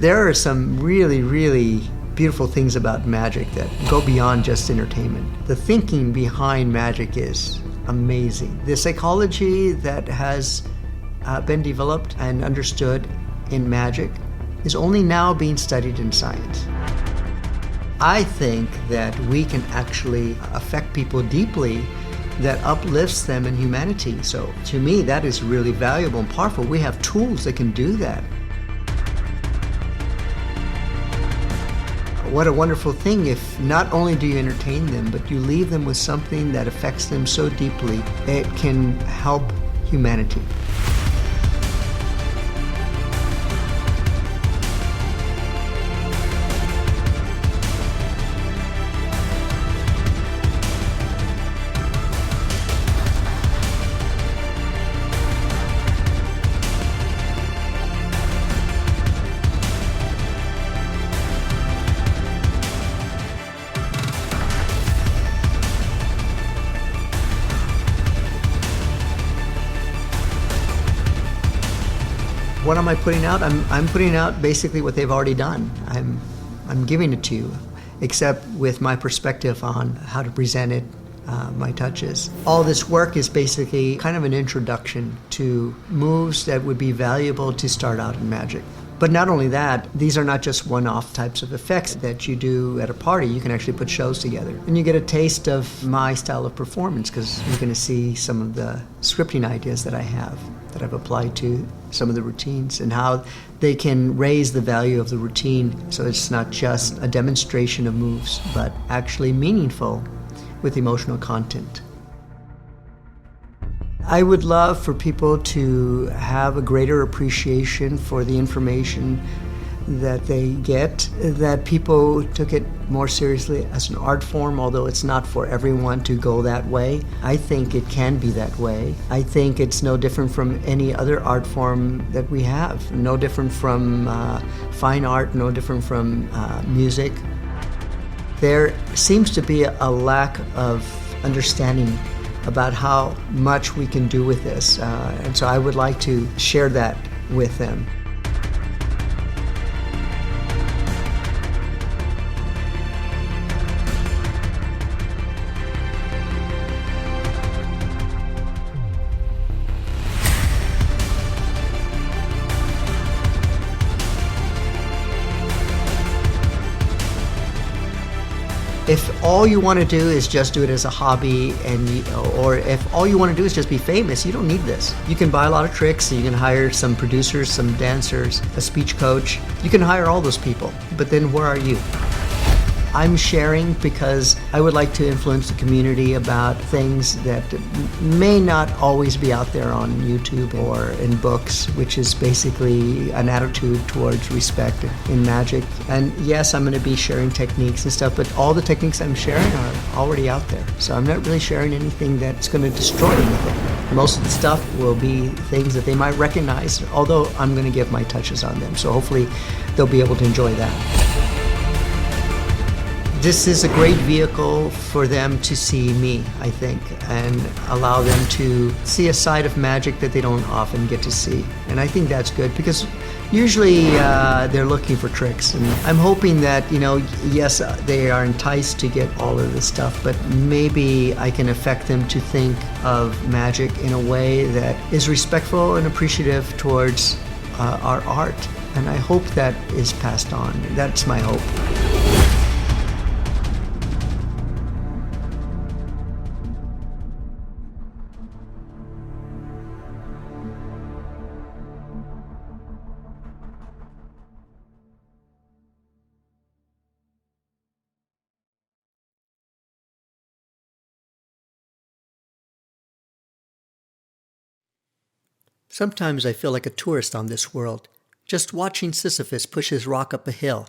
There are some really, really beautiful things about magic that go beyond just entertainment. The thinking behind magic is amazing. The psychology that has been developed and understood in magic is only now being studied in science. I think that we can actually affect people deeply that uplifts them in humanity. So to me, that is really valuable and powerful. We have tools that can do that. What a wonderful thing if not only do you entertain them, but you leave them with something that affects them so deeply, it can help humanity. What am I putting out? I'm putting out basically what they've already done. I'm giving it to you, except with my perspective on how to present it, my touches. All this work is basically kind of an introduction to moves that would be valuable to start out in magic. But not only that, these are not just one-off types of effects that you do at a party. You can actually put shows together. And you get a taste of my style of performance because you're going to see some of the scripting ideas that I have, that I've applied to some of the routines and how they can raise the value of the routine so it's not just a demonstration of moves, but actually meaningful with emotional content. I would love for people to have a greater appreciation for the information that they get, that people took it more seriously as an art form, although it's not for everyone to go that way. I think it can be that way. I think it's no different from any other art form that we have, no different from fine art, no different from music. There seems to be a lack of understanding about how much we can do with this, and so I would like to share that with them. If all you want to do is just do it as a hobby, or if all you want to do is just be famous, you don't need this. You can buy a lot of tricks, you can hire some producers, some dancers, a speech coach. You can hire all those people, but then where are you? I'm sharing because I would like to influence the community about things that may not always be out there on YouTube or in books, which is basically an attitude towards respect in magic. And yes, I'm going to be sharing techniques and stuff, but all the techniques I'm sharing are already out there. So I'm not really sharing anything that's going to destroy anything. Most of the stuff will be things that they might recognize, although I'm going to give my touches on them. So hopefully they'll be able to enjoy that. This is a great vehicle for them to see me, I think, and allow them to see a side of magic that they don't often get to see. And I think that's good because usually they're looking for tricks. And I'm hoping that, yes, they are enticed to get all of this stuff, but maybe I can affect them to think of magic in a way that is respectful and appreciative towards our art. And I hope that is passed on. That's my hope. Sometimes I feel like a tourist on this world, just watching Sisyphus push his rock up a hill.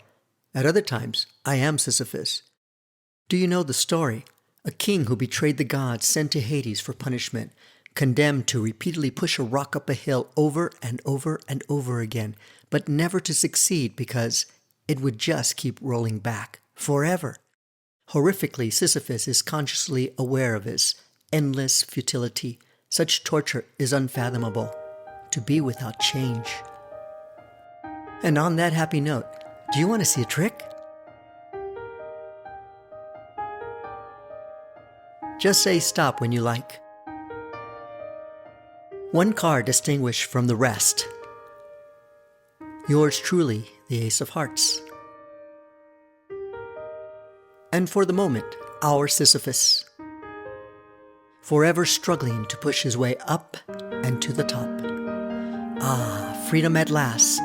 At other times, I am Sisyphus. Do you know the story? A king who betrayed the gods sent to Hades for punishment, condemned to repeatedly push a rock up a hill over and over and over again, but never to succeed because it would just keep rolling back, forever. Horrifically, Sisyphus is consciously aware of his endless futility. Such torture is unfathomable. To be without change. And on that happy note, do you want to see a trick? Just say stop when you like. One card distinguished from the rest. Yours truly, the Ace of Hearts. And for the moment, our Sisyphus. Forever struggling to push his way up and to the top. Ah, freedom at last.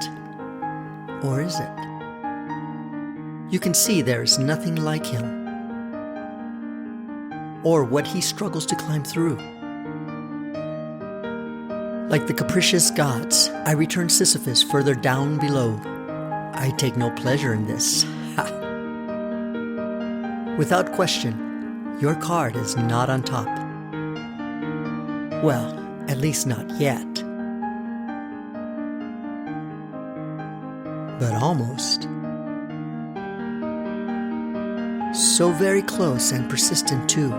Or is it? You can see there is nothing like him, or what he struggles to climb through. Like the capricious gods, I return Sisyphus further down below. I take no pleasure in this. Ha! Without question, your card is not on top. Well, at least not yet. But almost. So very close and persistent too,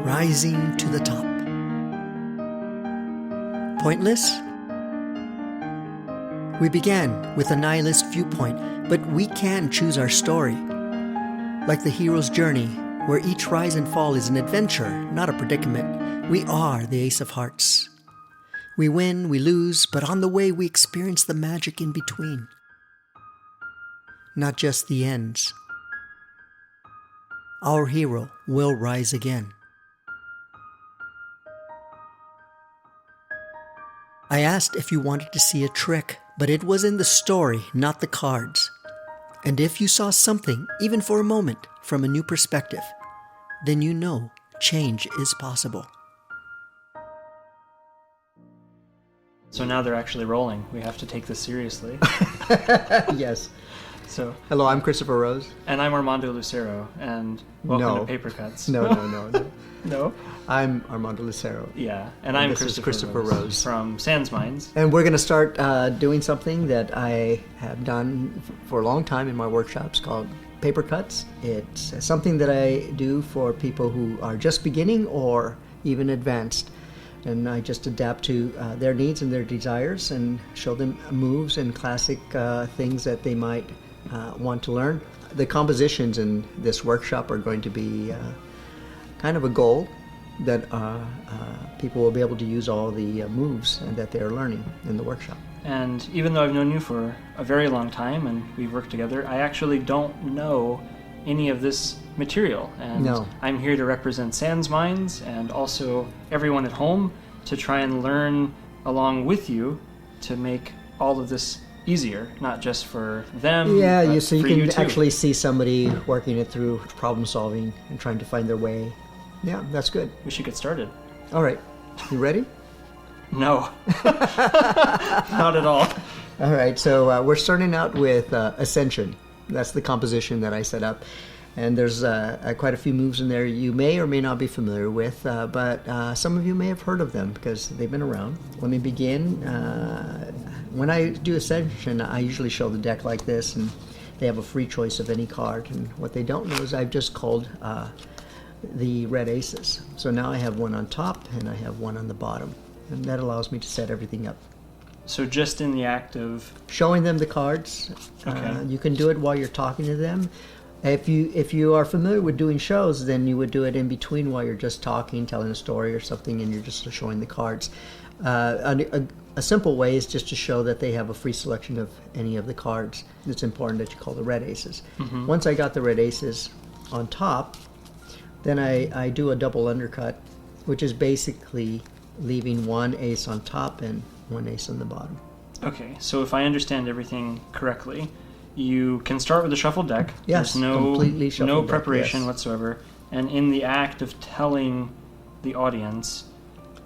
rising to the top. Pointless? We began with a nihilist viewpoint, but we can choose our story. Like the hero's journey, where each rise and fall is an adventure, not a predicament, we are the Ace of Hearts. We win, we lose, but on the way we experience the magic in between. Not just the ends. Our hero will rise again. I asked if you wanted to see a trick, but it was in the story, not the cards. And if you saw something, even for a moment, from a new perspective, then you know change is possible. So now they're actually rolling. We have to take this seriously. Yes. So, hello, I'm Christopher Rose. and I'm Armando Lucero, and welcome No. to Paper Cuts. No. No? I'm Armando Lucero. Yeah, and And I'm this is Christopher Rose. from Sans Minds. And we're going to start doing something that I have done for a long time in my workshops called Paper Cuts. It's something that I do for people who are just beginning or even advanced. And I just adapt to their needs and their desires and show them moves and classic things that they might want to learn. The compositions in this workshop are going to be kind of a goal that people will be able to use all the moves that they're learning in the workshop. And even though I've known you for a very long time and we've worked together, I actually don't know any of this material. And No. I'm here to represent Sans Minds and also everyone at home to try and learn along with you to make all of this easier, not just for them, Yeah, but so you for can too. actually see somebody working it through problem solving and trying to find their way. Yeah, that's good. We should get started. All right, you ready? No. Not at all. All right, so we're starting out with Ascension. That's the composition that I set up. And there's quite a few moves in there you may or may not be familiar with, but some of you may have heard of them because they've been around. Let me begin. When I do Ascension, I usually show the deck like this, and they have a free choice of any card. And what they don't know is I've just called the red aces. So now I have one on top and I have one on the bottom. And that allows me to set everything up. So just in the act of... Showing them the cards. Okay. You can do it while you're talking to them. If you are familiar with doing shows, then you would do it in between while you're just talking, telling a story or something, and you're just showing the cards. A simple way is just to show that they have a free selection of any of the cards. It's important that you call the red aces. Mm-hmm. Once I got the red aces on top, then I do a double undercut, which is basically leaving one ace on top and one ace on the bottom. Okay, so if I understand everything correctly, you can start with a shuffled deck. Yes, There's no, completely shuffled no deck, preparation yes. whatsoever. And in the act of telling the audience,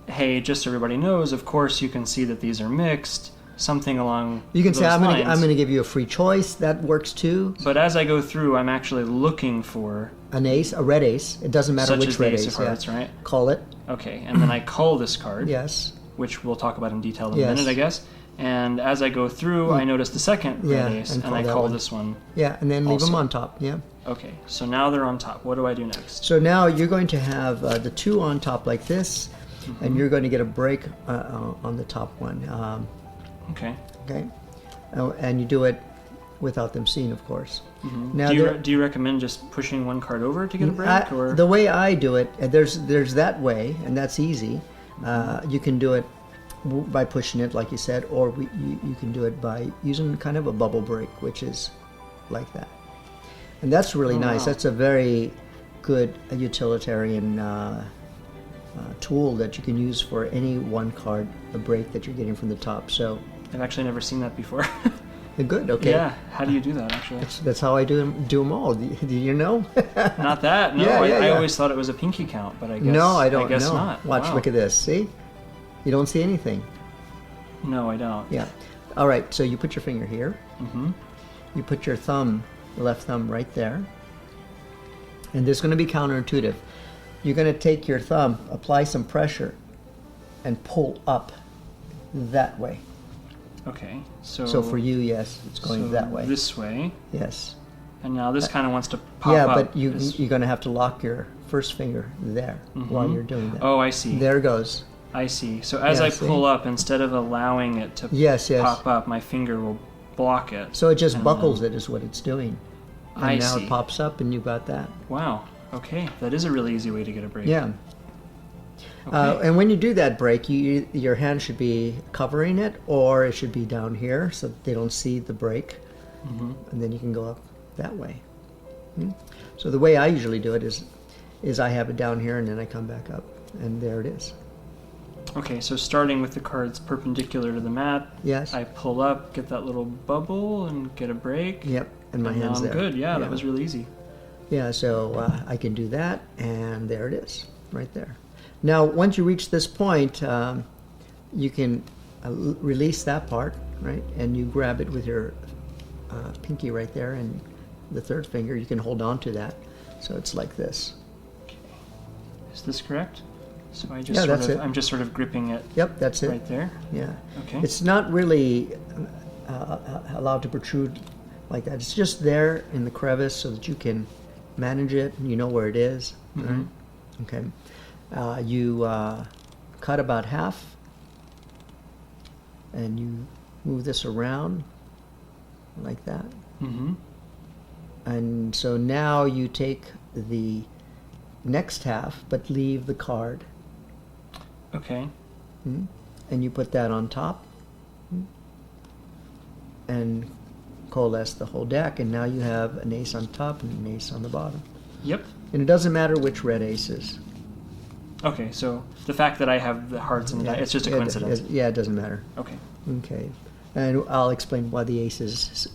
hey, just so everybody knows, of course you can see that these are mixed, something along You can those say, I'm lines. going to give you a free choice. That works too. But as I go through, I'm actually looking for... An ace, a red ace. It doesn't matter Such which as the red ace ace. of hearts, right? Call it. Okay, and then I cull this card, Yes. which we'll talk about in detail in Yes. a minute, I guess. And as I go through, I notice the second Yeah, red ace, and and call I that call one. this one. Yeah, and then leave them Also. on top. Yeah. Okay, so now they're on top. What do I do next? So now you're going to have the two on top like this, and you're going to get a break on the top one. Okay. Okay. And you do it without them seeing, of course. Mm-hmm. Now, do you recommend just pushing one card over to get a break? Or the way I do it, there's that way, and that's easy. You can do it by pushing it, like you said, or you can do it by using kind of a bubble break, which is like that. And that's really nice. Wow. That's a very good utilitarian tool that you can use for any one card, a break that you're getting from the top. So I've actually never seen that before. good. Okay. Yeah. How do you do that, actually? That's how I do them all. Do you know? Not that. No. Yeah, I always thought it was a pinky count, but I guess no, I don't. I guess know. not. Watch. Wow. Look at this. See? You don't see anything. No, I don't. Yeah. All right. So you put your finger here. Mm-hmm. You put your thumb, left thumb, right there. And this is going to be counterintuitive. You're going to take your thumb, apply some pressure, and pull up that way. Okay. So for you, yes, it's going that way. This way. Yes. And now this kind of wants to pop yeah, up. but you're going to have to lock your first finger there while you're doing that. Oh, I see. There it goes. I see. So as Yeah, I see? pull up, instead of allowing it to Yes. pop up, my finger will block it. So it just And buckles it is what it's doing. And I now see. it pops up and you got that. Wow. Okay. That is a really easy way to get a break. Yeah. Okay. And when you do that break, your hand should be covering it, or it should be down here so that they don't see the break. Mm-hmm. And then you can go up that way. So the way I usually do it is I have it down here and then I come back up, and there it is. Okay, so starting with the cards perpendicular to the mat, Yes. I pull up, get that little bubble, and get a break. Yep. And my And now hand's I'm there. good. Yeah, that was really easy. Yeah. So I can do that, and there it is, right there. Now, once you reach this point, you can release that part, right? And you grab it with your pinky right there, and the third finger. You can hold on to that, so it's like this. Is this correct? So I just Yeah, that's it. I'm just sort of gripping it Yep, that's it. right there. Yeah. Okay. It's not really allowed to protrude like that. It's just there in the crevice so that you can manage it and you know where it is. Right? Okay. You cut about half, and you move this around like that. Mm-hmm. And so now you take the next half, but leave the card. Okay. And you put that on top. And coalesce the whole deck, and now you have an ace on top and an ace on the bottom. Yep. And it doesn't matter which red ace is. Okay, so the fact that I have the hearts and the die, it's just a coincidence. Yeah, it doesn't matter. Okay. Okay. And I'll explain why the ace is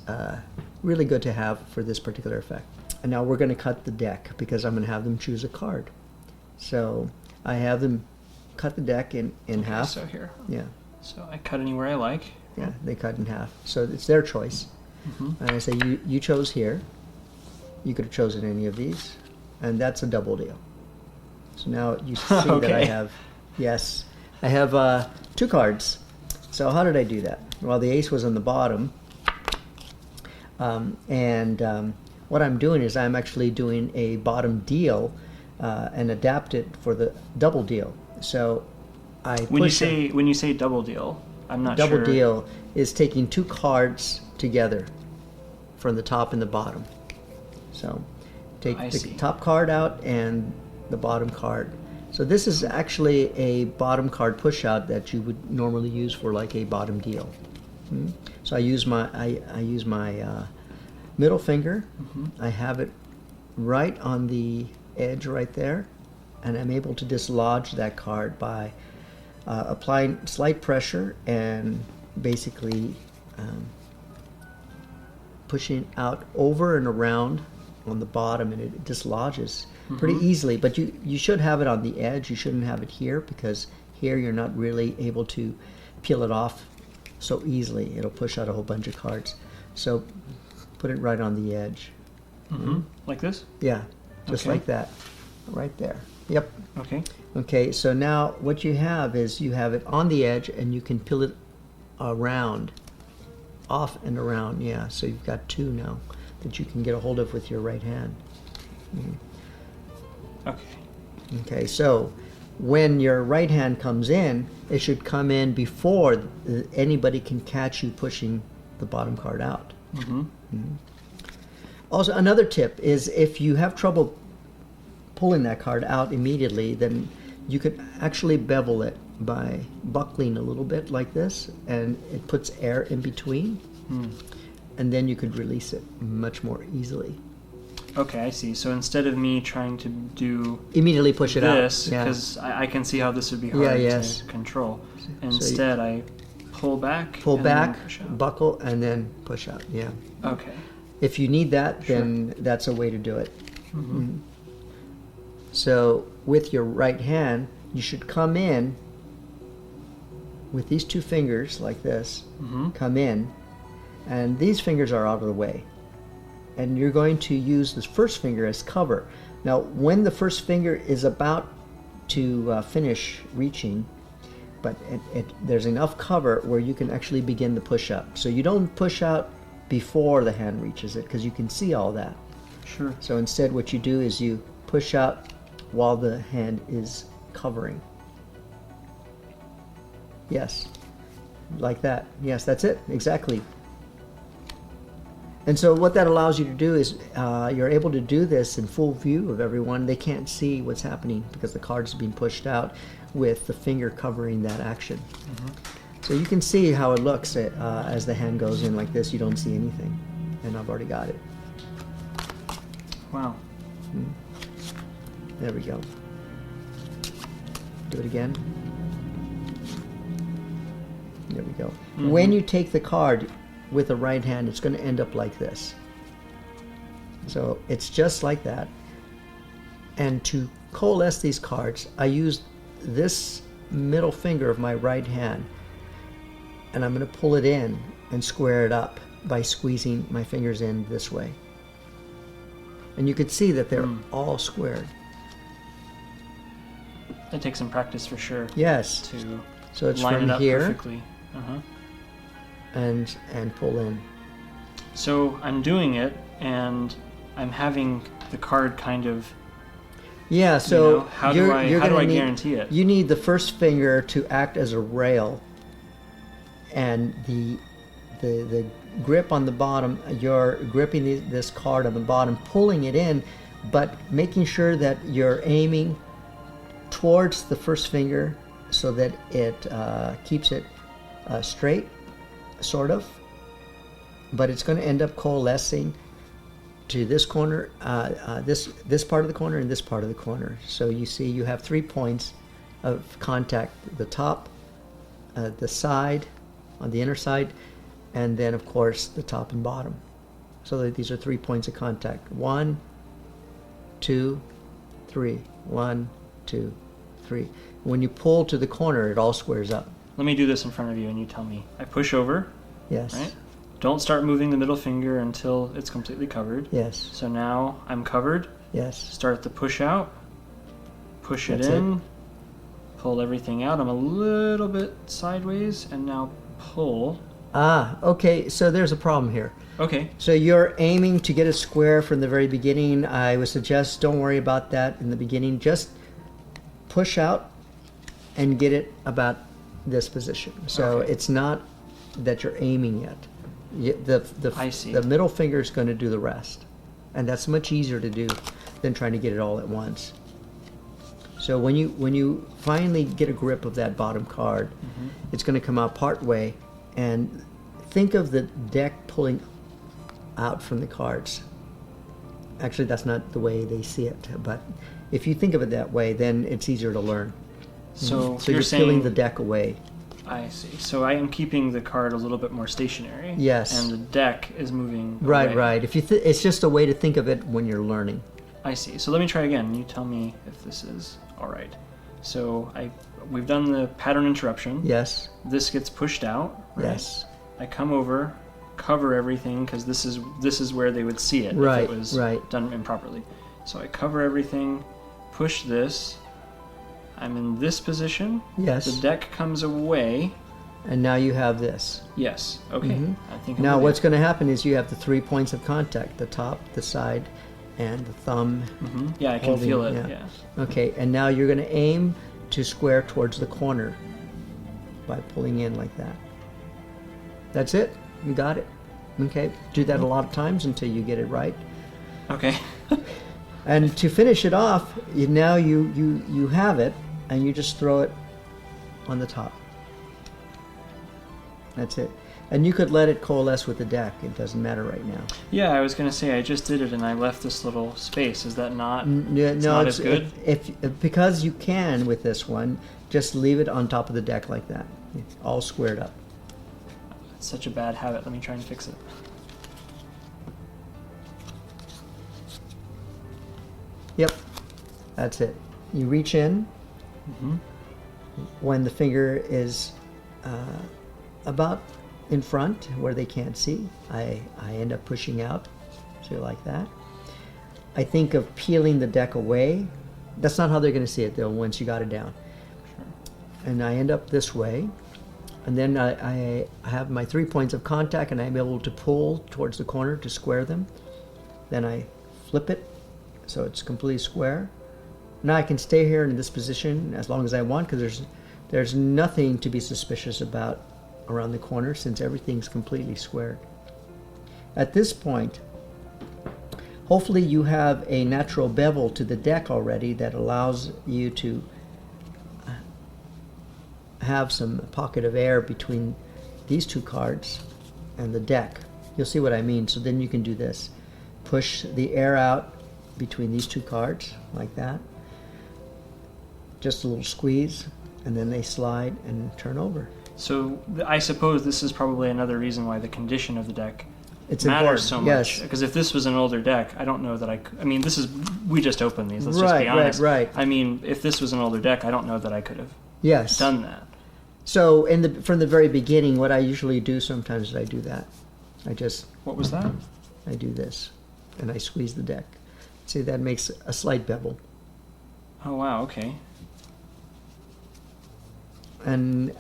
really good to have for this particular effect. And now we're going to cut the deck because I'm going to have them choose a card. So I have them cut the deck in half. So here. Yeah. So I cut anywhere I like. Yeah, they cut in half. So it's their choice. And I say, you chose here. You could have chosen any of these. And that's a double deal. So now you see that I have, yes, I have 2 cards. So how did I do that? Well, the ace was on the bottom. What I'm doing is I'm actually doing a bottom deal and adapt it for the double deal. So When you say double deal, I'm not sure. Double deal is taking 2 cards together from the top and the bottom. So take the top card out and the bottom card. So this is actually a bottom card push out that you would normally use for like a bottom deal. So I use my middle finger. I have it right on the edge right there, and I'm able to dislodge that card by applying slight pressure and basically pushing out over and around on the bottom, and it dislodges pretty easily. But you should have it on the edge. You shouldn't have it here, because here you're not really able to peel it off so easily. It'll push out a whole bunch of cards. So put it right on the edge. Like this? Yeah, just like that, right there. Yep. Okay. Okay, so now what you have is you have it on the edge, and you can peel it around, off and around. Yeah, so you've got 2 now that you can get a hold of with your right hand. Okay. Okay, so when your right hand comes in, it should come in before anybody can catch you pushing the bottom card out. Mm-hmm. Also, another tip is if you have trouble pulling that card out immediately, then you could actually bevel it by buckling a little bit like this, and it puts air in between, and then you could release it much more easily. Okay, I see. So instead of me trying to do Immediately push it this, out. Yeah. because I can see how this would be hard yes. to control. So Instead, I pull back. Pull and back, then push out. buckle, and then push out. Yeah. Okay. If you need that, then that's a way to do it. Mm-hmm. So with your right hand, you should come in with these two fingers like this. Mm-hmm. Come in, and these fingers are out of the way. And you're going to use this first finger as cover. Now, when the first finger is about to finish reaching, but there's enough cover where you can actually begin the push-up. So you don't push out before the hand reaches it, because you can see all that. Sure. So instead what you do is you push out while the hand is covering. Yes, like that. Yes, that's it, exactly. And so what that allows you to do is you're able to do this in full view of everyone. They can't see what's happening because the card's being pushed out with the finger covering that action. Mm-hmm. So you can see how it looks as the hand goes in like this. You don't see anything, and I've already got it. Wow. There we go. Do it again. There we go. Mm-hmm. When you take the card with the right hand, it's going to end up like this. So it's just like that. And to coalesce these cards, I use this middle finger of my right hand, and I'm going to pull it in and square it up by squeezing my fingers in this way. And you can see that they're all squared. It takes some practice for sure. Yes. To So it's line from it up here perfectly. Uh-huh. and pull in. So I'm doing it, and I'm having the card kind of. Yeah. So how do I guarantee it? You need the first finger to act as a rail, and the grip on the bottom. You're gripping this card on the bottom, pulling it in, but making sure that you're aiming towards the first finger so that it keeps it straight, sort of. But it's going to end up coalescing to this corner, this part of the corner, and this part of the corner. So you see, you have 3 points of contact: the top, the side, on the inner side, and then of course the top and bottom. So that these are 3 points of contact. 1, 2, 3. 1, 2, 3. When you pull to the corner, it all squares up. Let me do this in front of you, and you tell me. I push over. Yes. Right? Don't start moving the middle finger until it's completely covered. Yes. So now I'm covered. Yes. Start the push out. Push That's it in. it. Pull everything out. I'm a little bit sideways, and now pull. Ah, okay. So there's a problem here. Okay. So you're aiming to get a square from the very beginning. I would suggest don't worry about that in the beginning. Just push out and get it about this position. So Okay. it's not that you're aiming yet. I see. The middle finger is going to do the rest. And that's much easier to do than trying to get it all at once. So when you finally get a grip of that bottom card, it's going to come out part way, and think of the deck pulling out from the cards. Actually, that's not the way they see it, but if you think of it that way, then it's easier to learn. So you're peeling the deck away. I see. So I am keeping the card a little bit more stationary. Yes. And the deck is moving Right, away. right. If you it's just a way to think of it when you're learning. I see. So let me try again. You tell me if this is all right. So we've done the pattern interruption. Yes. This gets pushed out. Right? Yes. I come over, cover everything, because this is where they would see it Right, if it was right. done improperly. So I cover everything, push this. I'm in this position. Yes. The deck comes away. And now you have this. Yes. Okay. I think I'm Now with what's going to happen is you have the 3 points of contact: the top, the side, and the thumb. you. Yeah, I can holding, feel it. yeah. Yeah. Okay, and now you're going to aim to square towards the corner by pulling in like that. That's it. You got it. Okay. Do that a lot of times until you get it right. Okay. And to finish it off, you have it, and you just throw it on the top. That's it. And you could let it coalesce with the deck. It doesn't matter right now. Yeah, I was going to say I just did it and I left this little space. Is that not? It's as good? If because you can with this one, just leave it on top of the deck like that. It's all squared up. It's such a bad habit. Let me try and fix it. Yep, that's it. You reach in when the finger is about in front where they can't see. I end up pushing out, so like that. I think of peeling the deck away. That's not how they're going to see it though once you got it down. Sure. And I end up this way, and then I have my 3 points of contact, and I'm able to pull towards the corner to square them. Then I flip it so it's completely square. Now I can stay here in this position as long as I want, because there's nothing to be suspicious about around the corner since everything's completely squared. At this point, hopefully you have a natural bevel to the deck already that allows you to have some pocket of air between these two cards and the deck. You'll see what I mean. So then you can do this. Push the air out between these two cards like that. Just a little squeeze, and then they slide and turn over. So I suppose this is probably another reason why the condition of the deck It's matters important, so much. yes. Because if this was an older deck, I don't know that I mean, we just opened these. Let's just be honest. Right. I mean, if this was an older deck, I don't know that I could have Yes. done that. So from the very beginning, what I usually do sometimes is I do that. What was that? I do this, and I squeeze the deck. See, that makes a slight bevel. Oh, wow, okay. And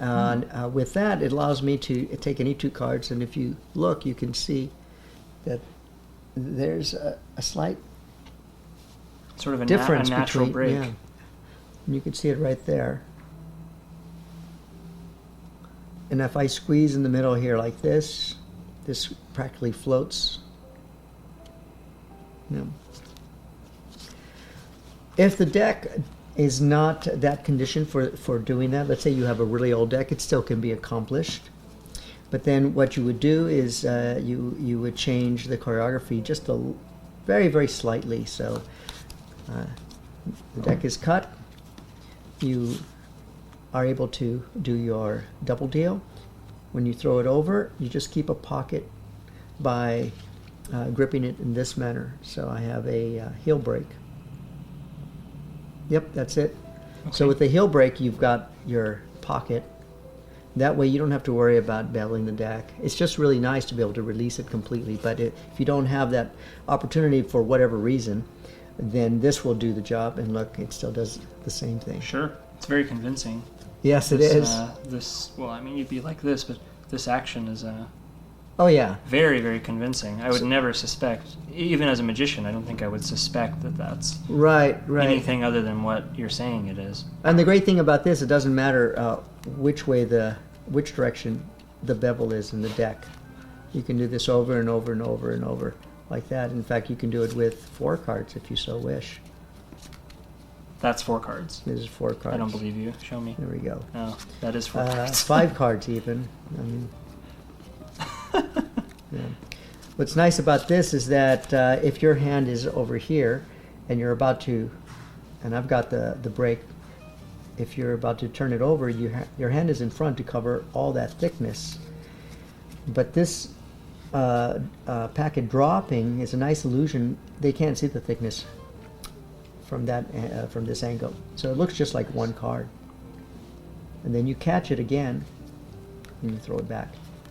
with that, it allows me to take any two cards, and if you look, you can see that there's a slight Sort of a difference natural between, break. yeah. And you can see it right there. And if I squeeze in the middle here like this practically floats. Yeah. If the deck is not that conditioned for doing that, let's say you have a really old deck, it still can be accomplished. But then what you would do is you would change the choreography just very, very slightly. So the deck is cut. You are able to do your double deal. When you throw it over, you just keep a pocket by gripping it in this manner. So I have a heel break. Yep, that's it. Okay. So with the heel break, you've got your pocket. That way you don't have to worry about beveling the deck. It's just really nice to be able to release it completely. But if you don't have that opportunity for whatever reason, then this will do the job. And look, it still does the same thing. Sure. It's very convincing. Yes, it is. Well, I mean, you'd be like this, but this action is oh, yeah. very, very convincing. I would never suspect, even as a magician, I don't think I would suspect that that's right. anything other than what you're saying it is. And the great thing about this, it doesn't matter which direction the bevel is in the deck. You can do this over and over and over and over like that. In fact, you can do it with 4 cards if you so wish. That's 4 cards. This is 4 cards. I don't believe you. Show me. There we go. No, that is 4 cards. 5 cards even. I mean, yeah. What's nice about this is that if your hand is over here and you're about to, and I've got the break, if you're about to turn it over, your hand is in front to cover all that thickness. But this packet dropping is a nice illusion. They can't see the thickness from this angle. So it looks just like one card. And then you catch it again and you throw it back.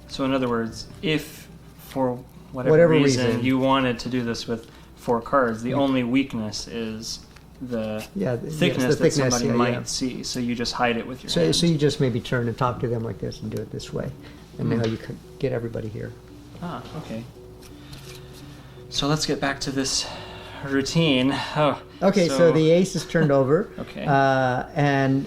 So in other words, if for whatever reason you wanted to do this with 4 cards, the only weakness is the thickness that somebody might see. So you just hide it with your hand. So you just maybe turn and talk to them like this and do it this way. And now you can get everybody here. Ah, okay. So let's get back to this routine. Oh, okay, so the ace is turned over. Okay. And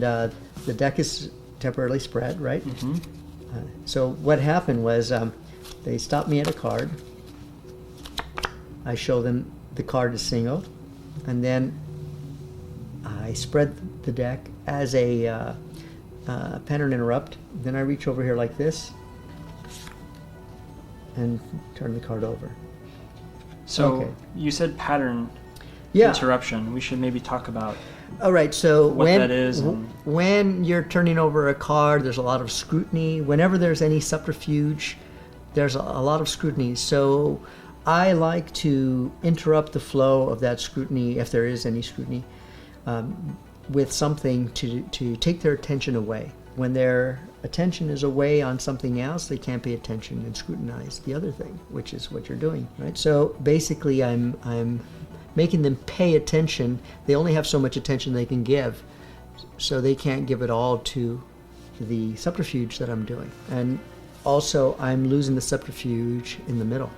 the deck is temporarily spread, right? Mm-hmm. So what happened was they stopped me at a card. I show them the card is single, and then I spread the deck as a pattern interrupt. Then I reach over here like this and turn the card over. So you said pattern interruption. We should maybe talk about all right, so what that is. When you're turning over a card, there's a lot of scrutiny. Whenever there's any subterfuge, there's a lot of scrutiny. So I like to interrupt the flow of that scrutiny, if there is any scrutiny, with something to take their attention away. When their attention is away on something else, they can't pay attention and scrutinize the other thing, which is what you're doing, right? So basically, I'm making them pay attention. They only have so much attention they can give, so they can't give it all to the subterfuge that I'm doing. And also, I'm losing the subterfuge in the middle.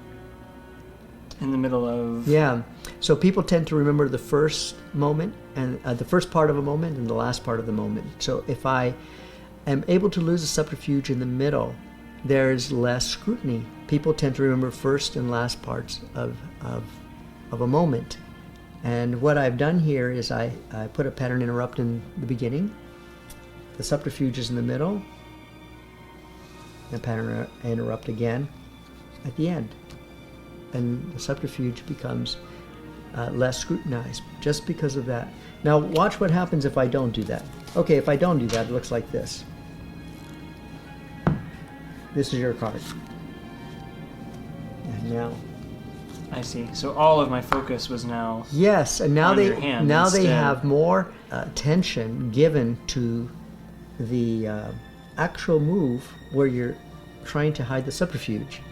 In the middle of... Yeah. So people tend to remember the first moment, and the first part of a moment and the last part of the moment. So if I am able to lose the subterfuge in the middle, there's less scrutiny. People tend to remember first and last parts of a moment. And what I've done here is I put a pattern interrupt in the beginning, the subterfuge is in the middle, and pattern interrupt again at the end. And the subterfuge becomes less scrutinized just because of that. Now watch what happens if I don't do that. Okay, if I don't do that, it looks like this. This is your card. And now... I see. So all of my focus was now yes, and now on your hand now instead. They have more attention given to the actual move where you're trying to hide the subterfuge.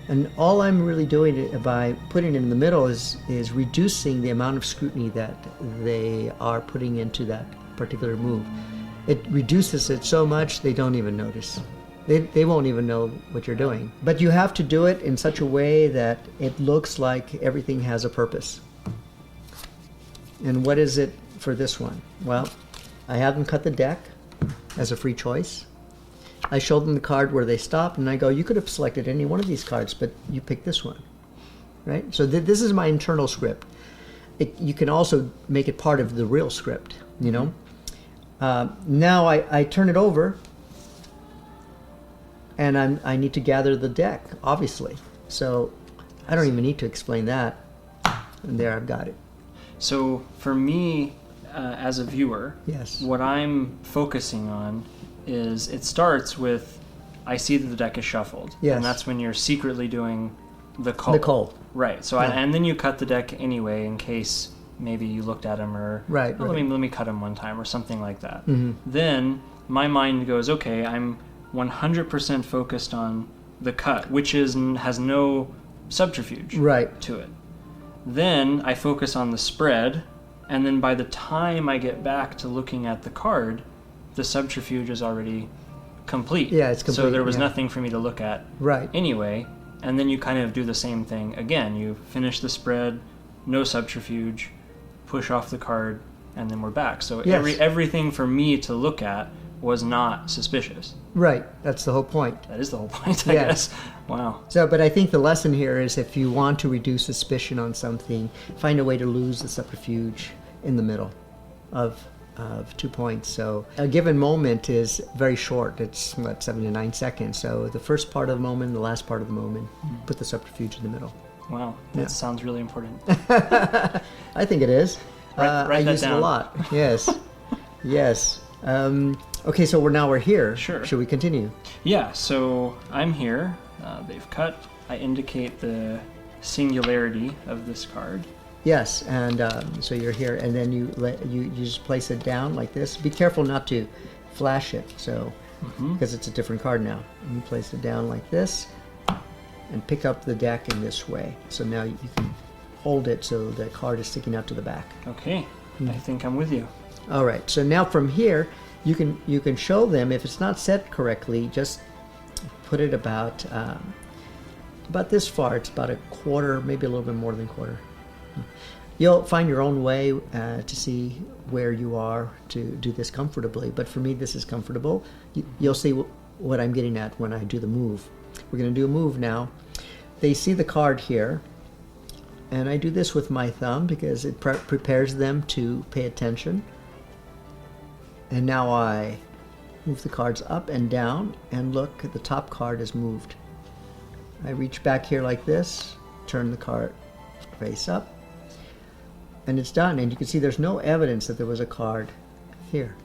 And all I'm really doing by putting it in the middle is reducing the amount of scrutiny that they are putting into that particular move. It reduces it so much they don't even notice. They won't even know what you're doing. But you have to do it in such a way that it looks like everything has a purpose. And what is it for this one? Well, I have them cut the deck as a free choice. I show them the card where they stop, and I go, you could have selected any one of these cards, but you picked this one, right? So this is my internal script. You can also make it part of the real script, you know? Now I turn it over, and I need to gather the deck, obviously. So I don't even need to explain that. And there, I've got it. So for me, as a viewer, yes, what I'm focusing on is it starts with, I see that the deck is shuffled. Yes. And that's when you're secretly doing the cull. The cull. Right. So and then you cut the deck anyway in case maybe you looked at him or right. Let me cut him one time or something like that. Mm-hmm. Then my mind goes, okay, I'm 100% focused on the cut, which has no subterfuge right. to it. Then I focus on the spread, and then by the time I get back to looking at the card, the subterfuge is already complete. Yeah, it's complete. So there was nothing for me to look at right. anyway, and then you kind of do the same thing again. You finish the spread, no subterfuge, push off the card, and then we're back. So yes. everything for me to look at was not suspicious. Right, that's the whole point. That is the whole point, I guess. Wow. So, but I think the lesson here is if you want to reduce suspicion on something, find a way to lose the subterfuge in the middle of 2 points. So a given moment is very short. It's 7 to 9 seconds. So the first part of the moment, the last part of the moment, put the subterfuge in the middle. Wow, that sounds really important. I think it is. Write I that use down. it a lot. Yes, yes. Okay, so we're here. Sure. Should we continue? Yeah. So I'm here. They've cut. I indicate the singularity of this card. Yes, and so you're here, and then you just place it down like this. Be careful not to flash it, so because it's a different card now. And you place it down like this, and pick up the deck in this way. So now you can hold it so the card is sticking out to the back. Okay, I think I'm with you. All right. So now from here, you can show them if it's not set correctly. Just put it about this far. It's about a quarter, maybe a little bit more than a quarter. You'll find your own way to see where you are to do this comfortably. But for me, this is comfortable. You'll see what I'm getting at when I do the move. We're going to do a move now. They see the card here, and I do this with my thumb because it prepares them to pay attention. And now I move the cards up and down, and look, the top card is moved. I reach back here like this, turn the card face up, and it's done. And you can see there's no evidence that there was a card here.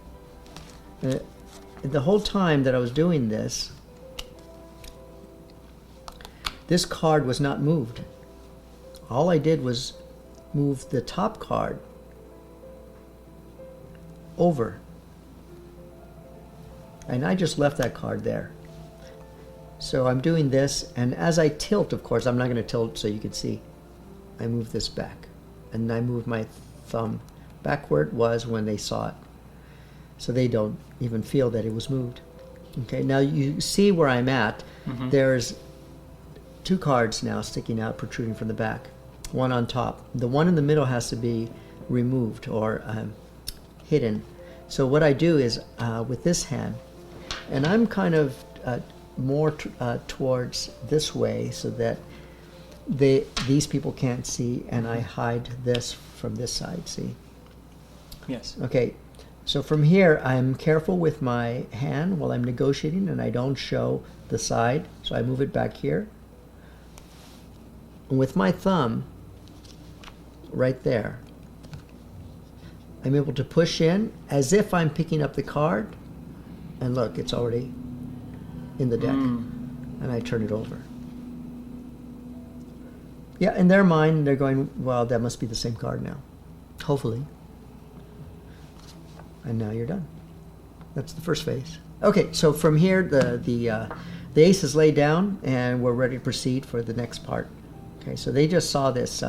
The whole time that I was doing this, this card was not moved. All I did was move the top card over. And I just left that card there. So I'm doing this, and as I tilt, of course, I'm not going to tilt so you can see. I move this back, and I move my thumb back where it was when they saw it. So they don't even feel that it was moved. Okay, now you see where I'm at. Mm-hmm. There's two cards now sticking out, protruding from the back. One on top. The one in the middle has to be removed or hidden. So what I do is with this hand, and I'm kind of more towards this way so that these people can't see, and I hide this from this side, see? Yes. Okay, so from here I'm careful with my hand while I'm negotiating, and I don't show the side, so I move it back here. And with my thumb, right there, I'm able to push in as if I'm picking up the card, and look, it's already in the deck, and I turn it over. Yeah, in their mind, they're going, well, that must be the same card now. Hopefully. And now you're done. That's the first phase. Okay, so from here, the ace is laid down, and we're ready to proceed for the next part. Okay, so they just saw this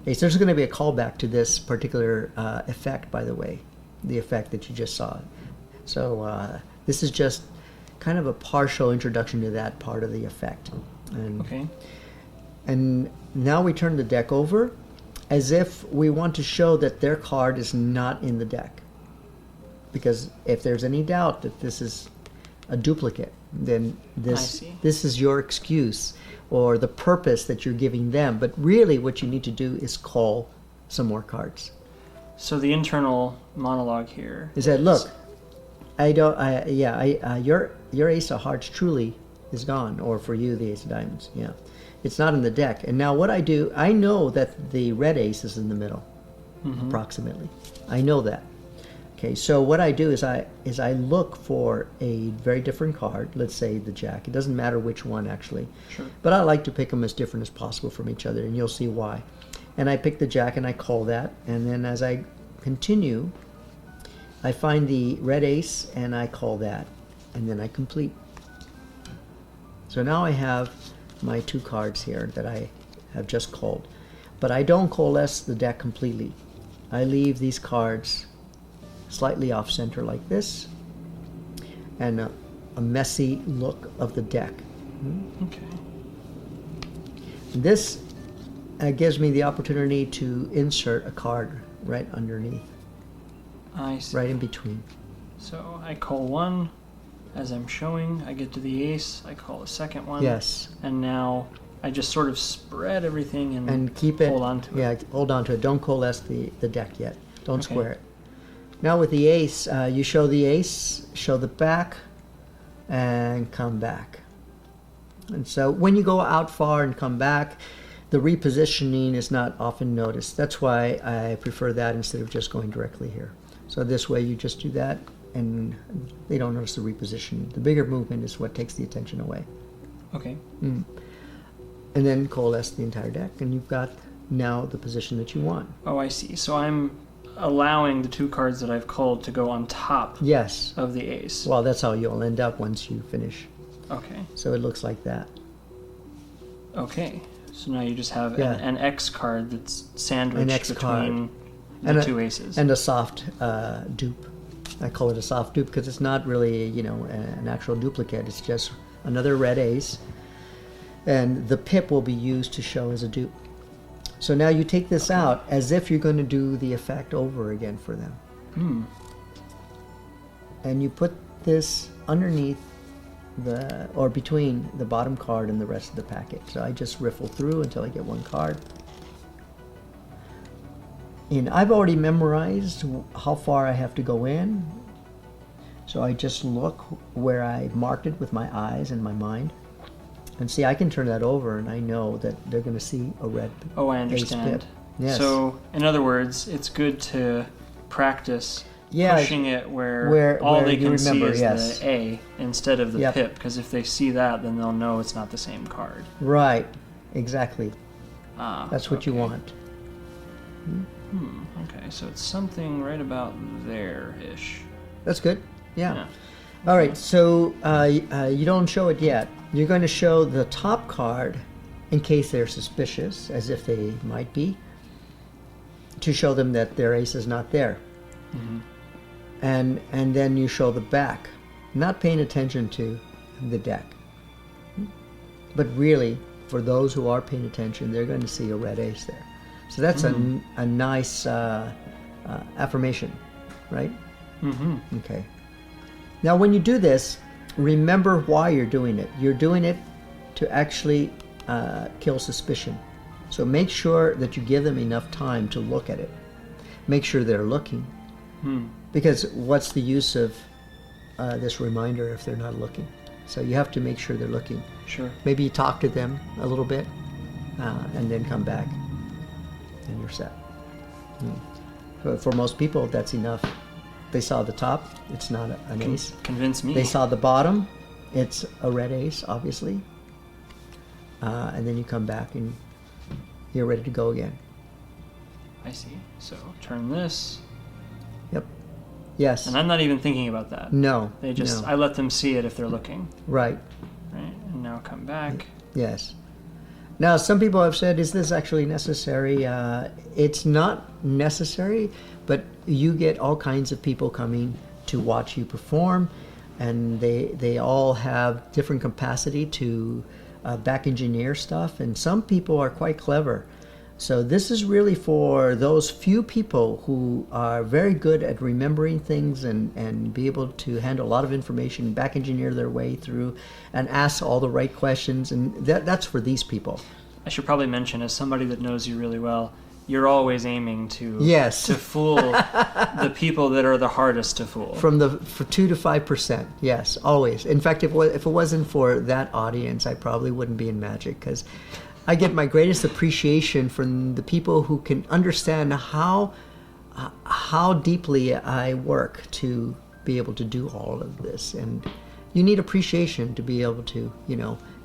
ace. There's going to be a callback to this particular effect, by the way, the effect that you just saw. So this is just kind of a partial introduction to that part of the effect. And, okay. And now we turn the deck over as if we want to show that their card is not in the deck. Because if there's any doubt that this is a duplicate, then this is your excuse or the purpose that you're giving them. But really what you need to do is call some more cards. So the internal monologue here is that, look, your ace of hearts truly is gone, or for you, the ace of diamonds. Yeah, it's not in the deck. And now what I do, I know that the red ace is in the middle, approximately. I know that. Okay, so what I do is I look for a very different card. Let's say the jack. It doesn't matter which one, actually. Sure. But I like to pick them as different as possible from each other, and you'll see why. And I pick the jack and I call that, and then as I continue, I find the red ace and I call that, and then I complete. So now I have my two cards here that I have just called. But I don't coalesce the deck completely. I leave these cards slightly off center like this, and a messy look of the deck. Okay. This gives me the opportunity to insert a card right underneath. I see. Right in between. So I call one as I'm showing. I get to the ace. I call a second one. Yes. And now I just sort of spread everything and keep it. Hold on to it. Yeah, hold on to it. Don't coalesce the deck yet. Don't square it. Now with the ace, you show the ace, show the back, and come back. And so when you go out far and come back, the repositioning is not often noticed. That's why I prefer that instead of just going directly here. So this way you just do that, and they don't notice the repositioning. The bigger movement is what takes the attention away. Okay. And then coalesce the entire deck, and you've got now the position that you want. Oh, I see. So I'm allowing the two cards that I've called to go on top of the ace. Well, that's how you'll end up once you finish. Okay. So it looks like that. Okay. So now you just have an X card that's sandwiched between the two aces. And a soft dupe. I call it a soft dupe because it's not really, an actual duplicate. It's just another red ace. And the pip will be used to show as a dupe. So now you take this out as if you're going to do the effect over again for them. And you put this underneath or between the bottom card and the rest of the packet. So I just riffle through until I get one card. And I've already memorized how far I have to go in. So I just look where I marked it with my eyes and my mind. And see, I can turn that over and I know that they're going to see a red Oh, I understand. Yes. So, in other words, it's good to practice pushing it where all they can see is the A instead of the pip. Because if they see that, then they'll know it's not the same card. Right. Exactly. That's what you want. Okay, so it's something right about there-ish. That's good. Yeah. All right, so you don't show it yet. You're going to show the top card in case they're suspicious, as if they might be, to show them that their ace is not there. Mm-hmm. And then you show the back, not paying attention to the deck. But really, for those who are paying attention, they're going to see a red ace there. So that's a nice affirmation, right? Mm-hmm. Okay. Now, when you do this, remember why you're doing it. You're doing it to actually kill suspicion. So make sure that you give them enough time to look at it. Make sure they're looking. Because what's the use of this reminder if they're not looking? So you have to make sure they're looking. Sure. Maybe you talk to them a little bit and then come back. And you're set. For most people, that's enough. They saw the top, it's not an ace. Convince me. They saw the bottom, it's a red ace, obviously. And then you come back and you're ready to go again. I see. So turn this. Yep. Yes. And I'm not even thinking about that. No. They just, I let them see it if they're looking. Right. Right. And now come back. Yes. Now, some people have said, is this actually necessary? It's not necessary, but you get all kinds of people coming to watch you perform, and they all have different capacity to back engineer stuff, and some people are quite clever. So this is really for those few people who are very good at remembering things and be able to handle a lot of information, back engineer their way through, and ask all the right questions. And that's for these people. I should probably mention, as somebody that knows you really well, you're always aiming to fool the people that are the hardest to fool. For 2 to 5%, yes, always. In fact, if it wasn't for that audience, I probably wouldn't be in magic, because I get my greatest appreciation from the people who can understand how deeply I work to be able to do all of this. And you need appreciation to be able to,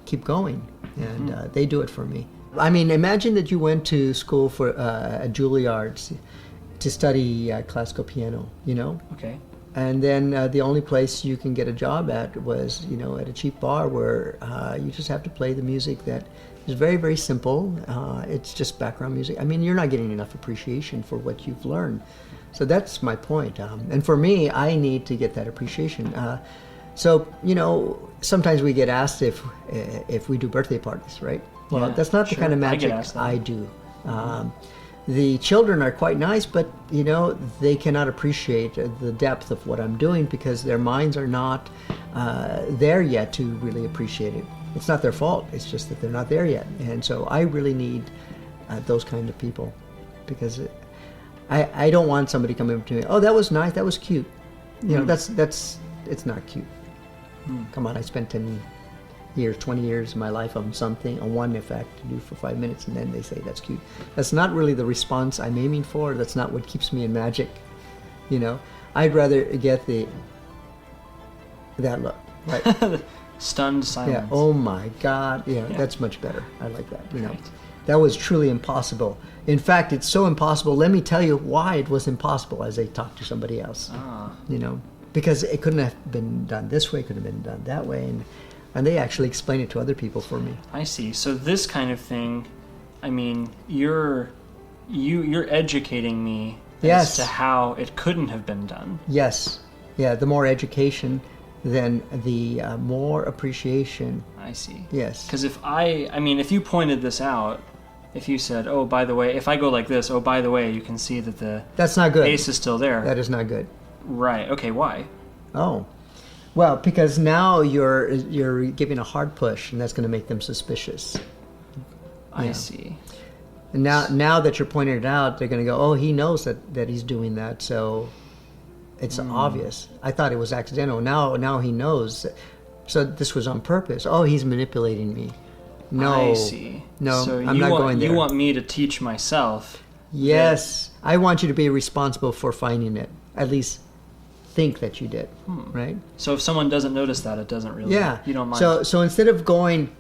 keep going. And they do it for me. I mean, imagine that you went to school at Juilliard to study classical piano, Okay. And then the only place you can get a job at was, at a cheap bar where you just have to play the music that is very, very simple. It's just background music. I mean, you're not getting enough appreciation for what you've learned. So that's my point. And for me, I need to get that appreciation. So, sometimes we get asked if we do birthday parties, right? Well, that's not the kind of magic I do. The children are quite nice, but, they cannot appreciate the depth of what I'm doing because their minds are not there yet to really appreciate it. It's not their fault. It's just that they're not there yet. And so I really need those kind of people because I don't want somebody coming up to me, oh, that was nice, that was cute. It's not cute. Come on, I spent 10 years, 20 years of my life on something, on one effect to do for 5 minutes, and then they say that's cute. That's not really the response I'm aiming for. That's not what keeps me in magic. I'd rather get that look. Right? Stunned silence. Yeah. Oh my God. Yeah, that's much better. I like that. That was truly impossible. In fact, it's so impossible. Let me tell you why it was impossible as I talked to somebody else. Because it couldn't have been done this way, couldn't have been done that way, and they actually explain it to other people for me. I see. So this kind of thing, I mean, you're educating me as to how it couldn't have been done. Yes. Yeah, the more education, then the more appreciation. I see. Yes. Because if you pointed this out, if you said, oh, by the way, if I go like this, oh, by the way, you can see that that's not good. Ace is still there. That is not good. Right. Okay, why? Oh. Well, because now you're giving a hard push, and that's going to make them suspicious. I see. And now that you're pointing it out, they're going to go, oh, he knows that he's doing that, so it's obvious. I thought it was accidental. Now he knows. So this was on purpose. Oh, he's manipulating me. No. I see. No, so I'm not going there. You want me to teach myself. Yes. I want you to be responsible for finding it. At least think that you did, right? So if someone doesn't notice that, it doesn't really... Yeah. You don't mind. So instead of going,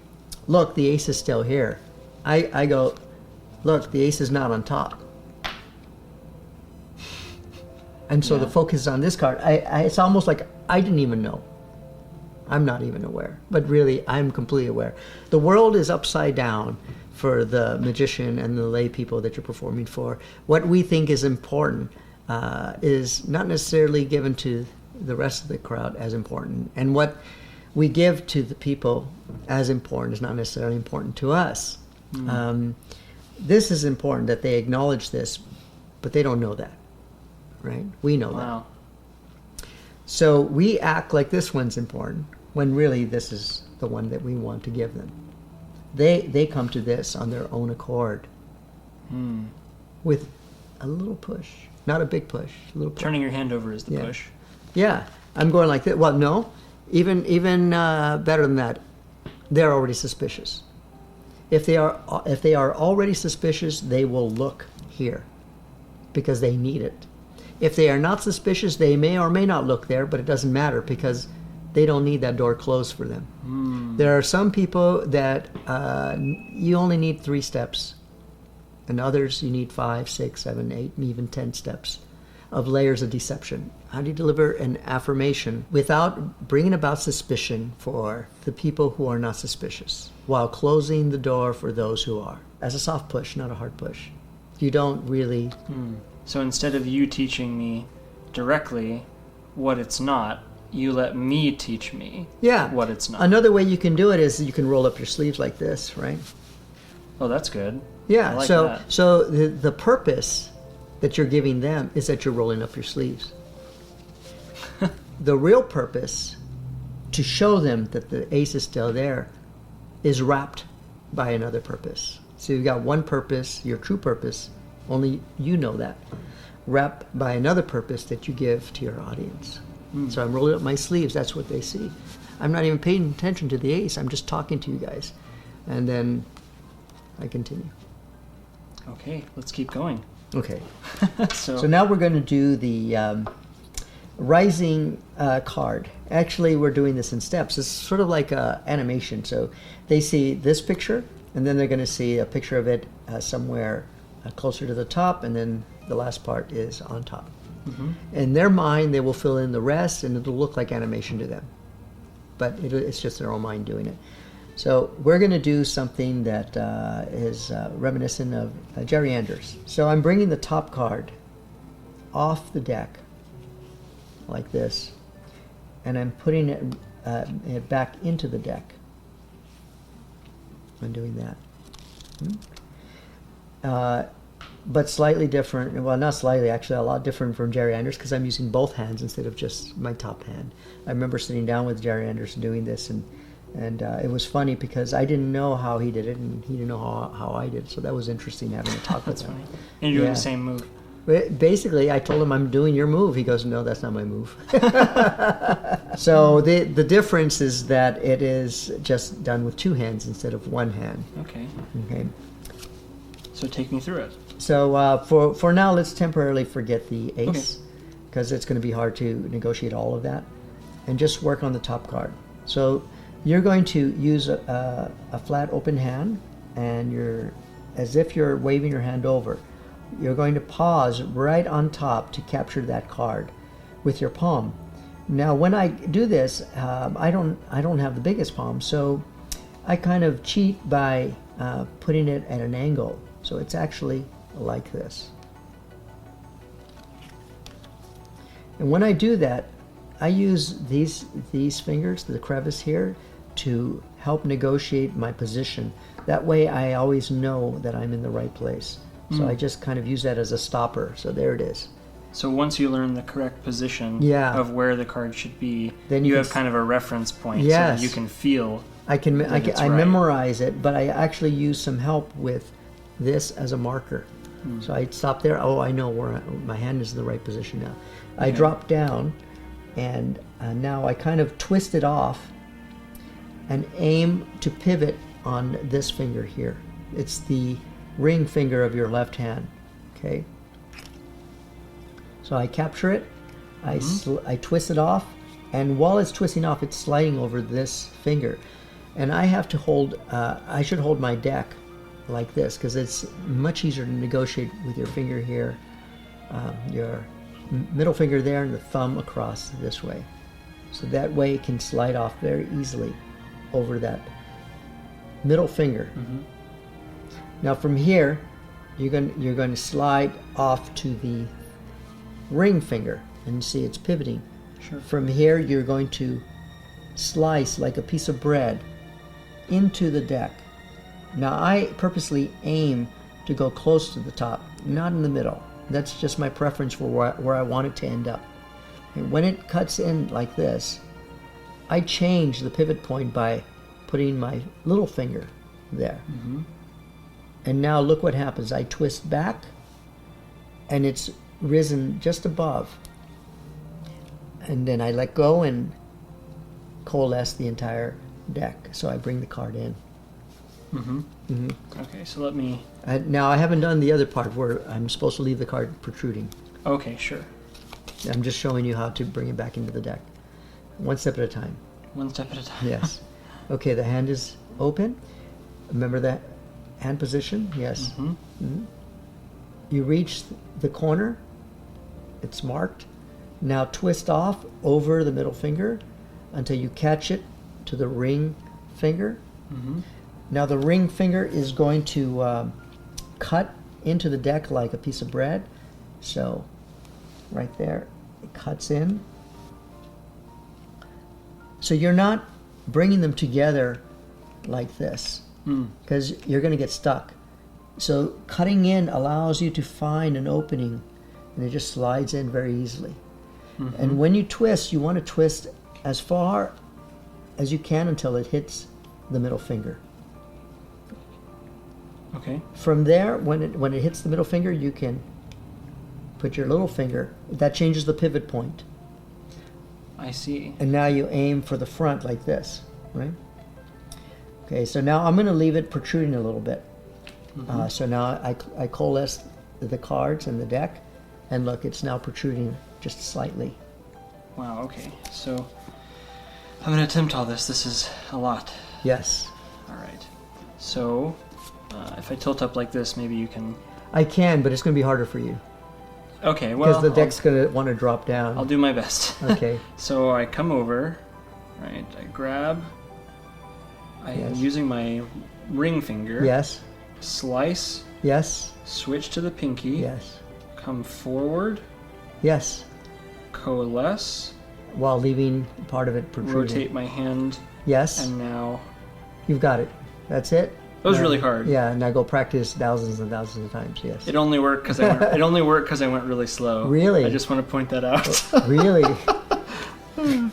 look, the ace is still here, I go, look, the ace is not on top. And so the focus is on this card. It's almost like I didn't even know. I'm not even aware. But really, I'm completely aware. The world is upside down for the magician and the lay people that you're performing for. What we think is important is not necessarily given to the rest of the crowd as important. And what we give to the people as important is not necessarily important to us. This is important that they acknowledge this, but they don't know that, right? We know that. So we act like this one's important when really this is the one that we want to give them. They come to this on their own accord with a little push, not a big push, a little push. Turning your hand over is the push. Yeah, I'm going like that. Well, no, even better than that. They're already suspicious. If they are already suspicious, they will look here because they need it. If they are not suspicious, they may or may not look there, but it doesn't matter because they don't need that door closed for them. There are some people that you only need 3 steps, and others you need 5, 6, 7, 8, and even 10 steps of layers of deception. How do you deliver an affirmation without bringing about suspicion for the people who are not suspicious, while closing the door for those who are? As a soft push, not a hard push. You don't really... So instead of you teaching me directly what it's not, you let me teach me what it's not. Another way you can do it is you can roll up your sleeves like this, right? Oh, that's good. Yeah, I like so that. So the purpose that you're giving them is that you're rolling up your sleeves. The real purpose, to show them that the ace is still there, is wrapped by another purpose. So you've got one purpose, your true purpose, only you know that, wrapped by another purpose that you give to your audience. So I'm rolling up my sleeves, that's what they see. I'm not even paying attention to the ace, I'm just talking to you guys. And then I continue. Okay, let's keep going. Okay. So now we're going to do the rising card. Actually, we're doing this in steps. It's sort of like animation. So they see this picture, and then they're going to see a picture of it somewhere closer to the top, and then the last part is on top. In their mind, they will fill in the rest, and it'll look like animation to them. But it's just their own mind doing it. So we're going to do something that is reminiscent of Jerry Anders. So I'm bringing the top card off the deck like this, and I'm putting it back into the deck. I'm doing that. But slightly different. Well, not slightly, actually, a lot different from Jerry Anders because I'm using both hands instead of just my top hand. I remember sitting down with Jerry Anders doing this, and it was funny because I didn't know how he did it, and he didn't know how I did. So that was interesting having a talk with him. Funny. And you're doing the same move. Basically, I told him I'm doing your move. He goes, no, that's not my move. So the difference is that it is just done with 2 hands instead of 1 hand. Okay. So take me through it. So for now, let's temporarily forget the ace because it's going to be hard to negotiate all of that, and just work on the top card. So you're going to use a flat open hand, and as if you're waving your hand over. You're going to pause right on top to capture that card with your palm. Now, when I do this, I don't have the biggest palm, so I kind of cheat by putting it at an angle. So it's actually like this. And when I do that, I use these fingers, the crevice here, to help negotiate my position. That way I always know that I'm in the right place. So I just kind of use that as a stopper. So there it is. So once you learn the correct position of where the card should be, then you have kind of a reference point so that you can feel. I memorize it, but I actually use some help with this as a marker. So I stop there. Oh, I know where my hand is in the right position now. I drop down, and now I kind of twist it off and aim to pivot on this finger here. It's the ring finger of your left hand. Okay. So I capture it, I twist it off, and while it's twisting off, it's sliding over this finger. And I have to hold, I should hold my deck like this, because it's much easier to negotiate with your finger here, your middle finger there, and the thumb across this way. So that way it can slide off very easily over that middle finger. Now from here, you're going to slide off to the ring finger, and you see it's pivoting. Sure. From here, you're going to slice like a piece of bread into the deck. Now I purposely aim to go close to the top, not in the middle. That's just my preference for where I want it to end up. And when it cuts in like this, I change the pivot point by putting my little finger there. And now look what happens. I twist back, and it's risen just above. And then I let go and coalesce the entire deck. So I bring the card in. Okay, so let me... Now I haven't done the other part where I'm supposed to leave the card protruding. Okay, sure. I'm just showing you how to bring it back into the deck. One step at a time. One step at a time. Yes. Okay, the hand is open. Remember that hand position? Yes. You reach the corner. It's marked. Now twist off over the middle finger until you catch it to the ring finger. Now the ring finger is going to cut into the deck like a piece of bread. So right there, it cuts in. So you're not bringing them together like this, because you're going to get stuck. So cutting in allows you to find an opening, and it just slides in very easily. And when you twist, you want to twist as far as you can until it hits the middle finger. Okay. From there, when it hits the middle finger, you can put your little finger. That changes the pivot point. I see. And now you aim for the front like this, right? Okay, so now I'm going to leave it protruding a little bit. So now I coalesce the cards and the deck, and look, it's now protruding just slightly. Wow, okay. So I'm going to attempt all this. This is a lot. Yes. All right. So if I tilt up like this, maybe you can... I can, but it's going to be harder for you. Okay, well... Because the deck's going to want to drop down. I'll do my best. Okay. So I come over, right, I grab... I'm using my ring finger. Yes. Slice. Yes. Switch to the pinky. Yes. Come forward. Yes. Coalesce. While leaving part of it protruding. Rotate my hand. Yes. And now... You've got it. That's it. That was really hard. Yeah, now go practice thousands and thousands of times, yes. It only worked because I went really slow. Really? I just want to point that out. Really?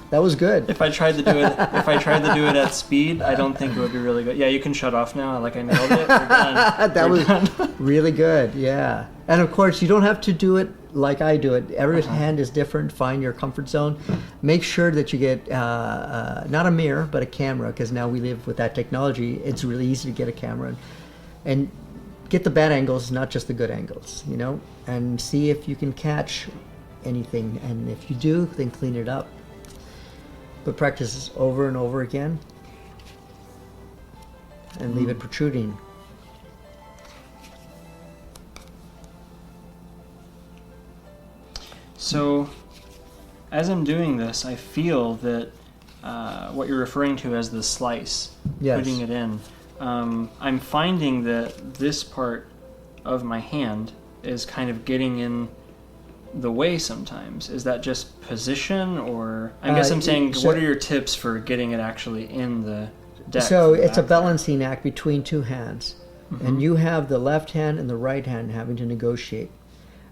That was good. If I tried to do it at speed, I don't think it would be really good. Yeah, you can shut off now. Like I nailed it. We're done. That was really good. Yeah. And of course, you don't have to do it like I do it. Every hand is different. Find your comfort zone. Make sure that you get not a mirror, but a camera, because now we live with that technology. It's really easy to get a camera and get the bad angles, not just the good angles, you know, and see if you can catch anything. And if you do, then clean it up. But practice this over and over again, and leave it protruding. So, as I'm doing this, I feel that what you're referring to as the slice, putting it in, I'm finding that this part of my hand is kind of getting in the way sometimes. Is that just position, or I guess I'm saying, what are your tips for getting it actually in the deck? So it's a balancing act between two hands, and you have the left hand and the right hand having to negotiate.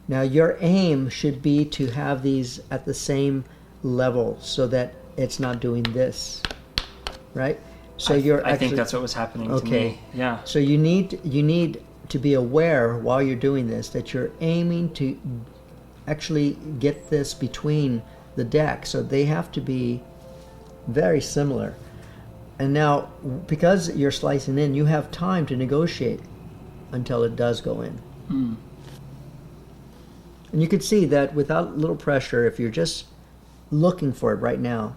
Now your aim should be to have these at the same level so that it's not doing this, right? So I think that's what was happening to me. Yeah. So you need to be aware while you're doing this that you're aiming to actually get this between the deck. So they have to be very similar. And now, because you're slicing in, you have time to negotiate until it does go in. Mm. And you can see that without little pressure, if you're just looking for it right now,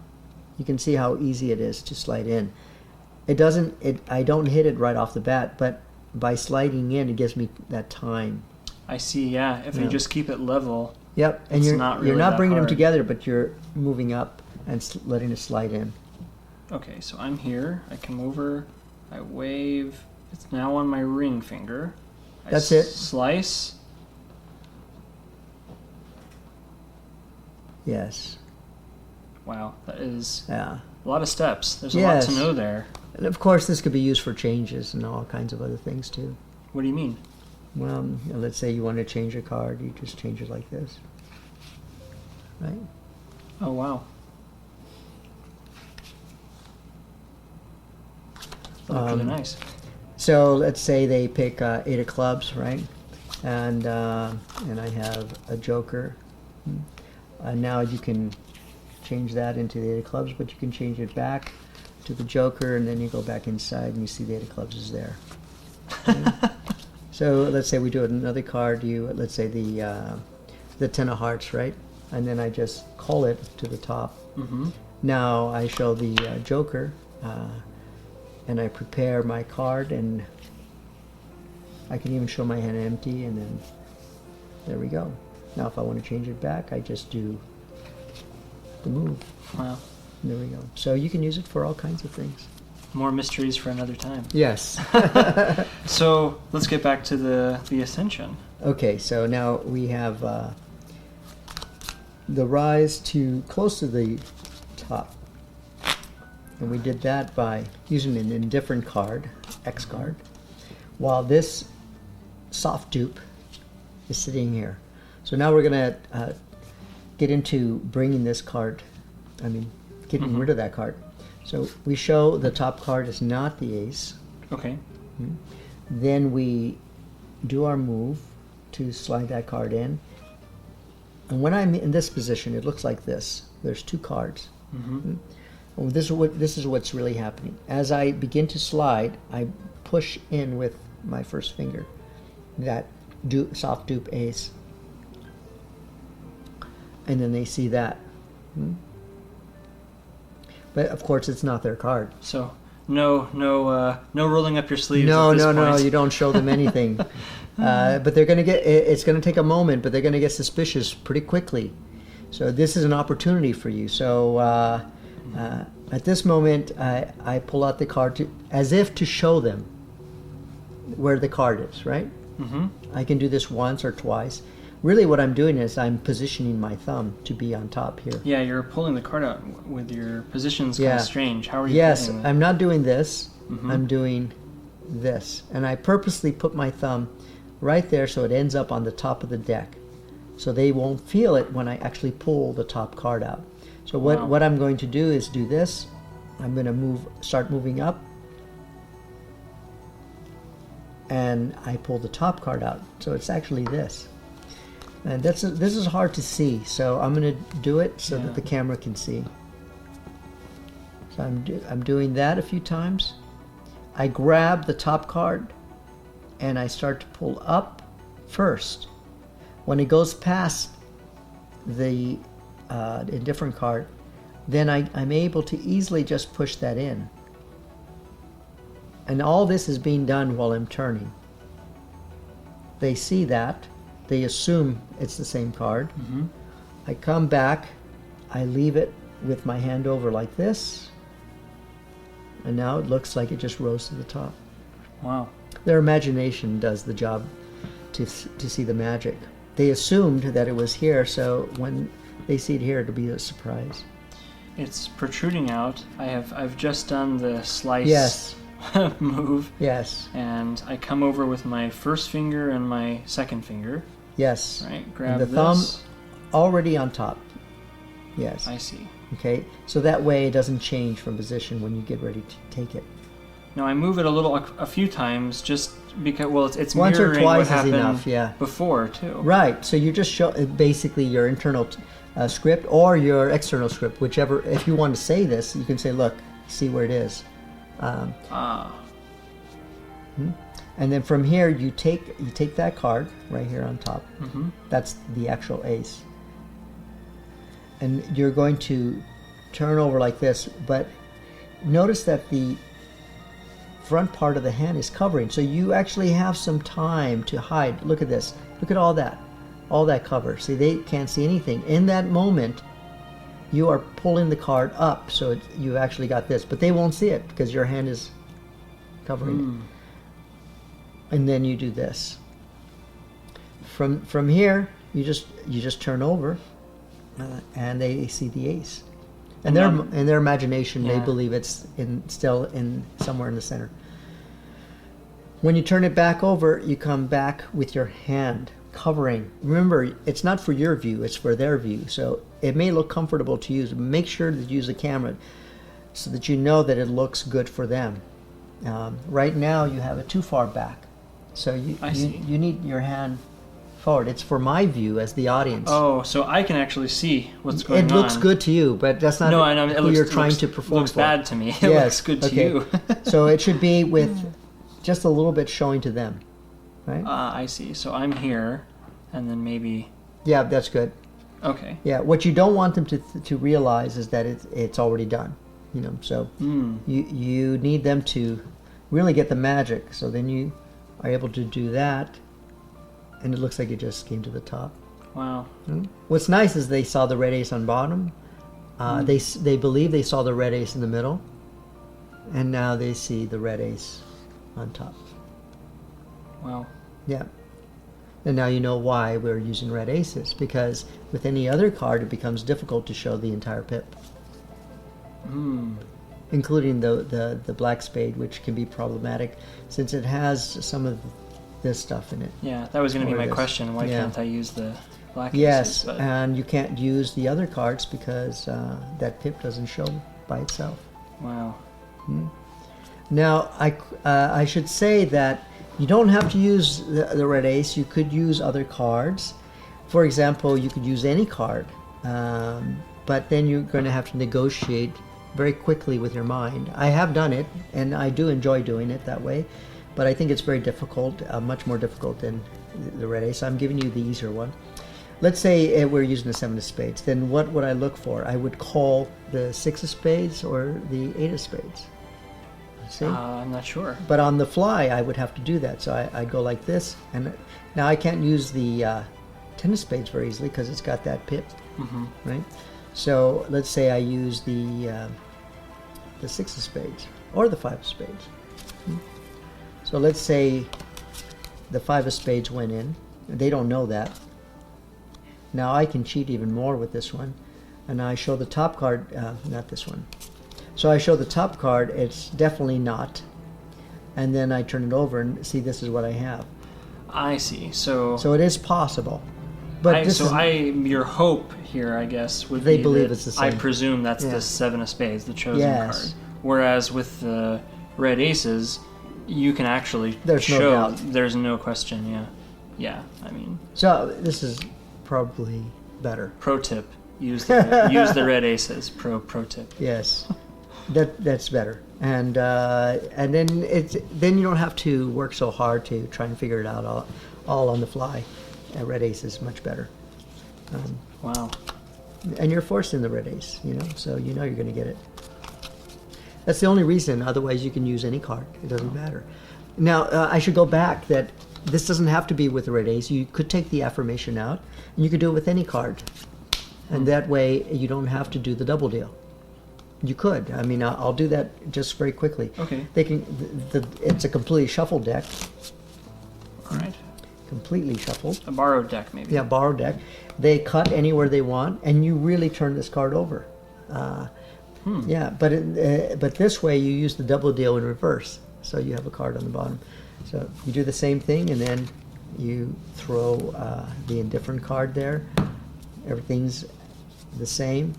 you can see how easy it is to slide in. I don't hit it right off the bat, but by sliding in, it gives me that time. I see, yeah. If you just keep it level, yep, and you're not bringing them hard. together, but you're moving up and letting it slide in. Okay, so I'm here. I come over. I wave. It's now on my ring finger. That's it. Slice. Yes. Wow, that is a lot of steps. There's a lot to know there. And of course, this could be used for changes and all kinds of other things too. What do you mean? Well, let's say you want to change a card. You just change it like this. Right? Oh, wow. That looks really nice. So let's say they pick 8 of clubs, right? And I have a joker. Now you can change that into the 8 of clubs, but you can change it back to the joker, and then you go back inside and you see the 8 of clubs is there. So let's say we do another card. Let's say the 10 of hearts, right? And then I just call it to the top. Mm-hmm. Now I show the joker, and I prepare my card, and I can even show my hand empty, and then there we go. Now if I want to change it back, I just do the move. Wow. There we go. So you can use it for all kinds of things. More mysteries for another time. Yes. So let's get back to the ascension. Okay, so now we have the rise to close to the top. And we did that by using an indifferent card, X card, while this soft dupe is sitting here. So now we're going to get into bringing this card, getting rid of that card. So we show the top card is not the ace. Okay. Then we do our move to slide that card in. And when I'm in this position, it looks like this. There's 2 cards. Mm-hmm. Well, this is what's really happening. As I begin to slide, I push in with my first finger that soft dupe ace. And then they see that. But of course, it's not their card. So no rolling up your sleeves. No, at this point. You don't show them anything. But they're going to get. It's going to take a moment, but they're going to get suspicious pretty quickly. So this is an opportunity for you. So at this moment, I pull out the card as if to show them where the card is. Right. Mm-hmm. I can do this once or twice. Really what I'm doing is I'm positioning my thumb to be on top here. Yeah, you're pulling the card out with your positions kind of strange. How are you doing that? I'm not doing this. Mm-hmm. I'm doing this. And I purposely put my thumb right there so it ends up on the top of the deck. So they won't feel it when I actually pull the top card out. So what I'm going to do is do this. I'm going to start moving up. And I pull the top card out. So it's actually this. And this is hard to see, so I'm going to do it so that the camera can see. So I'm doing that a few times. I grab the top card, and I start to pull up first. When it goes past the indifferent card, then I'm able to easily just push that in. And all this is being done while I'm turning. They see that. They assume it's the same card. Mm-hmm. I come back, I leave it with my hand over like this, and now it looks like it just rose to the top. Wow. Their imagination does the job to see the magic. They assumed that it was here, so when they see it here, it'll be a surprise. It's protruding out. I've just done the slice. Yes. Move. Yes. And I come over with my first finger and my second finger. Yes. Right. Grab and the thumb already on top. Yes. I see. Okay. So that way it doesn't change from position when you get ready to take it. Now I move it a few times just because it's once or mirroring twice what is happened enough. Yeah. before too. Right. So you just show basically your internal script or your external script, whichever. If you want to say this, you can say, "Look, see where it is." And then from here, you take that card right here on top. Mm-hmm. That's the actual ace, and you're going to turn over like this. But notice that the front part of the hand is covering, so you actually have some time to hide. Look at this. Look at all that cover. See, they can't see anything. In that moment, you are pulling the card up, so you actually got this, but they won't see it because your hand is covering it. And then you do this. From here, you just turn over, and they see the ace. And in their imagination, they believe it's still somewhere in the center. When you turn it back over, you come back with your hand covering. Remember, it's not for your view, it's for their view. So it may look comfortable to use. Make sure to use the camera so that you know that it looks good for them. Right now, you have it too far back. So you need your hand forward. It's for my view as the audience. Oh, so I can actually see what's going on. It looks good to you, but that's not who you're trying to perform. It looks bad to me. It looks good to you. So it should be with just a little bit showing to them, right? I see. So I'm here, and then maybe. Yeah, that's good. Okay. Yeah, what you don't want them to realize is that it's already done. So you need them to really get the magic. So then you are able to do that. And it looks like it just came to the top. Wow. What's nice is they saw the red ace on bottom. They believe they saw the red ace in the middle. And now they see the red ace on top. Wow. Yeah. And now you know why we're using red aces. Because with any other card, it becomes difficult to show the entire pip. Including the black spade, which can be problematic since it has some of this stuff in it. Yeah, that was going to be my question. Why can't I use the black aces? Yes, and you can't use the other cards because that pip doesn't show by itself. Wow. Now, I should say that you don't have to use the red ace. You could use other cards. For example, you could use any card, but then you're going to have to negotiate very quickly with your mind. I have done it, and I do enjoy doing it that way. But I think it's very difficult, much more difficult than the red ace. I'm giving you the easier one. Let's say we're using the 7 of spades. Then what would I look for? I would call the 6 of spades or the 8 of spades. See? I'm not sure. But on the fly, I would have to do that. So I go like this. And now I can't use the 10 of spades very easily because it's got that pip. Right? So let's say I use the 6 of spades or the 5 of spades. So let's say the 5 of spades went in. They don't know that. Now I can cheat even more with this one. And I show the top card, not this one. So I show the top card, it's definitely not. And then I turn it over and see this is what I have. I see. So it is possible. But your hope here, I guess, would they be believe that it's the same. I presume that's the 7 of spades, the chosen card. Whereas with the red aces, you can actually show. No doubt. There's no question. Yeah. I mean. So this is probably better. Pro tip: use the red aces. Pro tip. Yes, that's better. And then you don't have to work so hard to try and figure it out all on the fly. Red ace is much better. Wow. And you're forcing the red ace, so you're going to get it. That's the only reason. Otherwise, you can use any card. It doesn't matter. Now, I should go back that this doesn't have to be with the red ace. You could take the affirmation out, and you could do it with any card. And that way, you don't have to do the double deal. You could. I mean, I'll do that just very quickly. Okay. It's a completely shuffled deck. All right. Completely shuffled. A borrowed deck, maybe. Yeah, borrowed deck. They cut anywhere they want, and you really turn this card over. Yeah, but this way you use the double deal in reverse, so you have a card on the bottom. So you do the same thing, and then you throw the indifferent card there. Everything's the same.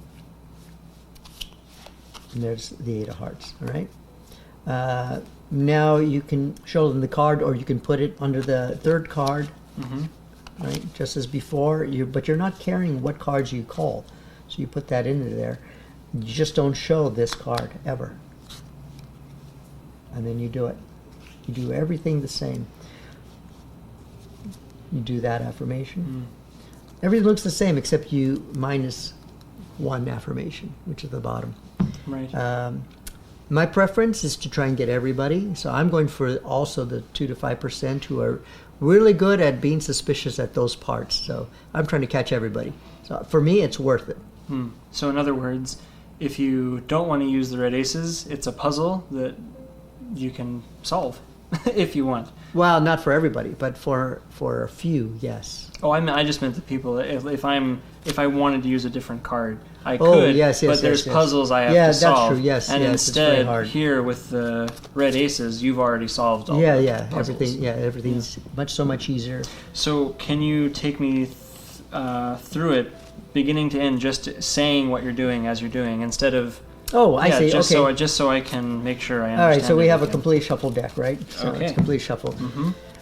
And there's the 8 of hearts, all right? Now you can show them the card, or you can put it under the third card, right? Just as before, but you're not carrying what cards you call. So you put that into there. You just don't show this card, ever. And then you do it. You do everything the same. You do that affirmation. Everything looks the same except you minus 1 affirmation, which is the bottom. Right. My preference is to try and get everybody. So I'm going for also the 2 to 5% who are really good at being suspicious at those parts. So I'm trying to catch everybody. So for me, it's worth it. So in other words, if you don't want to use the red aces, it's a puzzle that you can solve if you want. Well, not for everybody, but for a few, yes. Oh, I just meant the people. If I wanted to use a different card, I could. Oh, yes, but there's puzzles I have to solve. Yeah, that's true. Yes, and yes, instead, it's very hard. here with the red aces, you've already solved all the puzzles. Everything's so much easier. So can you take me through it, beginning to end, just saying what you're doing as you're doing, instead of... Oh, I see. Just so I can make sure I understand. All right, so we have a everything. complete shuffle deck, right? So Okay. it's complete shuffle.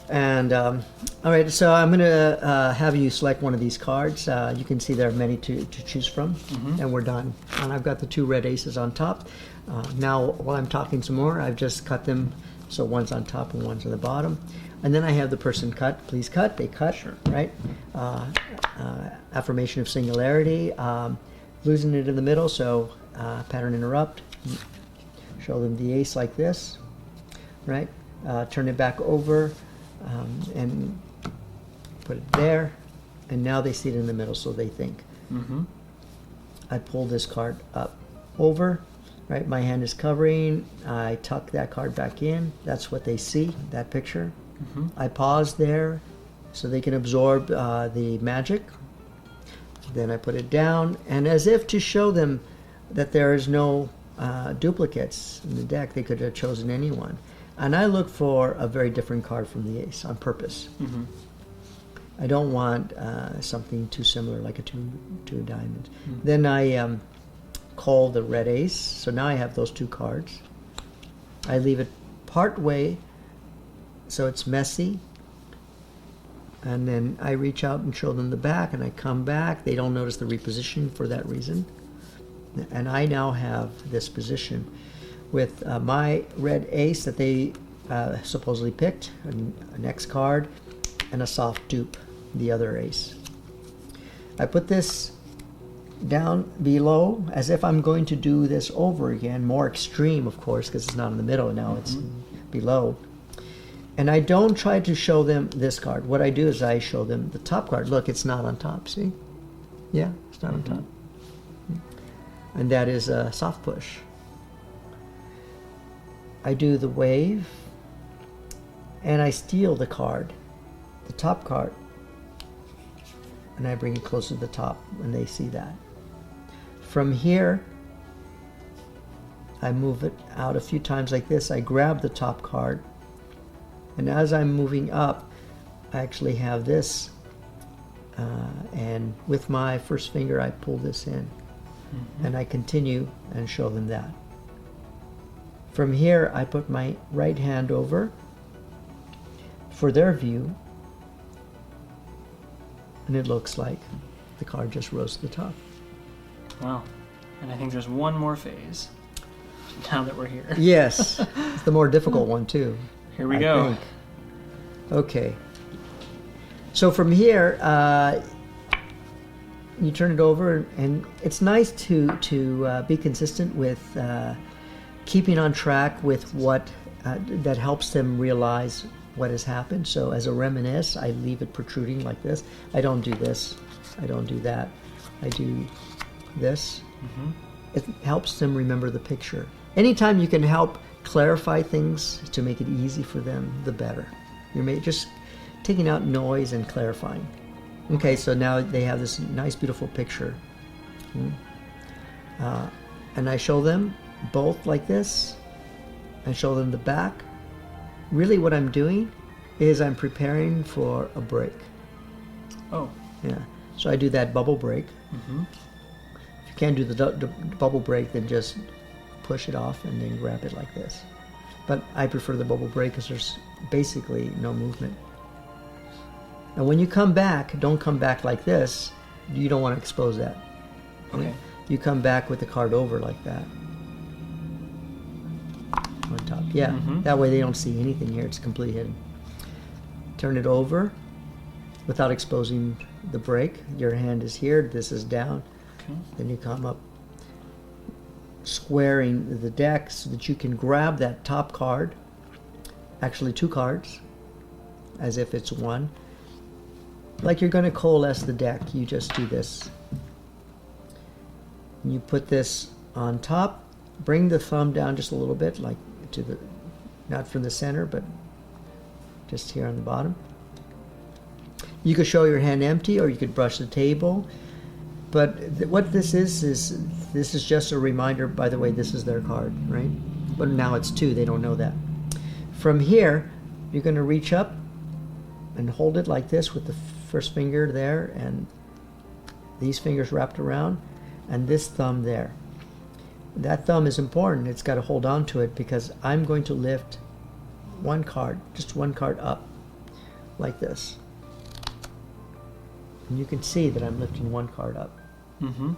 And all right, so I'm going to have you select one of these cards. You can see there are many to choose from, and we're done. And I've got the 2 red aces on top. Now, while I'm talking some more, I've just cut them so one's on top and one's on the bottom. And then I have the person cut. Please cut. They cut, right? Affirmation of singularity. Losing it in the middle, so pattern interrupt. Show them the ace like this, right? Turn it back over. And put it there, and now they see it in the middle, so they think. I pull this card up over, right? My hand is covering. I tuck that card back in. That's what they see, that picture. I pause there so they can absorb the magic. Then I put it down, and as if to show them that there is no duplicates in the deck, they could have chosen anyone. And I look for a very different card from the ace on purpose. I don't want something too similar, like a two of diamonds. Then I call the red ace. So now I have those 2 cards. I leave it part way, so it's messy. And then I reach out and show them the back, and I come back. They don't notice the repositioning for that reason. And I now have this position with my red ace that they supposedly picked, an X card, and a soft dupe, the other ace. I put this down below as if I'm going to do this over again, more extreme, of course, because it's not in the middle now, it's below. And I don't try to show them this card. What I do is I show them the top card. Look, it's not on top, see? Yeah, it's not on top. And that is a soft push. I do the wave, and I steal the card, the top card, and I bring it closer to the top, and they see that. From here, I move it out a few times like this. I grab the top card, and as I'm moving up, I actually have this, and with my first finger, I pull this in, and I continue and show them that. From here, I put my right hand over for their view, and it looks like the card just rose to the top. Wow. And I think there's one more phase now that we're here. Yes. It's the more difficult one, too. Here we go. Think. Okay. So from here, you turn it over, and it's nice to be consistent with keeping on track with what that helps them realize what has happened. So as a reminisce, I leave it protruding like this. I don't do this. I don't do that. I do this. It helps them remember the picture. Anytime you can help clarify things to make it easy for them, the better. You're just taking out noise and clarifying. Okay, so now they have this nice, beautiful picture. And I show them both like this. I show them the back. Really what I'm doing is I'm preparing for a break. Oh. Yeah. So I do that bubble break. Mm-hmm. If you can't do the bubble break, then just push it off and then grab it like this. But I prefer the bubble break because there's basically no movement. And when you come back, don't come back like this. You don't want to expose that. Okay. You come back with the card over like that. On top. Yeah. Mm-hmm. That way they don't see anything here. It's completely hidden. Turn it over without exposing the break. Your hand is here. This is down. Okay. Then you come up squaring the deck so that you can grab that top card. Actually 2 cards. As if it's one. Like you're going to coalesce the deck. You just do this. You put this on top. Bring the thumb down just a little bit, like to the, not from the center, but just here on the bottom. You could show your hand empty, or you could brush the table. But what this is this is just a reminder. By the way, this is their card, right? But now it's 2. They don't know that. From here, you're going to reach up and hold it like this with the first finger there, and these fingers wrapped around, and this thumb there. That thumb is important. It's got to hold on to it because I'm going to lift one card, just one card up, like this. And you can see that I'm lifting one card up. Mm-hmm.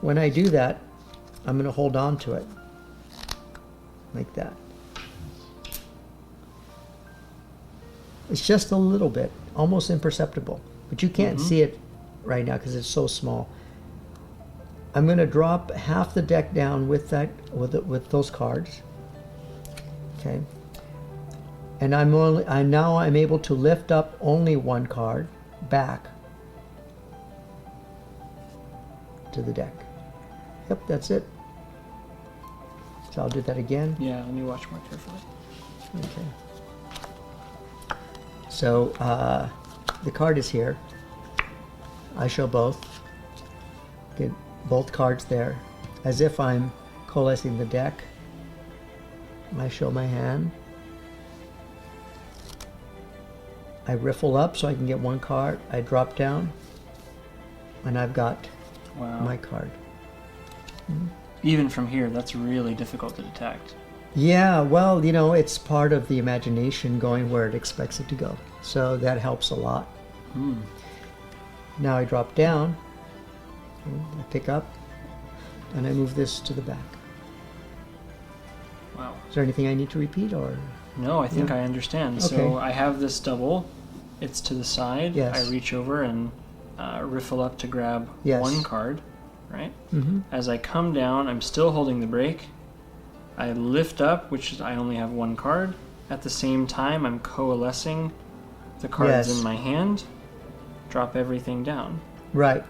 When I do that, I'm going to hold on to it, like that. It's just a little bit, almost imperceptible, but you can't see it right now because it's so small. I'm going to drop half the deck down with that, with those cards. Okay. And now I'm able to lift up only one card back to the deck. Yep, that's it. So I'll do that again. Yeah, let me watch more carefully. Okay. So the card is here. I show both. Get both cards there, as if I'm coalescing the deck. I show my hand. I riffle up so I can get one card. I drop down, and I've got my card. Even from here, that's really difficult to detect. Yeah, well, you know, it's part of the imagination going where it expects it to go. So that helps a lot. Now I drop down, I pick up, and I move this to the back. Wow. Is there anything I need to repeat, or? No, I think I understand. Okay. So I have this double. It's to the side. Yes. I reach over and riffle up to grab one card, right? Mm-hmm. As I come down, I'm still holding the break. I lift up, which is I only have one card. At the same time, I'm coalescing the cards in my hand. Drop everything down. Right.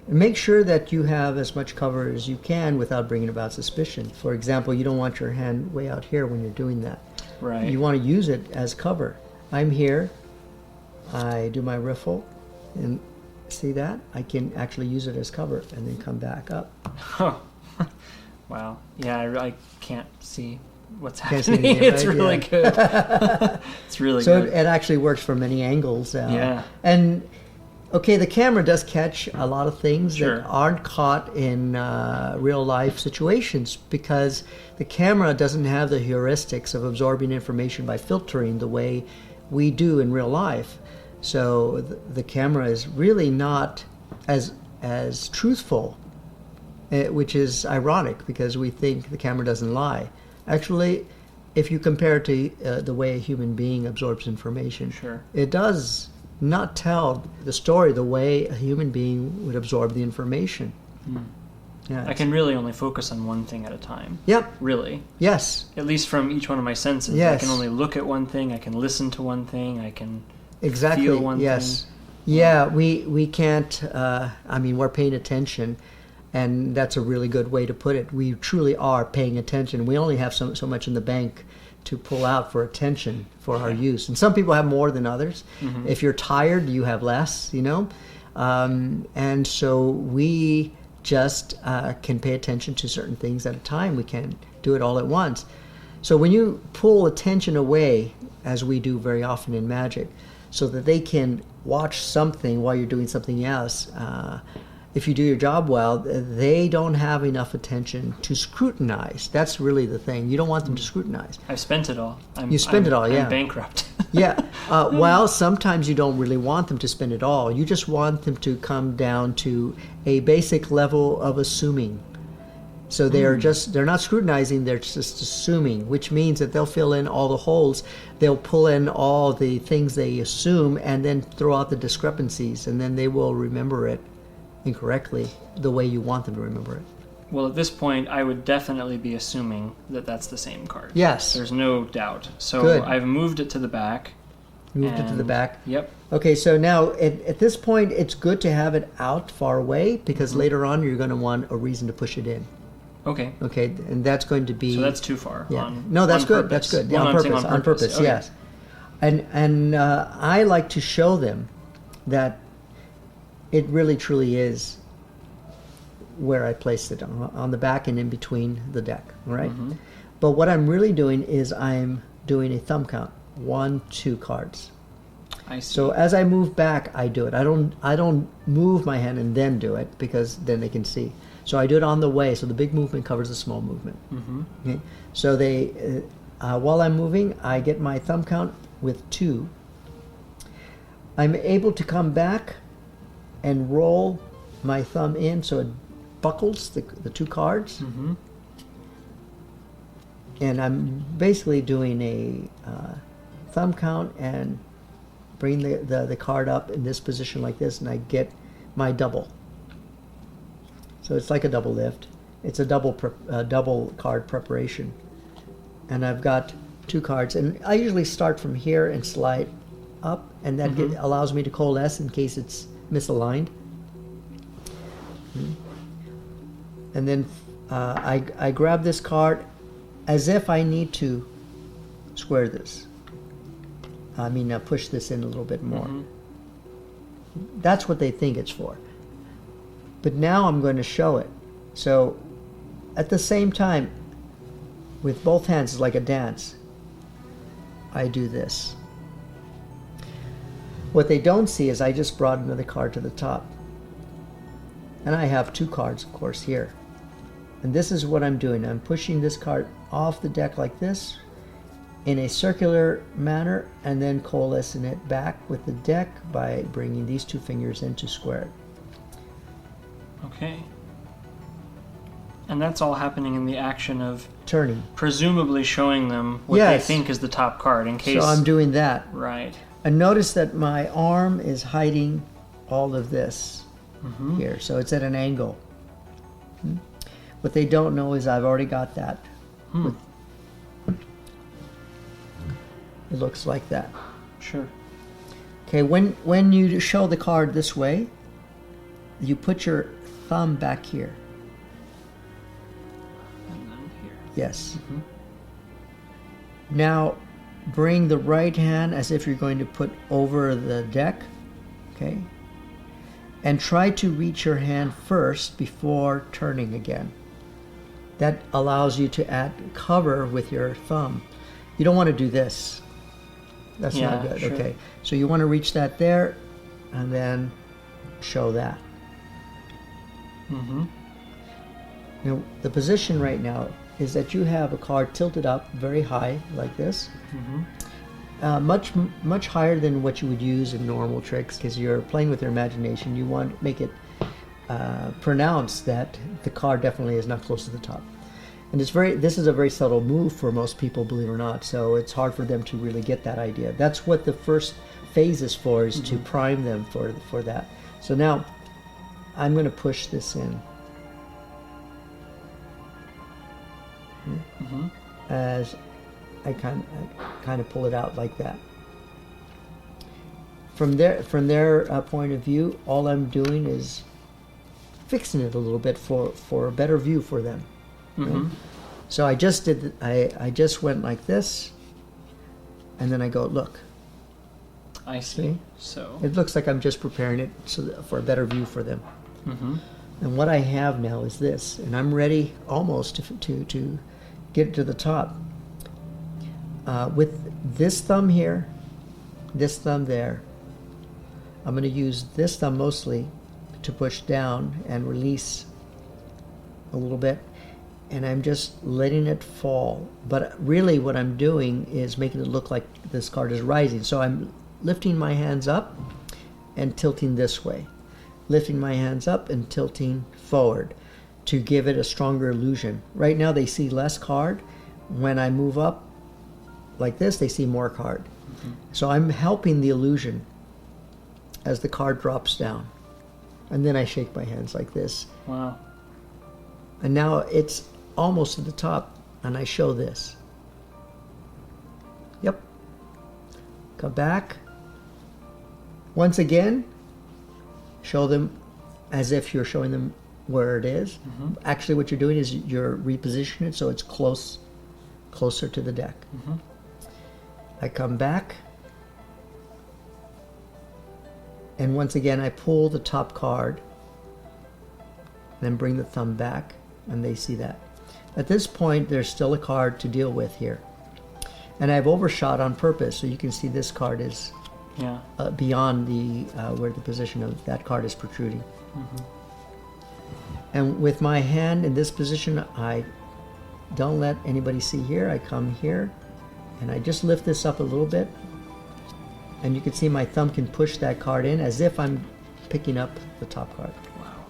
Make sure that you have as much cover as you can without bringing about suspicion. For example, you don't want your hand way out here when you're doing that. Right. You want to use it as cover. I'm here. I do my riffle, and see that? I can actually use it as cover and then come back up. Oh. Wow. Yeah, I can't see what's Can't happening. see anything, It's right? really good. It's really So good. it actually works from many angles. Yeah. And okay, the camera does catch a lot of things Sure. that aren't caught in real life situations because the camera doesn't have the heuristics of absorbing information by filtering the way we do in real life. So the camera is really not as truthful, which is ironic because we think the camera doesn't lie. Actually, if you compare it to the way a human being absorbs information, it does not tell the story the way a human being would absorb the information. Yeah, I can really only focus on one thing at a time. Yep. Really. Yes. At least from each one of my senses. Yes. I can only look at one thing, I can listen to one thing, I can exactly. feel one yes. thing. Yeah, we can't, I mean, we're paying attention, And that's a really good way to put it. We truly are paying attention. We only have so much in the bank to pull out for attention for our use. And some people have more than others. Mm-hmm. If you're tired, you have less, and so we just can pay attention to certain things at a time. We can't do it all at once. So when you pull attention away, as we do very often in magic, so that they can watch something while you're doing something else, if you do your job well, they don't have enough attention to scrutinize. That's really the thing. You don't want them to scrutinize. I've spent it all. You spend it all, yeah. I'm bankrupt. Yeah. Well, sometimes you don't really want them to spend it all. You just want them to come down to a basic level of assuming. So they're not scrutinizing, they're just assuming, which means that they'll fill in all the holes. They'll pull in all the things they assume and then throw out the discrepancies, and then they will remember it incorrectly the way you want them to remember it. Well, at this point, I would definitely be assuming that that's the same card. Yes. There's no doubt. So Good. I've moved it to the back. Moved it to the back? Yep. Okay, so now at this point, it's good to have it out far away because later on you're going to want a reason to push it in. Okay. Okay, and that's going to be... So that's too far. Yeah. No, that's good. Purpose. That's good. Yeah, on purpose, okay. Yes. And I like to show them that it really truly is where I placed it, on the back and in between the deck, right? Mm-hmm. But what I'm really doing is I'm doing a thumb count, 1, 2 cards. I see. So as I move back, I do it. I don't move my hand and then do it because then they can see. So I do it on the way. So the big movement covers the small movement. Mm-hmm. Okay. So while I'm moving, I get my thumb count with 2. I'm able to come back and roll my thumb in so it buckles the 2 cards. Mm-hmm. And I'm basically doing a thumb count and bring the card up in this position like this, and I get my double. So it's like a double lift. It's a double card preparation. And I've got 2 cards. And I usually start from here and slide up, and that allows me to coalesce in case it's misaligned. And then I grab this card as if I need to square this. Push this in a little bit more. Mm-hmm. That's what they think it's for. But now I'm going to show it. So at the same time, with both hands, it's like a dance. I do this. What they don't see is I just brought another card to the top. And I have 2 cards, of course, here. And this is what I'm doing. I'm pushing this card off the deck like this in a circular manner and then coalescing it back with the deck by bringing these 2 fingers in to square it. Okay. And that's all happening in the action of turning. Presumably showing them what they think is the top card in case... So I'm doing that. Right. And notice that my arm is hiding all of this here. So it's at an angle. What they don't know is I've already got that. It looks like that. Sure. Okay, when you show the card this way, you put your thumb back here. And then here. Yes. Now, bring the right hand as if you're going to put over the deck. Okay. And try to reach your hand first before turning again. That allows you to add cover with your thumb. You don't want to do this. That's not good. Sure. Okay. So you want to reach that there and then show that. Now, the position right now is that you have a card tilted up very high like this. Much higher than what you would use in normal tricks because you're playing with your imagination. You want to make it pronounced that the card definitely is not close to the top. And this is a very subtle move for most people, believe it or not, so it's hard for them to really get that idea. That's what the first phase is for, is to prime them for that. So now I'm going to push this in. As I kind of pull it out like that. From their point of view, all I'm doing is fixing it a little bit for a better view for them. Mm-hmm. Right? So I just did. I just went like this, and then I go, look. I see. So it looks like I'm just preparing it for a better view for them. Mm-hmm. And what I have now is this, and I'm ready almost to get to the top. With this thumb here, this thumb there, I'm going to use this thumb mostly to push down and release a little bit, and I'm just letting it fall. But really what I'm doing is making it look like this card is rising. So I'm lifting my hands up and tilting this way. Lifting my hands up and tilting forward to give it a stronger illusion. Right now they see less card. When I move up like this, they see more card. Mm-hmm. So I'm helping the illusion as the card drops down. And then I shake my hands like this. Wow. And now it's almost at the top, and I show this. Yep. Come back. Once again, show them as if you're showing them where it is. Mm-hmm. Actually, what you're doing is you're repositioning it so it's closer to the deck. Mm-hmm. I come back, and once again I pull the top card, then bring the thumb back, and they see that. At this point, there's still a card to deal with here, and I've overshot on purpose, so you can see this card is beyond the where the position of that card is protruding. Mm-hmm. And with my hand in this position, I don't let anybody see here. I come here, and I just lift this up a little bit, and you can see my thumb can push that card in as if I'm picking up the top card. Wow.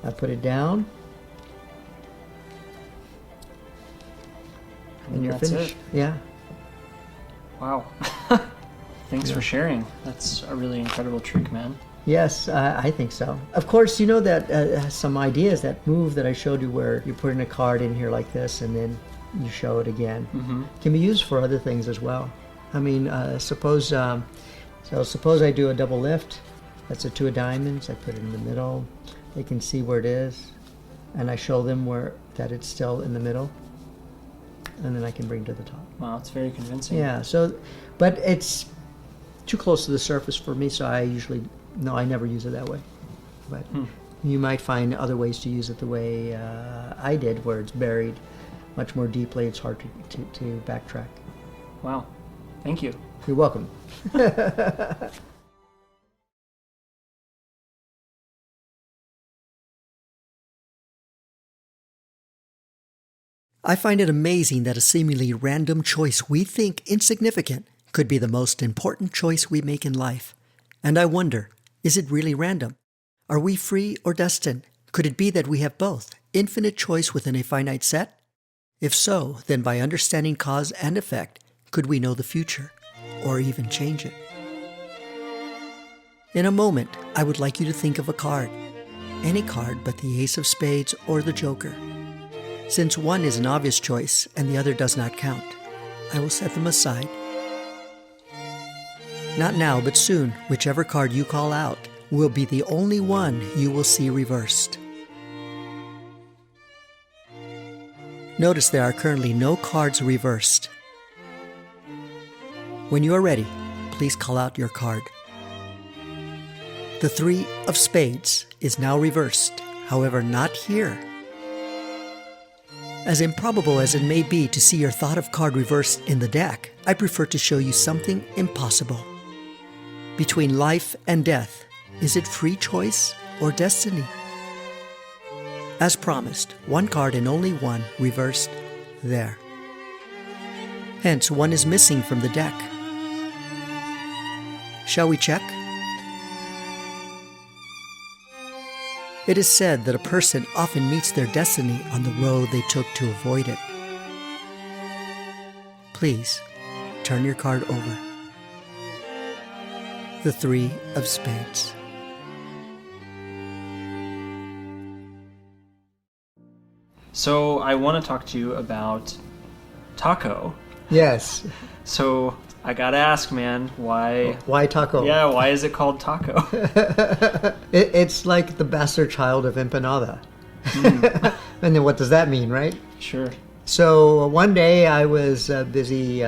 I put it down, and you're finished. Yeah. Wow. Thanks for sharing. That's a really incredible trick, man. Yes, I think so. Of course, you know that some ideas, that move that I showed you where you're putting a card in here like this and then you show it again, mm-hmm. can be used for other things as well. I mean, suppose I do a double lift. That's a 2 of diamonds. I put it in the middle. They can see where it is, and I show them that it's still in the middle, and then I can bring it to the top. Wow, it's very convincing. Yeah. So, but it's too close to the surface for me, so I never use it that way. But you might find other ways to use it the way I did, where it's buried much more deeply. It's hard to backtrack. Wow. Thank you. You're welcome. I find it amazing that a seemingly random choice we think insignificant could be the most important choice we make in life. And I wonder, is it really random? Are we free or destined? Could it be that we have both, infinite choice within a finite set? If so, then by understanding cause and effect, could we know the future, or even change it? In a moment, I would like you to think of a card. Any card but the Ace of Spades or the Joker. Since one is an obvious choice and the other does not count, I will set them aside. Not now, but soon, whichever card you call out will be the only one you will see reversed. Notice there are currently no cards reversed. When you are ready, please call out your card. The 3 of Spades is now reversed, however not here. As improbable as it may be to see your thought of card reversed in the deck, I prefer to show you something impossible. Between life and death, is it free choice or destiny? As promised, one card and only one reversed there. Hence, one is missing from the deck. Shall we check? It is said that a person often meets their destiny on the road they took to avoid it. Please, turn your card over. The 3 of Spades. So I want to talk to you about taco. Yes. So I gotta ask, man, why? Why taco? Yeah, why is it called taco? It's like the bastard child of empanada. And then what does that mean, right? Sure. So one day I was busy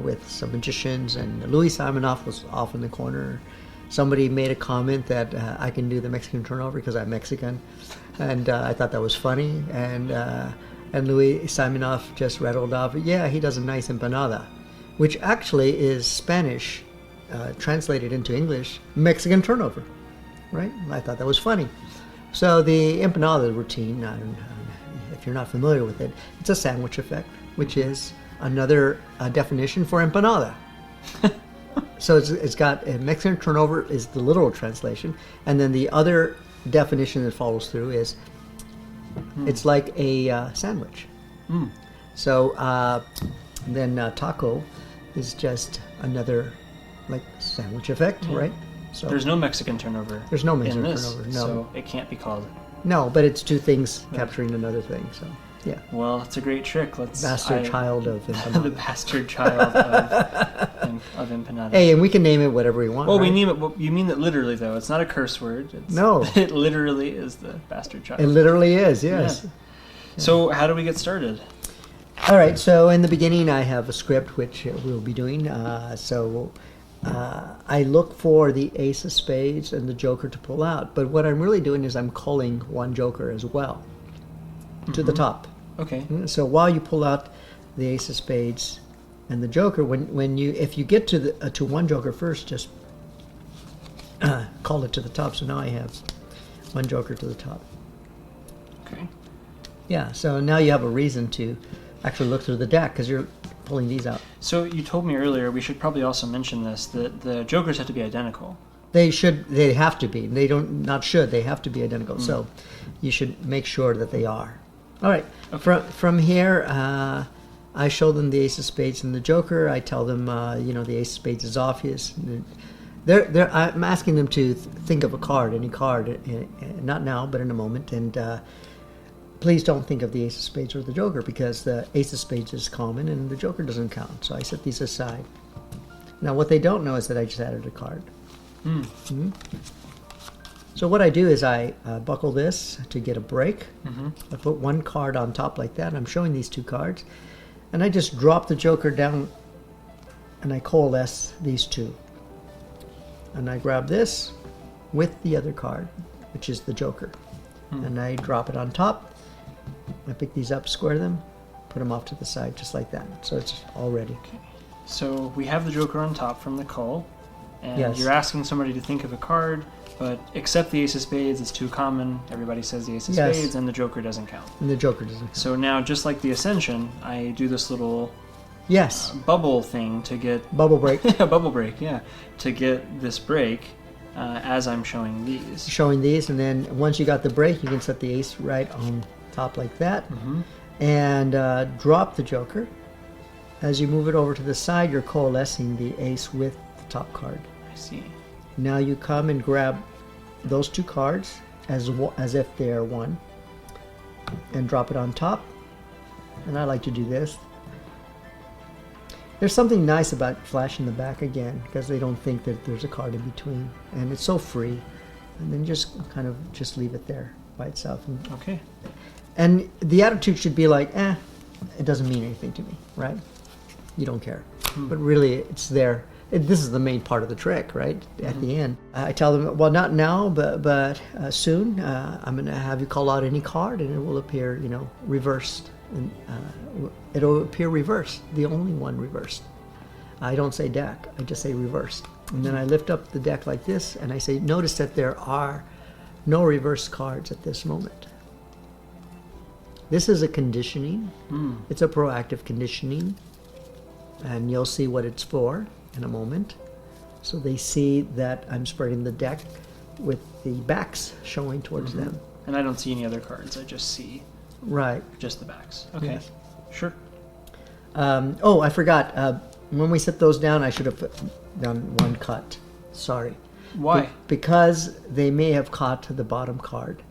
with some magicians, and Louis Simonoff was off in the corner. Somebody made a comment that I can do the Mexican turnover because I'm Mexican, and I thought that was funny. And Louis Simonoff just rattled off, yeah, he does a nice empanada, which actually is Spanish translated into English, Mexican turnover, right? I thought that was funny. So the empanada routine, if you're not familiar with it, it's a sandwich effect, which is another definition for empanada. So it's got a Mexican turnover is the literal translation, and then the other definition that follows through is it's like a sandwich. So then taco is just another like sandwich effect, right? So there's no Mexican turnover. There's no Mexican in this, turnover. No, so it can't be called. No, but it's two things capturing another thing. So yeah. Well, it's a great trick. Bastard child of empanada. The bastard child of empanada. Hey, and we can name it whatever we want. Well, right? we name it. Well, you mean it literally, though. It's not a curse word. No, it literally is the bastard child. It literally is. Yes. Yeah. So how do we get started? All right. So in the beginning, I have a script which we'll be doing. I look for the ace of spades and the joker to pull out. But what I'm really doing is I'm calling one joker as well to the top. Okay. So while you pull out the ace of spades and the joker, if you get to one joker first, just call it to the top. So now I have one joker to the top. Okay. Yeah. So now you have a reason to actually look through the deck because you're pulling these out. So you told me earlier, we should probably also mention this, that the jokers have to be identical. They have to be. They have to be identical. So you should make sure that they are. All right. Okay. From here, I show them the ace of spades and the joker. I tell them, the ace of spades is obvious. I'm asking them to think of a card, any card, not now, but in a moment. And please don't think of the ace of spades or the joker because the ace of spades is common and the joker doesn't count. So I set these aside. Now what they don't know is that I just added a card. Mm-hmm. So what I do is I buckle this to get a break. I put one card on top like that. I'm showing these two cards. And I just drop the joker down and I coalesce these two. And I grab this with the other card, which is the joker. And I drop it on top. I pick these up, square them, put them off to the side just like that. So it's all ready. Okay. So we have the joker on top from the call. And yes. You're asking somebody to think of a card, but except the ace of spades, it's too common. Everybody says the ace of spades, and the joker doesn't count. And the joker doesn't count. So now, just like the Ascension, I do this little bubble thing to get... Bubble break. Bubble break, yeah. To get this break as I'm showing these. Showing these, and then once you got the break, you can set the ace right on top like that. And drop the joker. As you move it over to the side, you're coalescing the ace with the top card. I see. Now you come and grab those two cards as if they are one and drop it on top. And I like to do this. There's something nice about flashing the back again because they don't think that there's a card in between. And it's so free. And then just kind of just leave it there by itself. Okay. And the attitude should be like, it doesn't mean anything to me, right? You don't care. But really, it's there. This is the main part of the trick, right? At the end, I tell them, well, not now, but soon. I'm going to have you call out any card, and it will appear, reversed. And it'll appear reversed, the only one reversed. I don't say deck; I just say reversed. And then I lift up the deck like this, and I say, notice that there are no reverse cards at this moment. This is a conditioning. It's a proactive conditioning, and you'll see what it's for in a moment. So they see that I'm spreading the deck with the backs showing towards them. And I don't see any other cards. I just see just the backs. Okay, yes. Sure. I forgot. When we set those down, I should have done one cut. Sorry. Why? Because they may have caught the bottom card.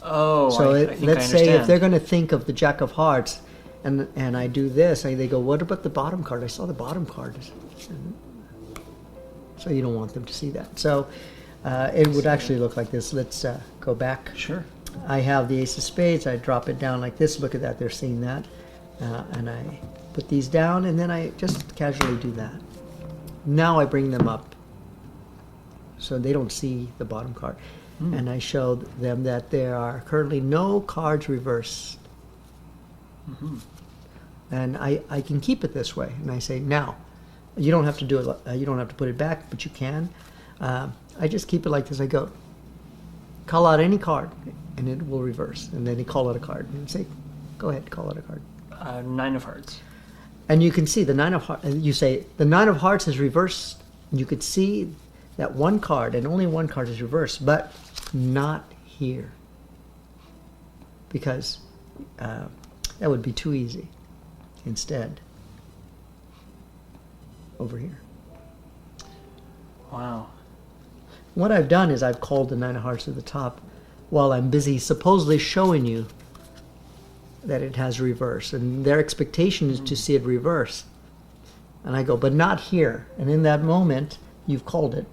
Oh, so I think let's I say if they're going to think of the Jack of Hearts, and I do this, and they go, what about the bottom card? I saw the bottom card. So you don't want them to see that. So it would actually look like this. Let's go back. Sure. I have the ace of spades. I drop it down like this. Look at that. They're seeing that. And I put these down, and then I just casually do that. Now I bring them up so they don't see the bottom card. And I show them that there are currently no cards reversed. And I can keep it this way. And I say, now, you don't have to do it. You don't have to put it back, but you can. I just keep it like this. I go, call out any card, and it will reverse. And then you call out a card and say, go ahead, call out a card. 9 of hearts. And you can see the 9 of hearts. You say the 9 of hearts is reversed. You could see that one card, and only one card is reversed, but not here, because that would be too easy. Instead, over here. Wow. What I've done is I've called the 9 of hearts at the top while I'm busy supposedly showing you that it has reverse, and their expectation is to see it reverse. And I go, but not here. And in that moment, you've called it.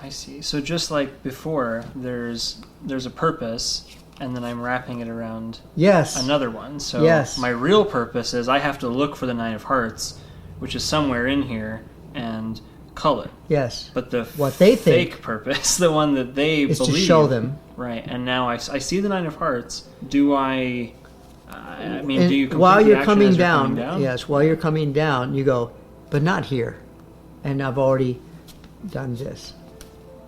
I see. So just like before, there's a purpose, and then I'm wrapping it around another one. So my real purpose is I have to look for the 9 of hearts, which is somewhere in here, and cull it. Yes. But the what they fake think purpose, the one that they is believe, to show them. Right. And now I see the 9 of hearts. Do I... do you complete while you're the coming action as down, you're coming down? yes, while you're coming down, you go, but not here. And I've already done this.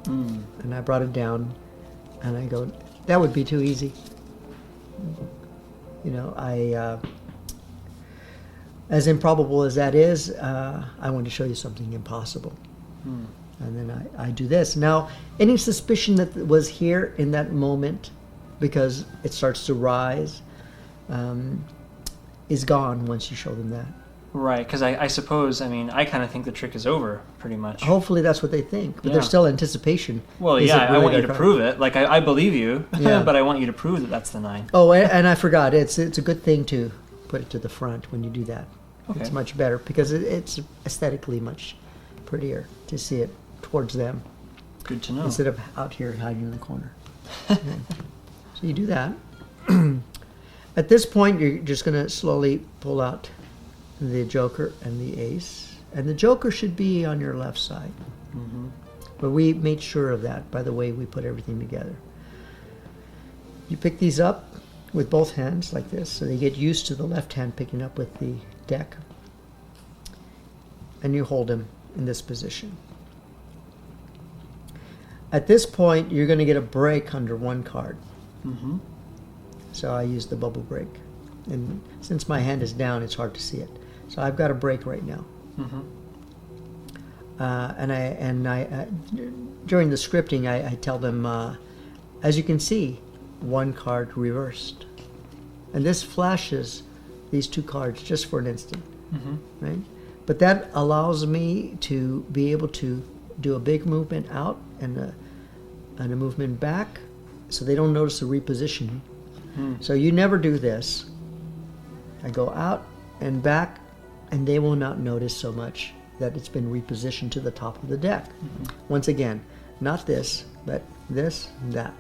And I brought it down, and I go, that would be too easy. You know, as improbable as that is, I want to show you something impossible. And then I do this. Now, any suspicion that was here in that moment, because it starts to rise, is gone once you show them that. Right, because I suppose, I kind of think the trick is over, pretty much. Hopefully that's what they think, but there's still anticipation. Well, I want you to prove it. Like, I believe you, but I want you to prove that that's the 9. Oh, and I forgot, it's a good thing to put it to the front when you do that. Okay. It's much better, because it's aesthetically much prettier to see it towards them. Good to know. Instead of out here hiding in the corner. So you do that. At this point, you're just going to slowly pull out the joker and the ace. And the joker should be on your left side. But we made sure of that by the way we put everything together. You pick these up with both hands like this, so they get used to the left hand picking up with the deck. And you hold them in this position. At this point, you're going to get a break under one card. So I use the bubble break. And since my hand is down, it's hard to see it. So I've got a break right now. And I during the scripting, I tell them, as you can see, one card reversed. And this flashes these 2 cards just for an instant. Right? But that allows me to be able to do a big movement out and a movement back, so they don't notice the repositioning. So you never do this. I go out and back, and they will not notice so much that it's been repositioned to the top of the deck. Once again, not this, but this and that.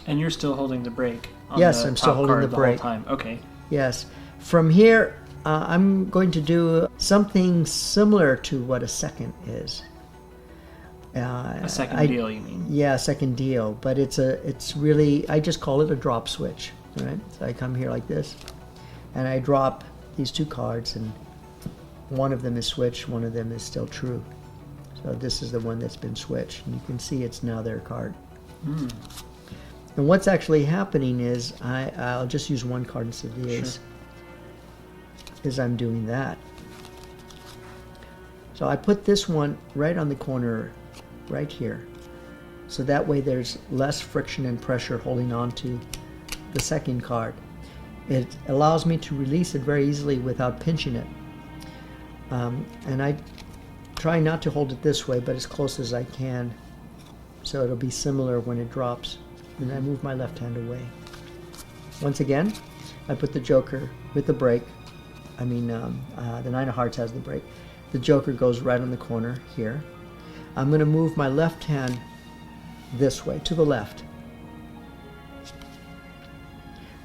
And you're still holding the break on yes, the I'm top still holding card the break. Whole time. Okay. Yes. From here, I'm going to do something similar to what a second is. A second deal, you mean? Yeah, a second deal. But it's really, I just call it a drop switch. Right? So I come here like this, and I drop these 2 cards, and one of them is switched, one of them is still true. So this is the one that's been switched, and you can see it's now their card. And what's actually happening is I'll just use one card instead of the ace. Is I'm doing that. So I put this one right on the corner, right here. So that way there's less friction and pressure holding on to the second card. It allows me to release it very easily without pinching it. And I try not to hold it this way, but as close as I can, so it'll be similar when it drops. And I move my left hand away. Once again, I put the joker with the break. I mean, the nine of hearts has the break. The joker goes right on the corner here. I'm going to move my left hand this way, to the left.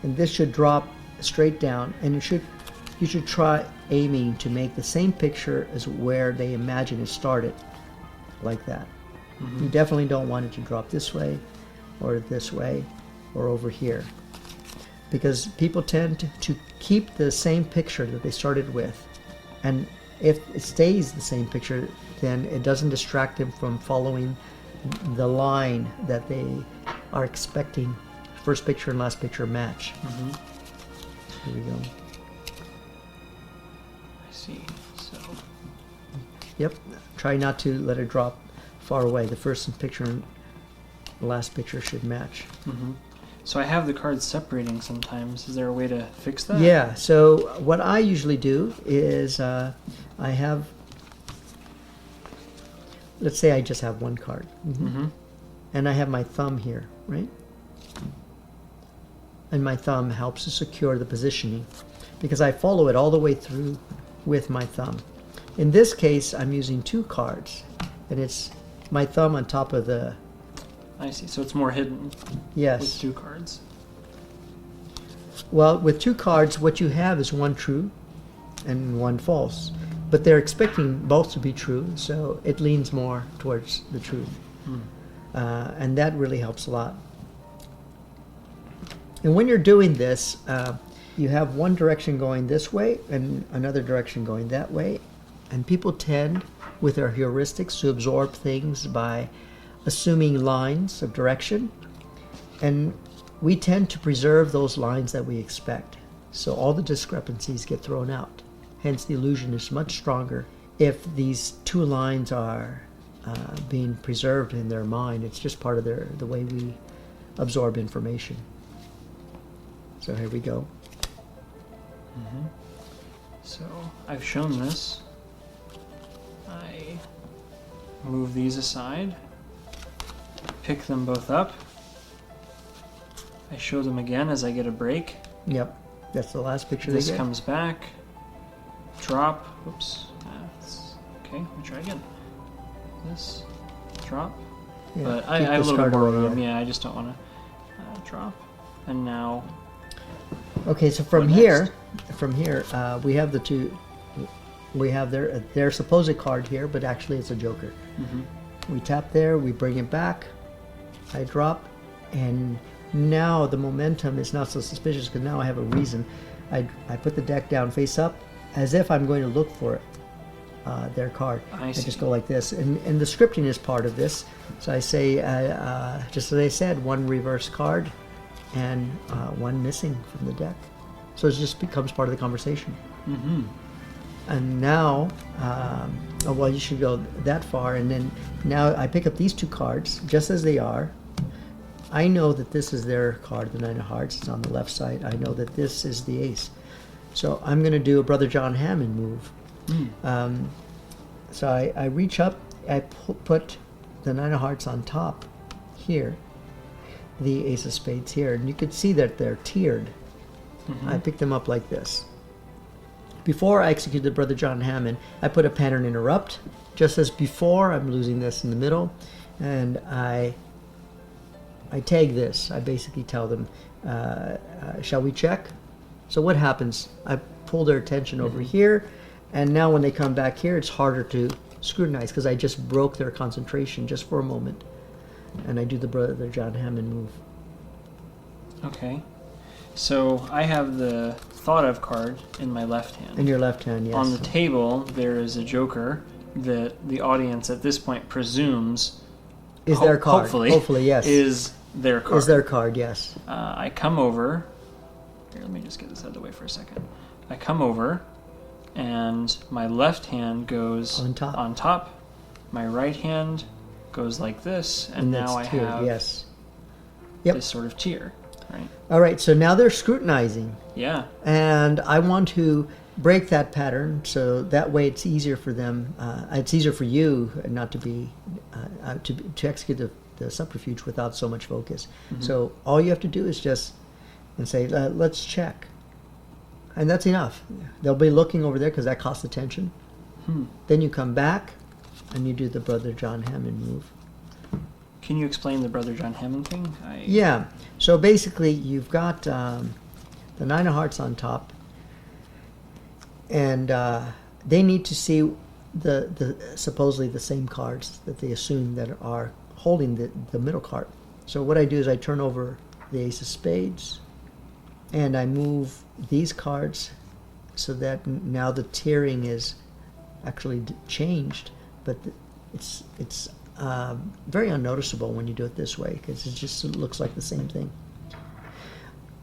And this should drop straight down, and you should try aiming to make the same picture as where they imagine it started, like that. You definitely don't want it to drop this way, or over here, because people tend to keep the same picture that they started with, and if it stays the same picture, then it doesn't distract them from following the line that they are expecting. First picture and last picture match. Here we go. I see. So. Yep. Try not to let it drop far away. The first picture and the last picture should match. So I have the cards separating sometimes. Is there a way to fix that? Yeah. So what I usually do is I have, let's say I just have one card. And I have my thumb here, right? And my thumb helps to secure the positioning because I follow it all the way through with my thumb. In this case, I'm using two cards, and it's my thumb on top of the... I see. So it's more hidden. Yes. With two cards. Well, with two cards, what you have is one true and one false. But they're expecting both to be true, so it leans more towards the truth. And that really helps a lot. And when you're doing this, you have one direction going this way and another direction going that way. And people tend, with their heuristics, to absorb things by assuming lines of direction. And we tend to preserve those lines that we expect. So all the discrepancies get thrown out. Hence, the illusion is much stronger if these two lines are being preserved in their mind. It's just part of the way we absorb information. So here we go. So I've shown this. I move these aside, pick them both up. I show them again as I get a break. Yep, that's the last picture. This comes back, drop. Oops. Okay, let me try again. This, drop. Yeah, but I have a little bit more room. Yeah, I just don't want to drop. And now. Okay, so from here, we have the two. We have their supposed card here, but actually it's a joker. We tap there, we bring it back. I drop, and now the momentum is not so suspicious because now I have a reason. I put the deck down face up, as if I'm going to look for it. Their card. I just go like this, and the scripting is part of this. So I say, just as I said, one reverse card and one missing from the deck. So it just becomes part of the conversation. And now, well, you should go that far, and then now I pick up these two cards just as they are. I know that this is their card, the Nine of Hearts. It's on the left side. I know that this is the Ace. So I'm going to do a Brother John Hammond move. So I reach up, I put the Nine of Hearts on top here, the Ace of Spades here, and you can see that they're tiered. I pick them up like this. Before I execute the Brother John Hammond, I put a pattern interrupt, just as before. I'm losing this in the middle, and I tag this. I basically tell them, shall we check? So what happens? I pull their attention over here, and now when they come back here, it's harder to scrutinize because I just broke their concentration just for a moment. And I do the Brother John Hammond move. Okay. So I have the thought of card in my left hand. In your left hand, yes. On the table, there is a joker that the audience at this point presumes is their card. Hopefully, yes. Is their card. Is their card, yes. I come over. Here, let me just get this out of the way for a second. I come over, and my left hand goes on top. My right hand goes like this, and now I tiered, have this sort of tier. Right. All right, so now they're scrutinizing. Yeah. And I want to break that pattern so that way it's easier for them. It's easier for you not to be to execute the subterfuge without so much focus. So all you have to do is just say, let's check. And that's enough. They'll be looking over there because that costs attention. Then you come back and you do the Brother John Hammond move. Can you explain the Brother John Hammond thing? Yeah. So basically, you've got the 9 of hearts on top, and they need to see the supposedly the same cards that they assume that are holding the middle card. So what I do is I turn over the Ace of Spades, and I move these cards so that now the tiering is actually changed, but it's very unnoticeable when you do it this way because it looks like the same thing.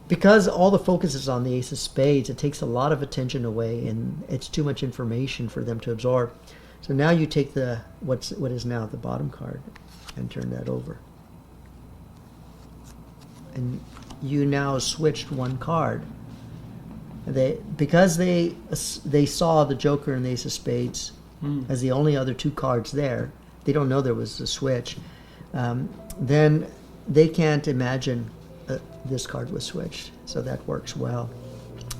Because all the focus is on the Ace of Spades, it takes a lot of attention away, and it's too much information for them to absorb. So now you take what is now the bottom card and turn that over. And you now switched one card. Because they saw the Joker and the Ace of Spades as the only other 2 cards there, they don't know there was a switch. Then they can't imagine this card was switched, so that works well.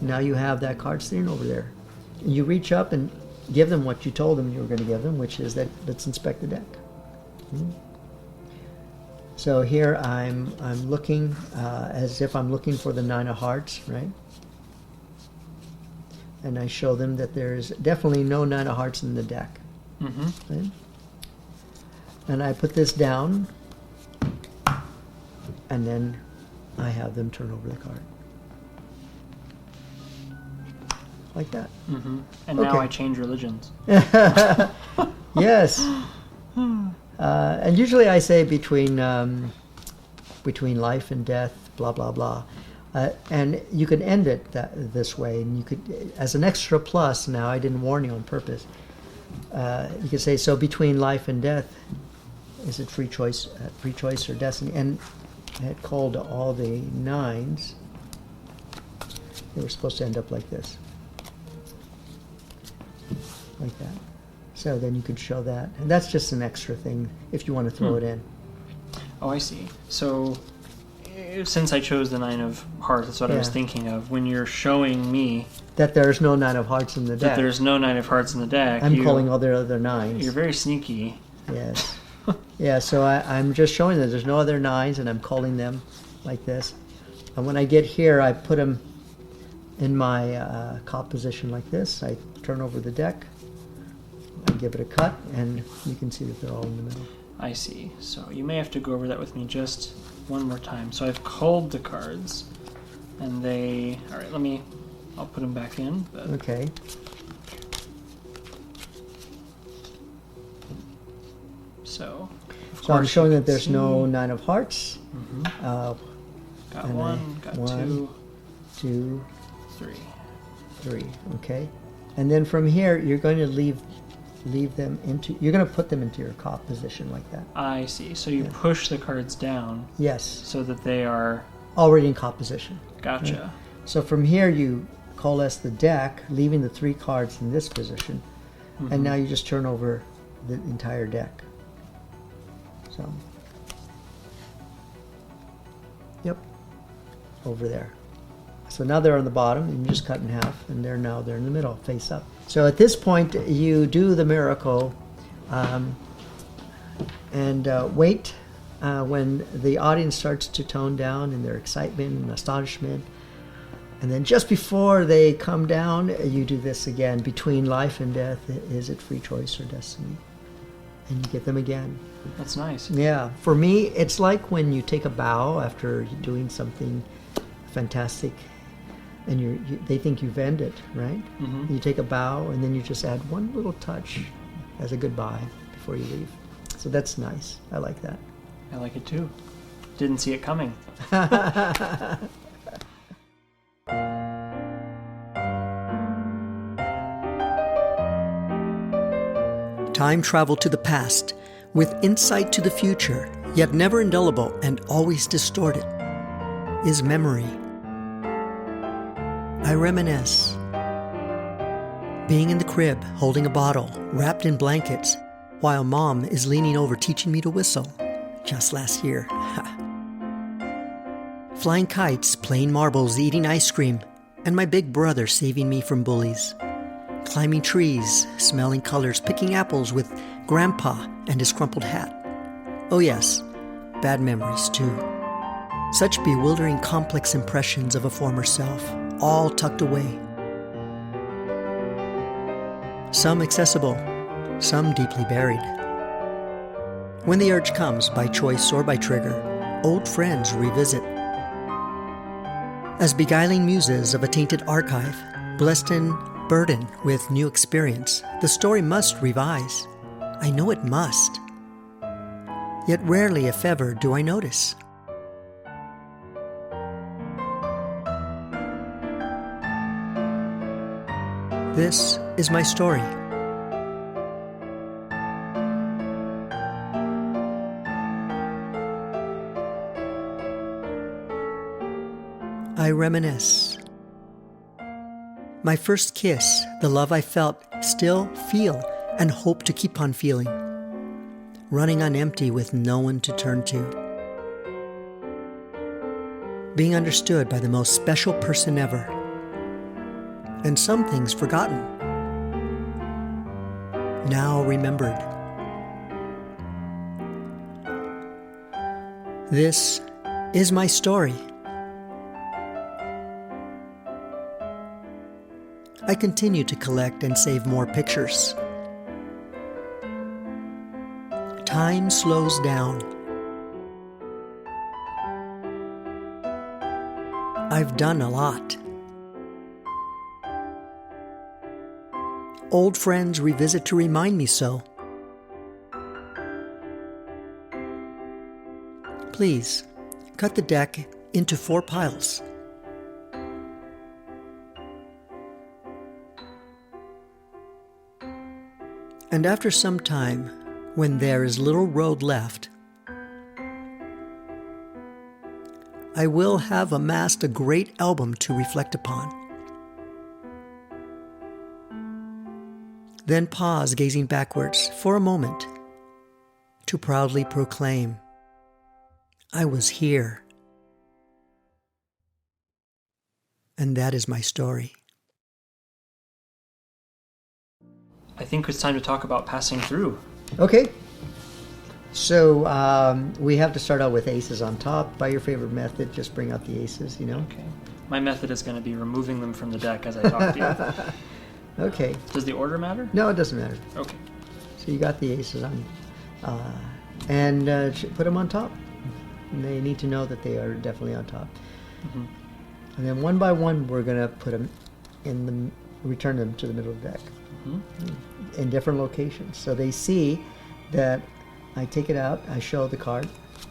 Now you have that card sitting over there. You reach up and give them what you told them you were going to give them, which is that let's inspect the deck. So here I'm looking as if I'm looking for the 9 of hearts, right? And I show them that there's definitely no 9 of hearts in the deck. Right? And I put this down, and then I have them turn over the card. Like that. And now I change religions. Yes. And usually I say between life and death, blah, blah, blah. And you can end it this way. And you could, as an extra plus, now I didn't warn you on purpose, you could say, so between life and death, is it free choice or destiny? And I had called all the 9s. They were supposed to end up like this. Like that. So then you could show that. And that's just an extra thing if you want to throw it in. Oh, I see. So since I chose the 9 of hearts, that's what I was thinking of. When you're showing me that there's no 9 of hearts in the deck. That there's no 9 of hearts in the deck. I'm calling all their other 9s. You're very sneaky. Yes. Yeah, so I'm just showing that there's no other 9s, and I'm calling them like this. And when I get here, I put them in my cop position like this. I turn over the deck. I give it a cut, and you can see that they're all in the middle. I see. So you may have to go over that with me just one more time. So I've culled the cards, and all right, I'll put them back in. But. Okay. So I'm showing that there's no 9 of hearts. Got one, got 2, 2, 3. Okay. And then from here, you're going to leave them you're going to put them into your cop position like that. I see. So you push the cards down. Yes. So that they are already in cop position. Gotcha. Right? So from here, you coalesce the deck, leaving the 3 cards in this position, and now you just turn over the entire deck. So, yep, over there. So now they're on the bottom, and you just cut in half, and they're in the middle, face up. So at this point, you do the miracle, and wait when the audience starts to tone down in their excitement and astonishment. And then just before they come down, you do this again. Between life and death, is it free choice or destiny? And you get them again. That's nice. Yeah. For me, it's like when you take a bow after doing something fantastic, and they think you've ended, right? You take a bow, and then you just add one little touch as a goodbye before you leave. So that's nice. I like that. I like it too. Didn't see it coming. Time travel to the past, with insight to the future, yet never indelible and always distorted, is memory. I reminisce. Being in the crib, holding a bottle, wrapped in blankets, while Mom is leaning over teaching me to whistle, just last year. Flying kites, playing marbles, eating ice cream, and my big brother saving me from bullies. Climbing trees, smelling colors, picking apples with Grandpa and his crumpled hat. Oh yes, bad memories too. Such bewildering, complex impressions of a former self, all tucked away. Some accessible, some deeply buried. When the urge comes, by choice or by trigger, old friends revisit. As beguiling muses of a tainted archive, blessed and burdened with new experience, the story must revise. I know it must. Yet rarely, if ever, do I notice. This is my story. I reminisce. My first kiss, the love I felt, still feel, and hope to keep on feeling. Running on empty with no one to turn to. Being understood by the most special person ever. And some things forgotten. Now remembered. This is my story. I continue to collect and save more pictures. Time slows down. I've done a lot. Old friends revisit to remind me so. Please, cut the deck into 4 piles. And after some time, when there is little road left, I will have amassed a great album to reflect upon. Then pause, gazing backwards for a moment, to proudly proclaim, I was here. And that is my story. I think it's time to talk about passing through. Okay. So we have to start out with aces on top. By your favorite method, just bring out the aces, Okay. My method is going to be removing them from the deck as I talk to you. Okay. Does the order matter? No, it doesn't matter. Okay. So you got the aces on. And put them on top. And they need to know that they are definitely on top. Mm-hmm. And then one by one, we're going to put them return them to the middle of the deck. Mm-hmm. In different locations. So they see that I take it out, I show the card.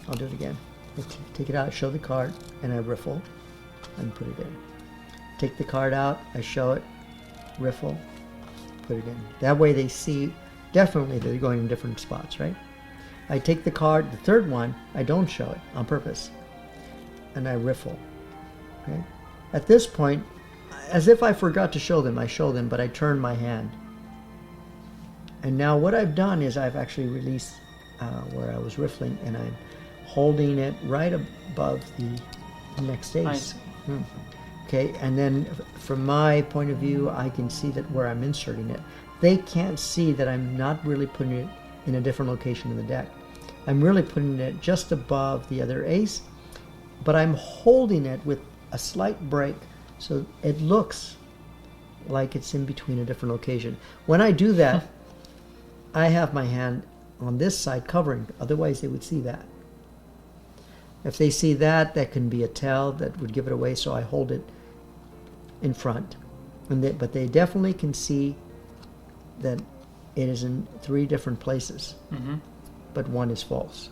I'll do it again. I take it out, show the card, and I riffle and put it in. Take the card out, I show it, riffle, put it in. That way they see definitely that they're going in different spots, right? I take the card, the third one, I don't show it on purpose, and I riffle. Okay? At this point, as if I forgot to show them, I show them, but I turn my hand. And now what I've done is I've actually released where I was riffling, and I'm holding it right above the next ace. Okay, and then from my point of view, I can see that where I'm inserting it. They can't see that I'm not really putting it in a different location in the deck. I'm really putting it just above the other ace, but I'm holding it with a slight break so it looks like it's in between a different location. When I do that, I have my hand on this side covering, otherwise they would see that. If they see that, that can be a tell that would give it away, so I hold it in front. But they definitely can see that it is in 3 different places, but one is false.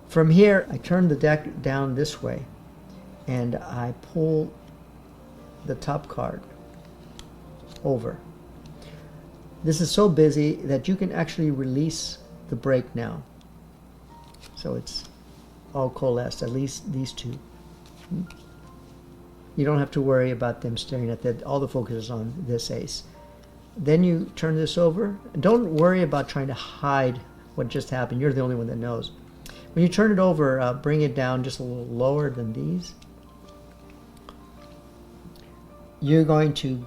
From here, I turn the deck down this way, and I pull the top card over. This is so busy that you can actually release the break now. So it's all coalesced, at least these 2. You don't have to worry about them staring at that. All the focus is on this ace. Then you turn this over. Don't worry about trying to hide what just happened. You're the only one that knows. When you turn it over, bring it down just a little lower than these. you're going to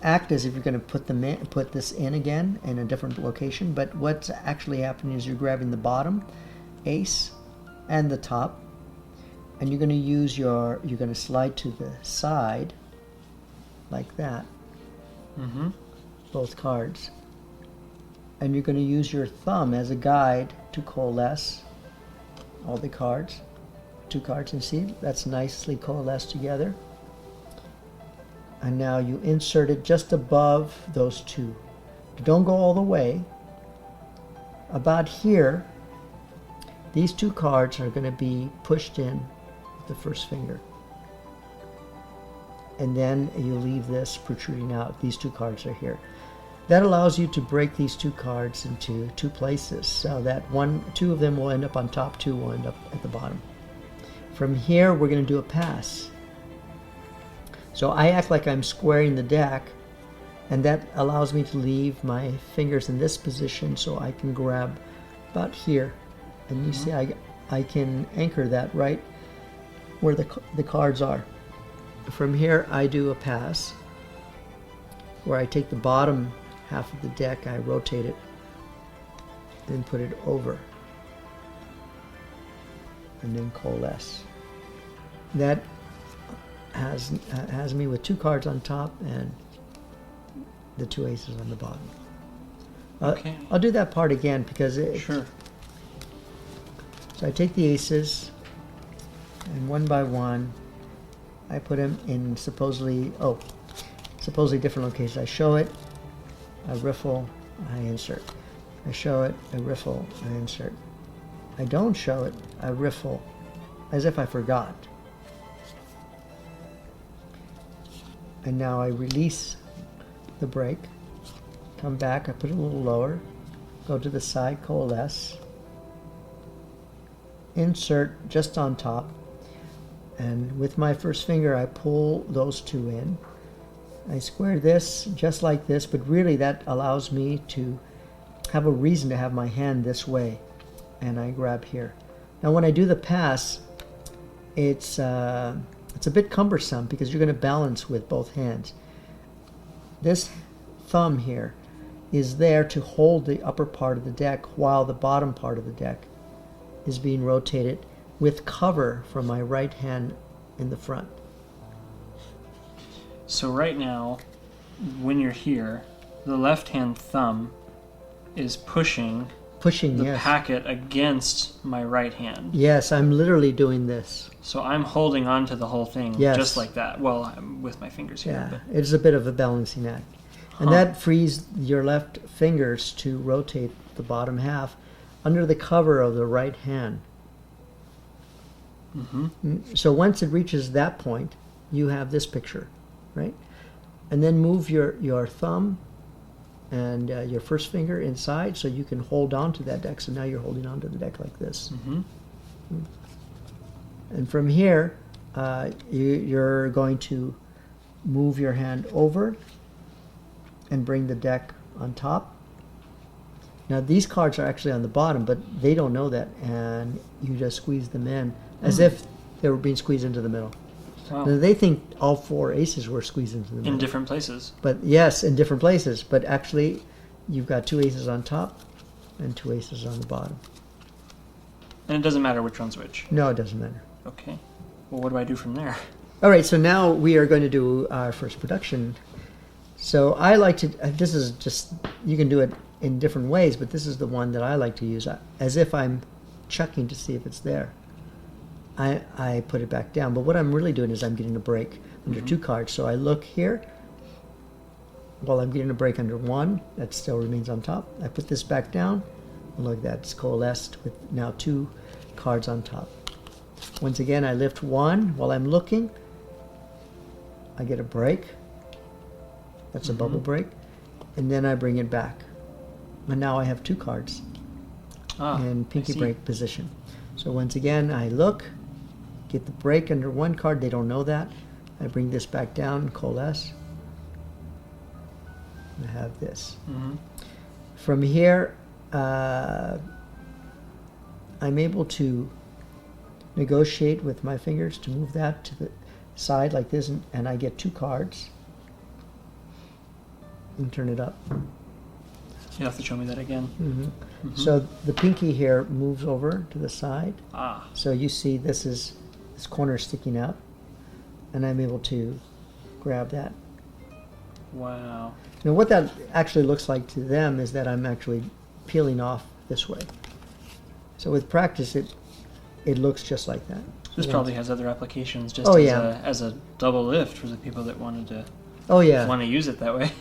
act as if you're going to put this in again in a different location, but what's actually happening is you're grabbing the bottom ace and the top, and you're going to slide to the side like that, both cards, and you're going to use your thumb as a guide to coalesce all the cards, 2 cards, and see that's nicely coalesced together. And now you insert it just above those 2. Don't go all the way. About here, these 2 cards are going to be pushed in with the first finger. And then you leave this protruding out. These 2 cards are here. That allows you to break these 2 cards into 2 places, so that 2 of them will end up on top, 2 will end up at the bottom. From here, we're going to do a pass. So I act like I'm squaring the deck, and that allows me to leave my fingers in this position so I can grab about here. And you see I can anchor that right where the cards are. From here, I do a pass where I take the bottom half of the deck, I rotate it, then put it over, and then coalesce. That has me with 2 cards on top and the 2 aces on the bottom. Okay. I'll do that part again because Sure. So I take the aces, and one by one, I put them in supposedly different locations. I show it, I riffle, I insert. I show it, I riffle, I insert. I don't show it, I riffle, as if I forgot. And now I release the break, come back, I put it a little lower, go to the side, coalesce, insert just on top, and with my first finger I pull those 2 in. I square this just like this, but really that allows me to have a reason to have my hand this way, and I grab here. Now when I do the pass, it's a bit cumbersome because you're going to balance with both hands. This thumb here is there to hold the upper part of the deck while the bottom part of the deck is being rotated with cover from my right hand in the front. So right now, when you're here, the left-hand thumb is pushing the yes. packet against my right hand. Yes, I'm literally doing this. So I'm holding on to the whole thing just like that. Well, I'm with my fingers here. Yeah, But it's a bit of a balancing act. And that frees your left fingers to rotate the bottom half under the cover of the right hand. So once it reaches that point, you have this picture, right? And then move your thumb and your first finger inside so you can hold on to that deck. So now you're holding on to the deck like this. And from here, you're going to move your hand over and bring the deck on top. Now these cards are actually on the bottom, but they don't know that, and you just squeeze them in as if they were being squeezed into the middle. Wow. Now, they think all 4 aces were squeezed into the middle. In different places. But yes, in different places. But actually, you've got 2 aces on top and 2 aces on the bottom. And it doesn't matter which one's which. No, it doesn't matter. Okay. Well, what do I do from there? All right, so now we are going to do our first production. So I like to, this is just, you can do it in different ways, but this is the one that I like to use, as if I'm checking to see if it's there. I put it back down, but what I'm really doing is I'm getting a break under 2 cards. So I look here, while I'm getting a break under 1, that still remains on top. I put this back down, and look, that's coalesced with now 2 cards on top. Once again, I lift 1 while I'm looking. I get a break. That's a bubble break. And then I bring it back. And now I have 2 cards in pinky break position. So once again, I look, get the break under 1 card. They don't know that. I bring this back down, coalesce. I have this. From here, I'm able to negotiate with my fingers to move that to the side like this, and I get 2 cards. and turn it up. You have to show me that again. Mm-hmm. Mm-hmm. So the pinky here moves over to the side. Ah. So you see this corner sticking out, and I'm able to grab that. Wow. Now what that actually looks like to them is that I'm actually peeling off this way. So with practice, it looks just like that. This probably has other applications, just as a double lift for the people that wanted to. Oh yeah. Want to use it that way.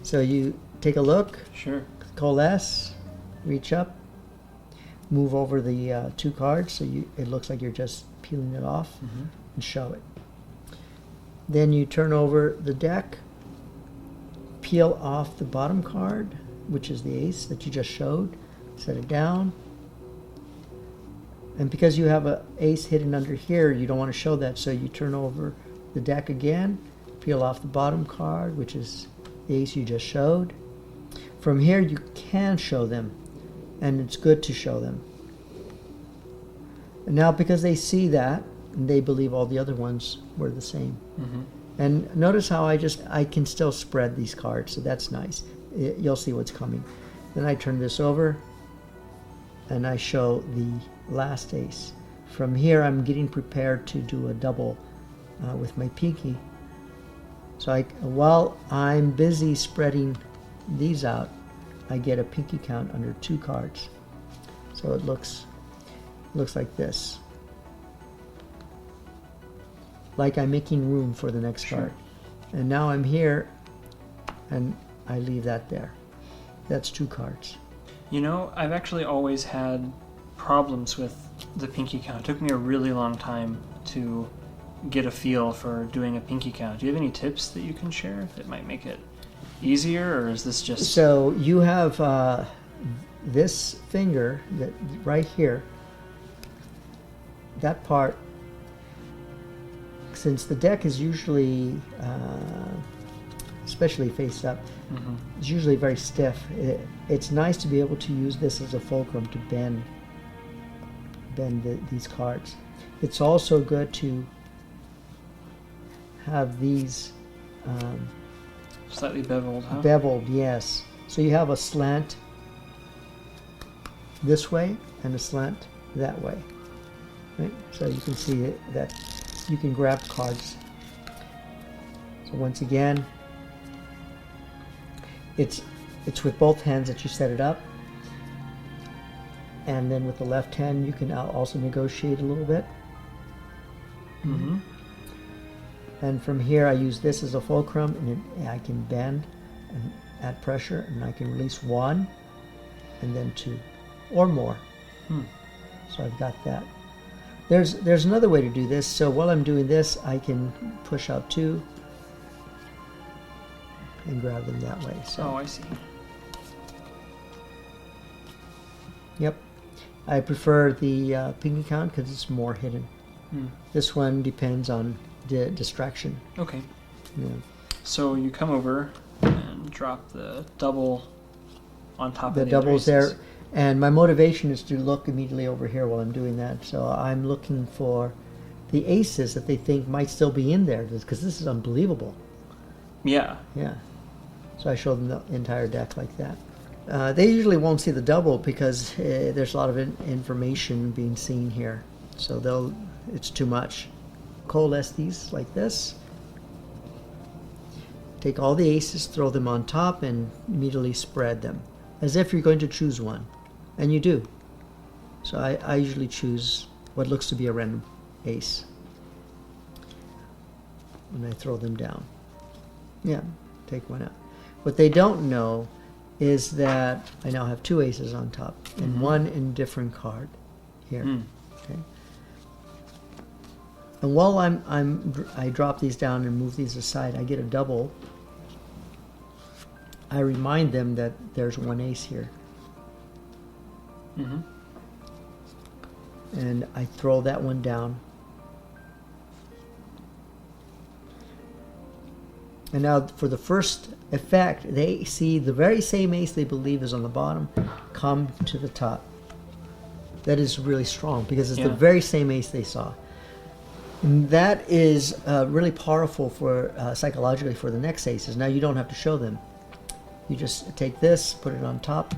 So you take a look. Sure. Coalesce, reach up, move over the 2 cards so it looks like you're just peeling it off, and show it. Then you turn over the deck, peel off the bottom card, which is the ace that you just showed, set it down. And because you have an ace hidden under here, you don't want to show that, so you turn over the deck again, peel off the bottom card, which is the ace you just showed. From here you can show them, and it's good to show them. And now because they see that, they believe all the other ones were the same. And notice how I can still spread these cards, so that's nice. You'll see what's coming. Then I turn this over, and I show the last ace. From here I'm getting prepared to do a double with my pinky. So while I'm busy spreading these out, I get a pinky count under 2 cards. So it looks like this. Like I'm making room for the next card. And now I'm here, and I leave that there. That's 2 cards. You know, I've actually always had problems with the pinky count. It took me a really long time to get a feel for doing a pinky count. Do you have any tips that you can share that might make it easier, or is this just... So you have this finger that right here, that part, since the deck is usually, especially face up, it's usually very stiff. It's nice to be able to use this as a fulcrum to bend these cards. It's also good to have these slightly beveled, huh? Beveled, yes. So you have a slant this way and a slant that way, right? So you can see that you can grab cards. So once again, it's with both hands that you set it up, and then with the left hand you can also negotiate a little bit. And from here I use this as a fulcrum, and I can bend and add pressure, and I can release 1 and then 2 or more. So I've got that. There's another way to do this. So while I'm doing this, I can push out 2 and grab them that way. So, oh, I see. Yep. I prefer the pinky count because it's more hidden. This one depends on the distraction. Okay. Yeah. So you come over and drop the double on top of the doubles there. And my motivation is to look immediately over here while I'm doing that. So I'm looking for the aces that they think might still be in there, because this is unbelievable. Yeah. Yeah. So I show them the entire deck like that. They usually won't see the double because there's a lot of information being seen here. So it's too much. Coalesce these like this. Take all the aces, throw them on top, and immediately spread them, as if you're going to choose one. And you do. So I usually choose what looks to be a random ace. And I throw them down. Yeah, take one out. What they don't know is that I now have 2 aces on top, and one indifferent card here. Okay. And while I drop these down and move these aside, I get a double. I remind them that there's 1 ace here. And I throw that one down. And now for the first effect, they see the very same ace they believe is on the bottom come to the top. That is really strong because it's the very same ace they saw. And that is really powerful for psychologically for the next aces. Now you don't have to show them. You just take this, put it on top,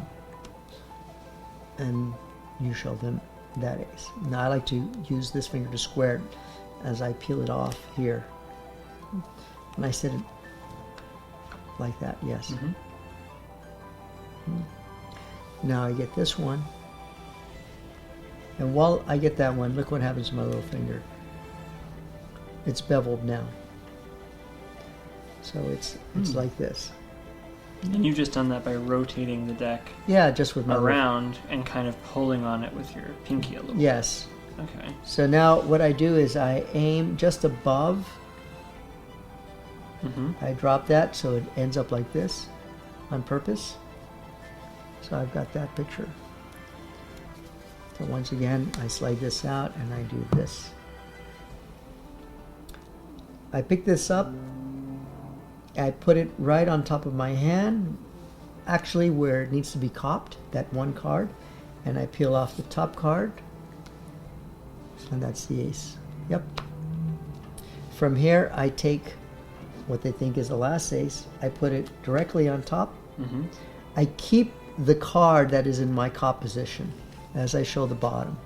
and you show them that ace. Now I like to use this finger to square it as I peel it off here. And I set it like that, yes. Now I get this one. And while I get that one, look what happens to my little finger. It's beveled now. So it's like this. And you've just done that by rotating the deck just with my around and kind of pulling on it with your pinky a little bit. Yes. Okay. So now what I do is I aim just above. I drop that so it ends up like this on purpose. So I've got that picture. So once again, I slide this out and I do this. I pick this up, I put it right on top of my hand, actually where it needs to be copped, that one card, and I peel off the top card, and that's the ace. Yep. From here, I take what they think is the last ace, I put it directly on top. I keep the card that is in my cop position as I show the bottom,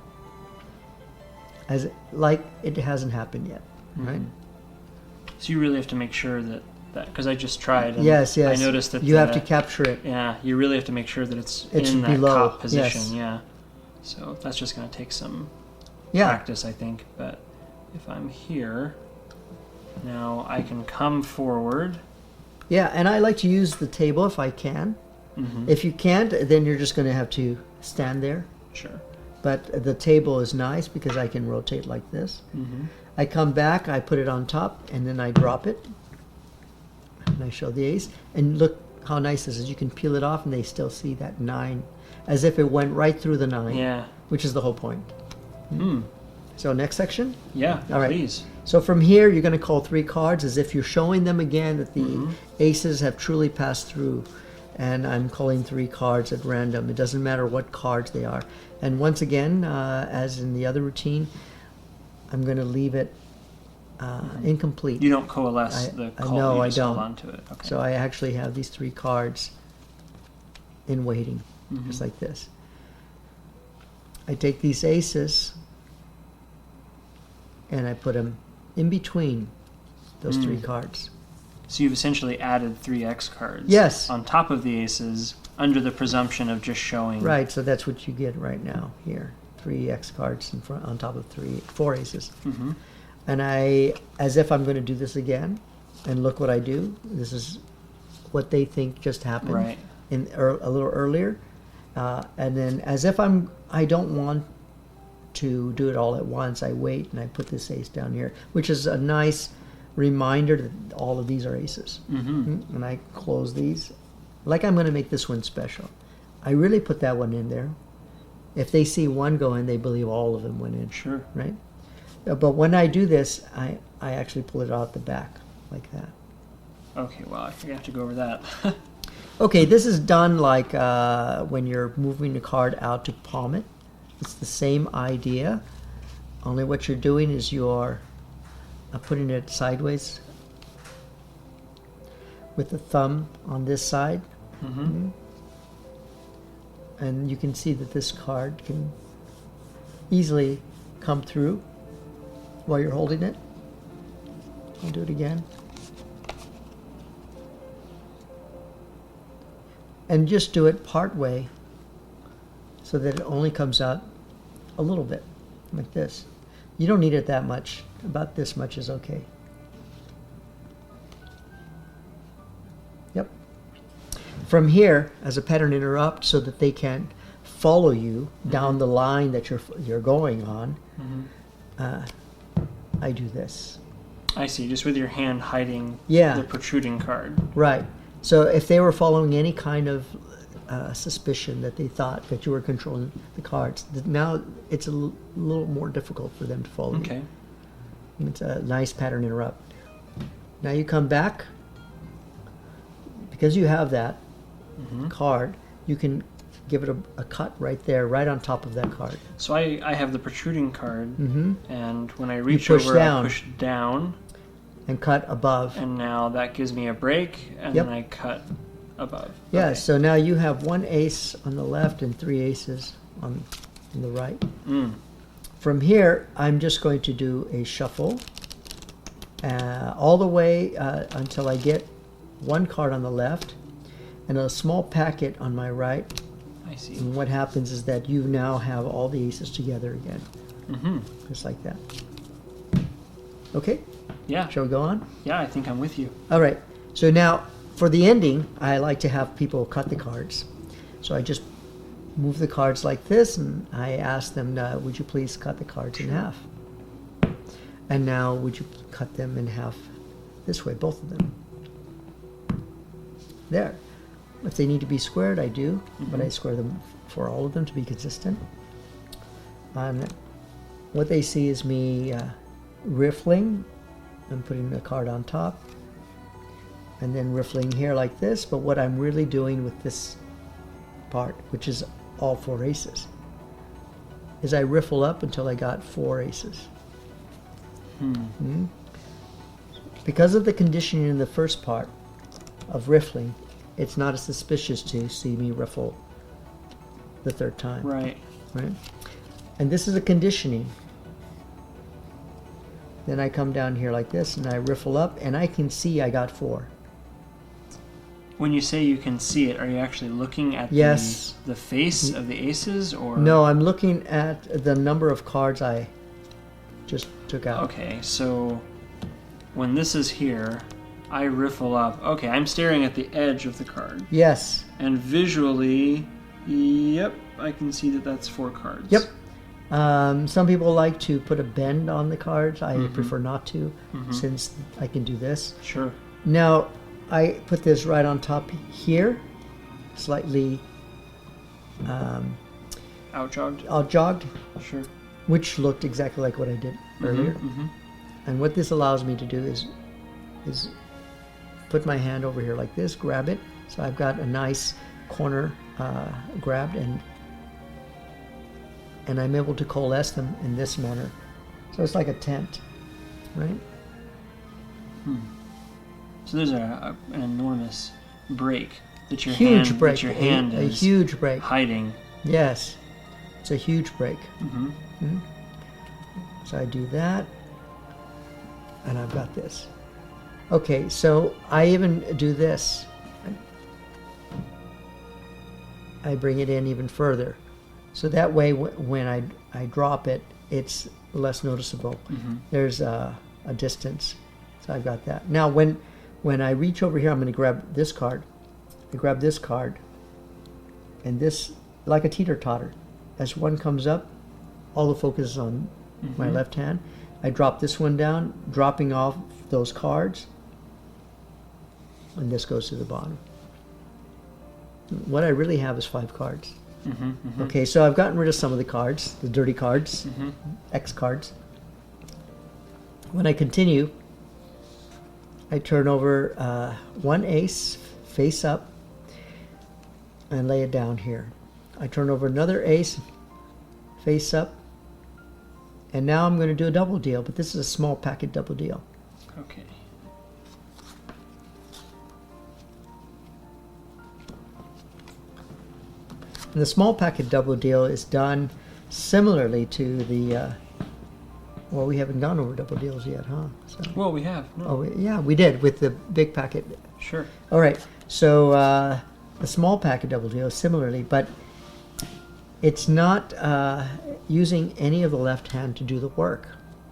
as like it hasn't happened yet, right? So you really have to make sure that because I just tried. And yes. I noticed that you have to capture it. Yeah, you really have to make sure that it's in that below. cop position. Yes. Yeah. So that's just going to take some practice, I think. But if I'm here, now I can come forward. Yeah, and I like to use the table if I can. If you can't, then you're just going to have to stand there. Sure. But the table is nice because I can rotate like this. I come back, I put it on top, and then I drop it. And I show the ace. And look how nice this is. You can peel it off and they still see that 9 as if it went right through the 9. Yeah. Which is the whole point. So next section? Yeah, all right. Please. So from here, you're going to call 3 cards as if you're showing them again that the aces have truly passed through. And I'm calling 3 cards at random. It doesn't matter what cards they are. And once again, as in the other routine, I'm going to leave it incomplete. You don't coalesce the call. No, you I just don't. Hold on to it. Okay. So I actually have these 3 cards in waiting, just like this. I take these aces and I put them in between those 3 cards. So you've essentially added 3 X cards. Yes. On top of the aces, under the presumption of just showing. Right. So that's what you get right now here. 3 X cards in front, on top of 4 aces. And I, as if I'm going to do this again, and look what I do. This is what they think just happened a little earlier. And then as if I don't want to do it all at once, I wait and I put this ace down here, which is a nice reminder that all of these are aces. And I close these like I'm going to make this one special. I really put that one in there. If they see one go in, they believe all of them went in. Sure. Right? But when I do this, I actually pull it out the back like that. Okay, well, I have to go over that. Okay, this is done like when you're moving the card out to palm it. It's the same idea, only what you're doing is you're putting it sideways with the thumb on this side. And you can see that this card can easily come through while you're holding it. I'll do it again. And just do it part way so that it only comes out a little bit, like this. You don't need it that much. About this much is okay. Yep. From here, as a pattern interrupt, so that they can follow you down the line that you're going on, I do this. I see, just with your hand hiding the protruding card. Right. So if they were following any kind of suspicion that they thought that you were controlling the cards, now it's a little more difficult for them to follow you. It's a nice pattern interrupt. Now you come back. Because you have that card, you can give it a cut right there, right on top of that card. So I have the protruding card, and when I reach push over, down. I push down. And cut above. And now that gives me a break, and then I cut above. Yeah, okay. So now you have 1 ace on the left and 3 aces on the right. From here, I'm just going to do a shuffle all the way until I get 1 card on the left and a small packet on my right. I see. And what happens is that you now have all the aces together again. Just like that. Okay? Yeah. Shall we go on? Yeah, I think I'm with you. All right. So now, for the ending, I like to have people cut the cards. So I just move the cards like this, and I ask them, would you please cut the cards in half? And now, would you cut them in half this way, both of them? There. If they need to be squared, I do, but I square them for all of them to be consistent. What they see is me riffling and putting the card on top, and then riffling here like this. But what I'm really doing with this part, which is all 4 aces, is I riffle up until I got 4 aces. Because of the conditioning in the first part of riffling, it's not as suspicious to see me riffle the 3rd time. Right. And this is a conditioning. Then I come down here like this, and I riffle up, and I can see I got 4. When you say you can see it, are you actually looking at the face of the aces, or? No, I'm looking at the number of cards I just took out. Okay, so when this is here, I riffle up. Okay, I'm staring at the edge of the card. Yes. And visually, yep, I can see that that's 4 cards. Yep. Some people like to put a bend on the cards. I prefer not to, since I can do this. Sure. Now, I put this right on top here, slightly outjogged. Sure. Which looked exactly like what I did earlier. And what this allows me to do is put my hand over here like this, grab it. So I've got a nice corner grabbed, and I'm able to coalesce them in this manner. So it's like a tent, right? So there's an enormous break that your huge hand, break. That your hand a is huge break. hiding. Yes, it's a huge break. So I do that, and I've got this. Okay, so I even do this. I bring it in even further. So that way, when I drop it, it's less noticeable. There's a distance. So I've got that. Now, when I reach over here, I'm going to grab this card. I grab this card, and this, like a teeter-totter. As one comes up, all the focus is on my left hand. I drop this one down, dropping off those cards, and this goes to the bottom. What I really have is 5 cards. Okay, so I've gotten rid of some of the cards, the dirty cards, X cards. When I continue, I turn over 1 ace face up and lay it down here. I turn over another ace face up, and now I'm going to do a double deal, but this is a small packet double deal. Okay. And the small packet double deal is done similarly to the, well, we haven't gone over double deals yet, huh? So, well, we have. No. Oh, yeah, we did with the big packet. Sure. All right, so the small packet double deal is similarly, but it's not using any of the left hand to do the work,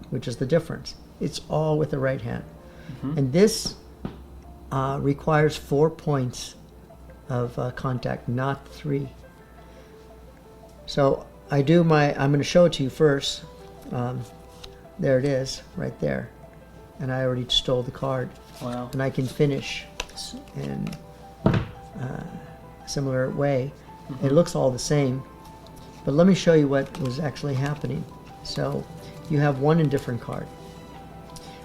which is the difference. It's all with the right hand. And this requires 4 points of contact, not 3. So I do I'm going to show it to you first. There it is, right there. And I already stole the card. Wow. And I can finish in a similar way. It looks all the same. But let me show you what was actually happening. So you have one indifferent card.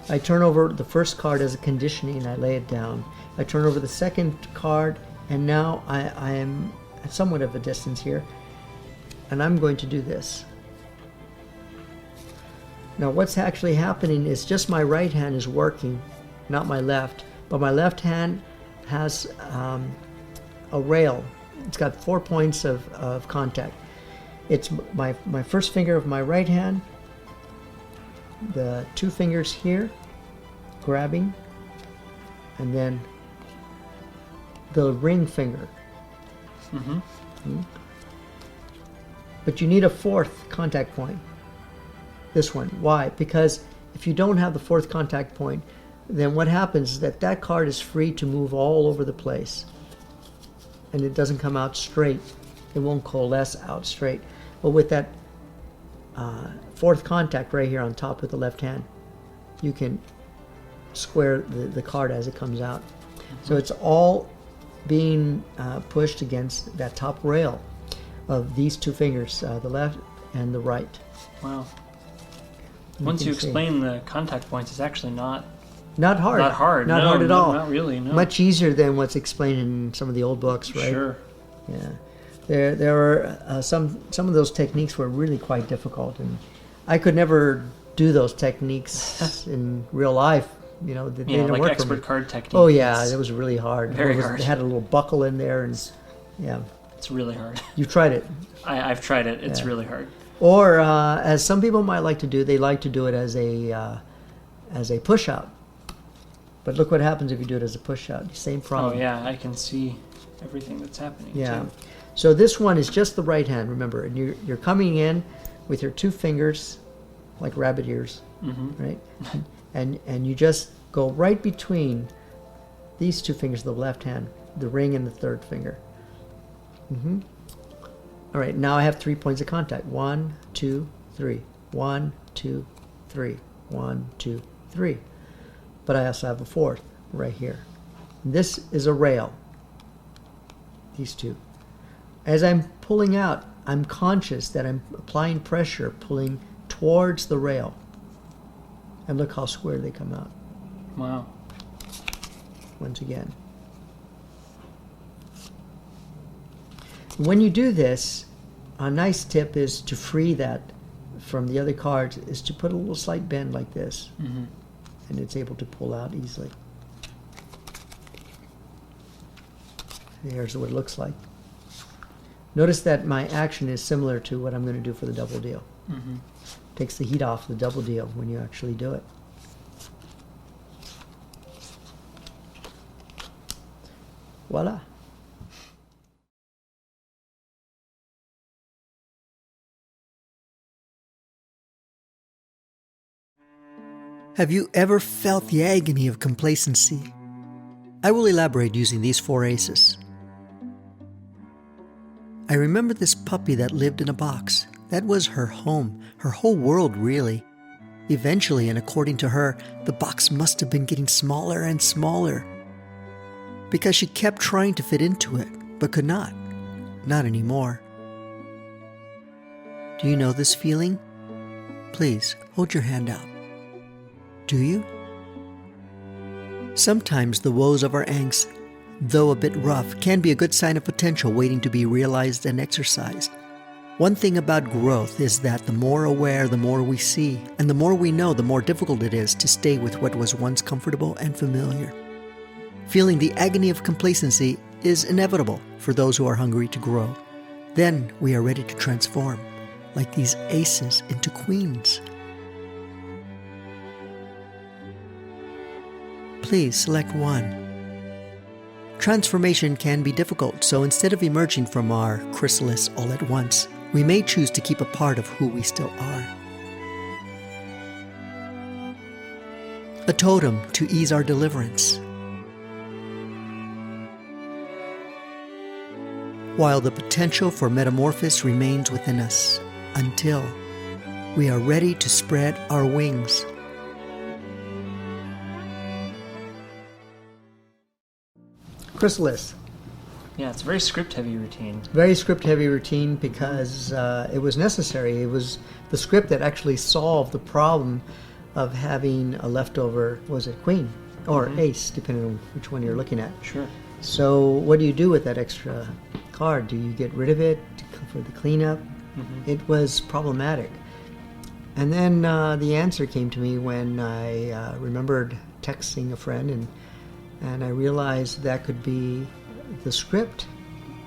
I turn over the first card as a conditioning, I lay it down. I turn over the second card, and now I am somewhat of a distance here. And I'm going to do this. Now what's actually happening is just my right hand is working, not my left. But my left hand has a rail. It's got 4 points of contact. It's my first finger of my right hand, the 2 fingers here, grabbing, and then the ring finger. But you need a 4th contact point. This one. Why? Because if you don't have the 4th contact point, then what happens is that card is free to move all over the place. And it doesn't come out straight. It won't coalesce out straight. But with that 4th contact right here on top with the left hand, you can square the card as it comes out. So it's all being pushed against that top rail of these 2 fingers, the left and the right. Wow. Once you explain the contact points, it's actually not hard. Not hard. Not hard at all. Not really. No. Much easier than what's explained in some of the old books, right? Sure. Yeah. There are some of those techniques were really quite difficult, and I could never do those techniques in real life. They didn't like work expert for me. card techniques. Oh yeah, it was really hard. Very hard. It had a little buckle in there, and yeah. It's really hard. You tried it. I've tried it. It's really hard. Or as some people might like to do, they like to do it as a push-out. But look what happens if you do it as a push-out. Same problem. Oh yeah, I can see everything that's happening. Yeah. Too. So this one is just the right hand, remember, and you're coming in with your 2 fingers, like rabbit ears, right? and you just go right between these 2 fingers of the left hand, the ring and the 3rd finger. All right, now I have 3 points of contact. 1, 2, 3. 1, 2, 3. 1, 2, 3. But I also have a 4th right here. This is a rail. These 2. As I'm pulling out, I'm conscious that I'm applying pressure, pulling towards the rail. And look how square they come out. Wow. Once again. When you do this, a nice tip is to free that from the other cards, is to put a little slight bend like this. And it's able to pull out easily. Here's what it looks like. Notice that my action is similar to what I'm going to do for the double deal. Takes the heat off the double deal when you actually do it. Voila. Have you ever felt the agony of complacency? I will elaborate using these 4 aces. I remember this puppy that lived in a box. That was her home, her whole world really. Eventually, and according to her, the box must have been getting smaller and smaller. Because she kept trying to fit into it, but could not. Not anymore. Do you know this feeling? Please, hold your hand out. Do you? Sometimes the woes of our angst, though a bit rough, can be a good sign of potential waiting to be realized and exercised. One thing about growth is that the more aware, the more we see, and the more we know, the more difficult it is to stay with what was once comfortable and familiar. Feeling the agony of complacency is inevitable for those who are hungry to grow. Then we are ready to transform, like these aces into queens. Please select one. Transformation can be difficult, so instead of emerging from our chrysalis all at once, we may choose to keep a part of who we still are. A totem to ease our deliverance. While the potential for metamorphosis remains within us, until we are ready to spread our wings. Chrysalis. Yeah, it's a very script-heavy routine. Very script-heavy routine because it was necessary. It was the script that actually solved the problem of having a leftover, was it queen or ace, depending on which one you're looking at. Sure. So what do you do with that extra card? Do you get rid of it for the cleanup? It was problematic. And then the answer came to me when I remembered texting a friend, and I realized that could be the script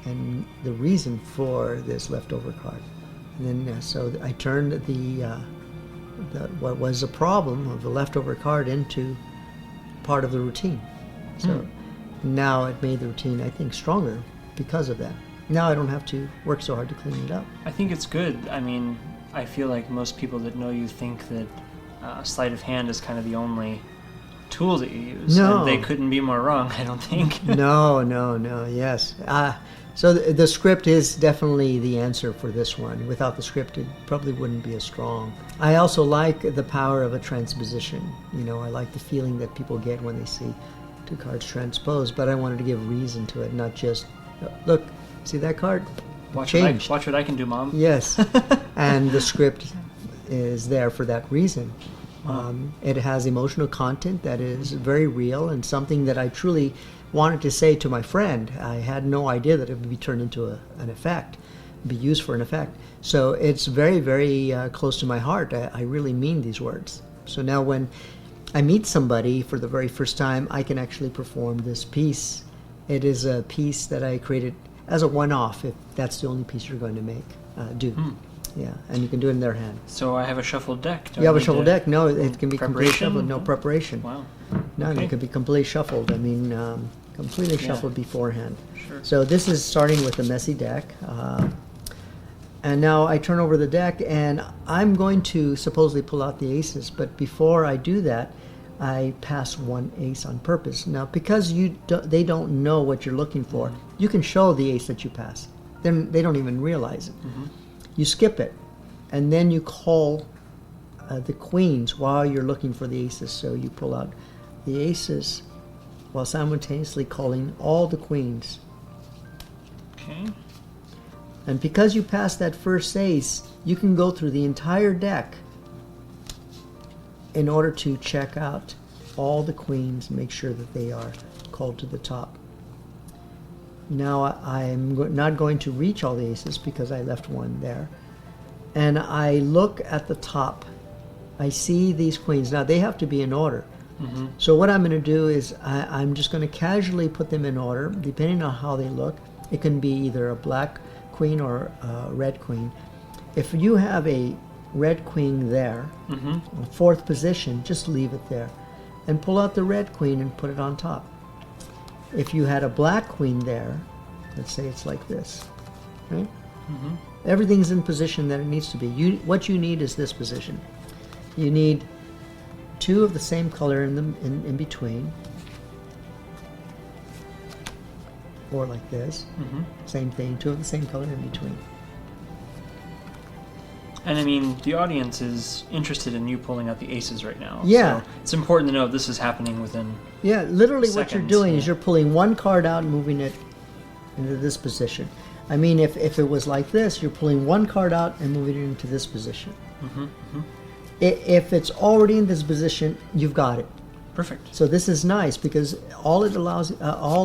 and the reason for this leftover card. And then so I turned what was a problem of the leftover card into part of the routine. So now it made the routine, I think, stronger because of that. Now I don't have to work so hard to clean it up. I think it's good. I mean, I feel like most people that know you think that sleight of hand is kind of the only tool that you use. No. And they couldn't be more wrong, I don't think. No, yes. So the script is definitely the answer for this one. Without the script, it probably wouldn't be as strong. I also like the power of a transposition. You know, I like the feeling that people get when they see two cards transposed, but I wanted to give reason to it, not just, look, see that card? Watch what I can do, Mom. Yes. And the script is there for that reason. It has emotional content that is very real and something that I truly wanted to say to my friend. I had no idea that it would be turned into an effect, be used for an effect. So it's very, very close to my heart. I really mean these words. So now when I meet somebody for the very first time, I can actually perform this piece. It is a piece that I created as a one-off, if that's the only piece you're going to do. Yeah, and you can do it in their hand. So I have a shuffled deck. You have a shuffled deck? No, it can be completely shuffled. No preparation. Wow. No, it could be completely shuffled. I mean, completely shuffled beforehand. Sure. So this is starting with a messy deck. And now I turn over the deck, and I'm going to supposedly pull out the aces. But before I do that, I pass one ace on purpose. Now, because they don't know what you're looking for, you can show the ace that you pass. Then they don't even realize it. You skip it, and then you call the queens while you're looking for the aces. So you pull out the aces while simultaneously calling all the queens. Okay. And because you passed that first ace, you can go through the entire deck in order to check out all the queens and make sure that they are called to the top. Now I'm not going to reach all the aces because I left one there. And I look at the top. I see these queens. Now they have to be in order. So what I'm going to do is I'm just going to casually put them in order, depending on how they look. It can be either a black queen or a red queen. If you have a red queen there, fourth position, just leave it there. And pull out the red queen and put it on top. If you had a black queen there, let's say it's like this, right? Everything's in position that it needs to be. What you need is this position. You need two of the same color in between, or like this. Same thing, two of the same color in between. And I mean, the audience is interested in you pulling out the aces right now. Yeah. So it's important to know this is happening within literally seconds. What you're doing is you're pulling one card out and moving it into this position. I mean, if it was like this, you're pulling one card out and moving it into this position. If it's already in this position, you've got it. Perfect. So this is nice because all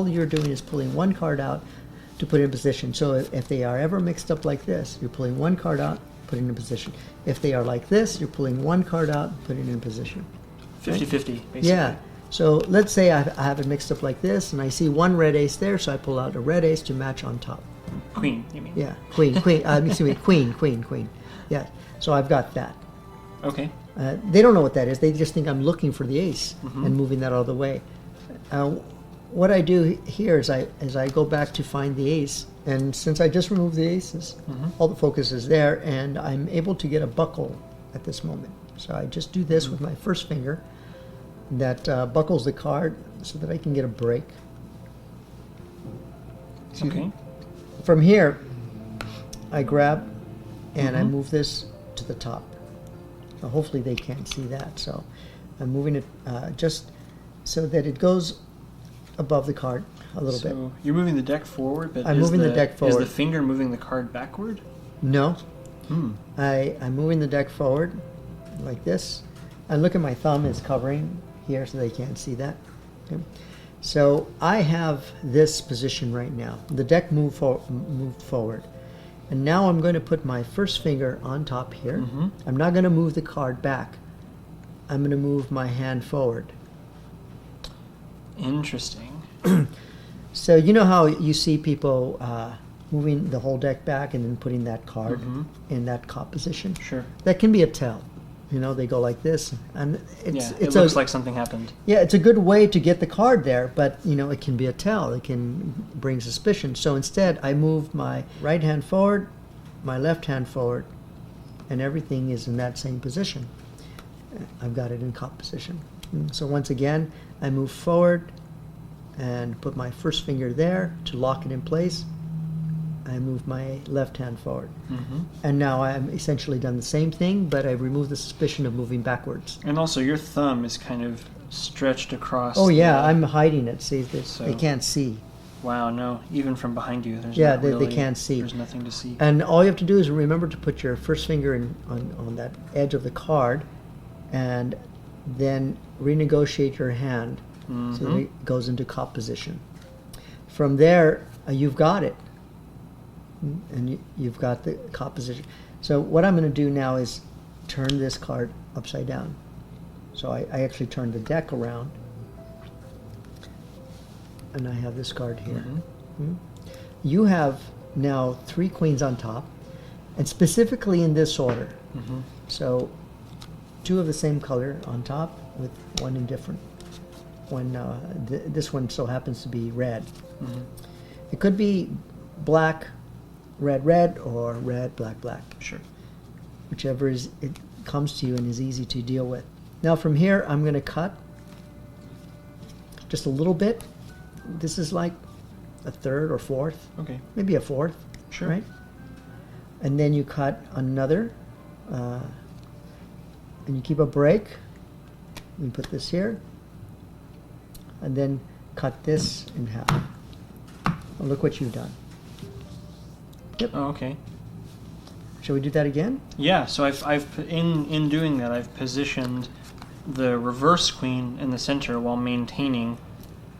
you're doing is pulling one card out to put it in position. So if they are ever mixed up like this, you're pulling one card out, put it in position. If they are like this, you're pulling one card out, put it in position. 50-50, basically. Yeah. So let's say I have it mixed up like this, and I see one red ace there, so I pull out a red ace to match on top. Queen, you mean? Yeah, queen. Excuse me, queen. Yeah. So I've got that. Okay. They don't know what that is. They just think I'm looking for the ace and moving that all the way. What I do here is I go back to find the ace, and since I just removed the aces, all the focus is there, and I'm able to get a buckle at this moment. So I just do this with my first finger. That buckles the card so that I can get a break. Okay. From here, I grab and I move this to the top. So hopefully they can't see that. So I'm moving it just so that it goes above the card a little bit. So you're moving the deck forward, but I'm moving the deck forward. Is the finger moving the card backward? No. I'm moving the deck forward like this. And look at my thumb is covering here so they can't see that. Okay. So I have this position right now. The deck moved forward. And now I'm going to put my first finger on top here. Mm-hmm. I'm not going to move the card back. I'm going to move my hand forward. Interesting. So you know how you see people moving the whole deck back and then putting that card in that cop position? Sure. That can be a tell. You know, they go like this, and it looks like something happened. Yeah, it's a good way to get the card there, but you know, it can be a tell. It can bring suspicion. So instead, I move my right hand forward, my left hand forward, and everything is in that same position. I've got it in cop position. So once again, I move forward and put my first finger there to lock it in place. I move my left hand forward. And now I'm essentially done the same thing, but I've removed the suspicion of moving backwards. And also your thumb is kind of stretched across. Oh yeah, I'm hiding it. See, they can't see. Wow, no, even from behind you, there's they can't see. There's nothing to see. And all you have to do is remember to put your first finger on that edge of the card, and then renegotiate your hand so that it goes into cop position. From there, you've got it. And you've got the cop position. So what I'm going to do now is turn this card upside down. So I actually turned the deck around, and I have this card here. You have now 3 queens on top, and specifically in this order. So 2 of the same color on top with 1 indifferent. This one so happens to be red. It could be black, red, red, or red, black, black. Sure. Whichever it comes to you and is easy to deal with. Now from here, I'm going to cut just a little bit. This is like a third or fourth. Okay. Maybe a fourth. Sure. Right? And then you cut another, and you keep a break. You put this here, and then cut this in half. Well, look what you've done. Yep. Oh, okay. Shall we do that again? Yeah. So in doing that, I've positioned the reverse queen in the center while maintaining.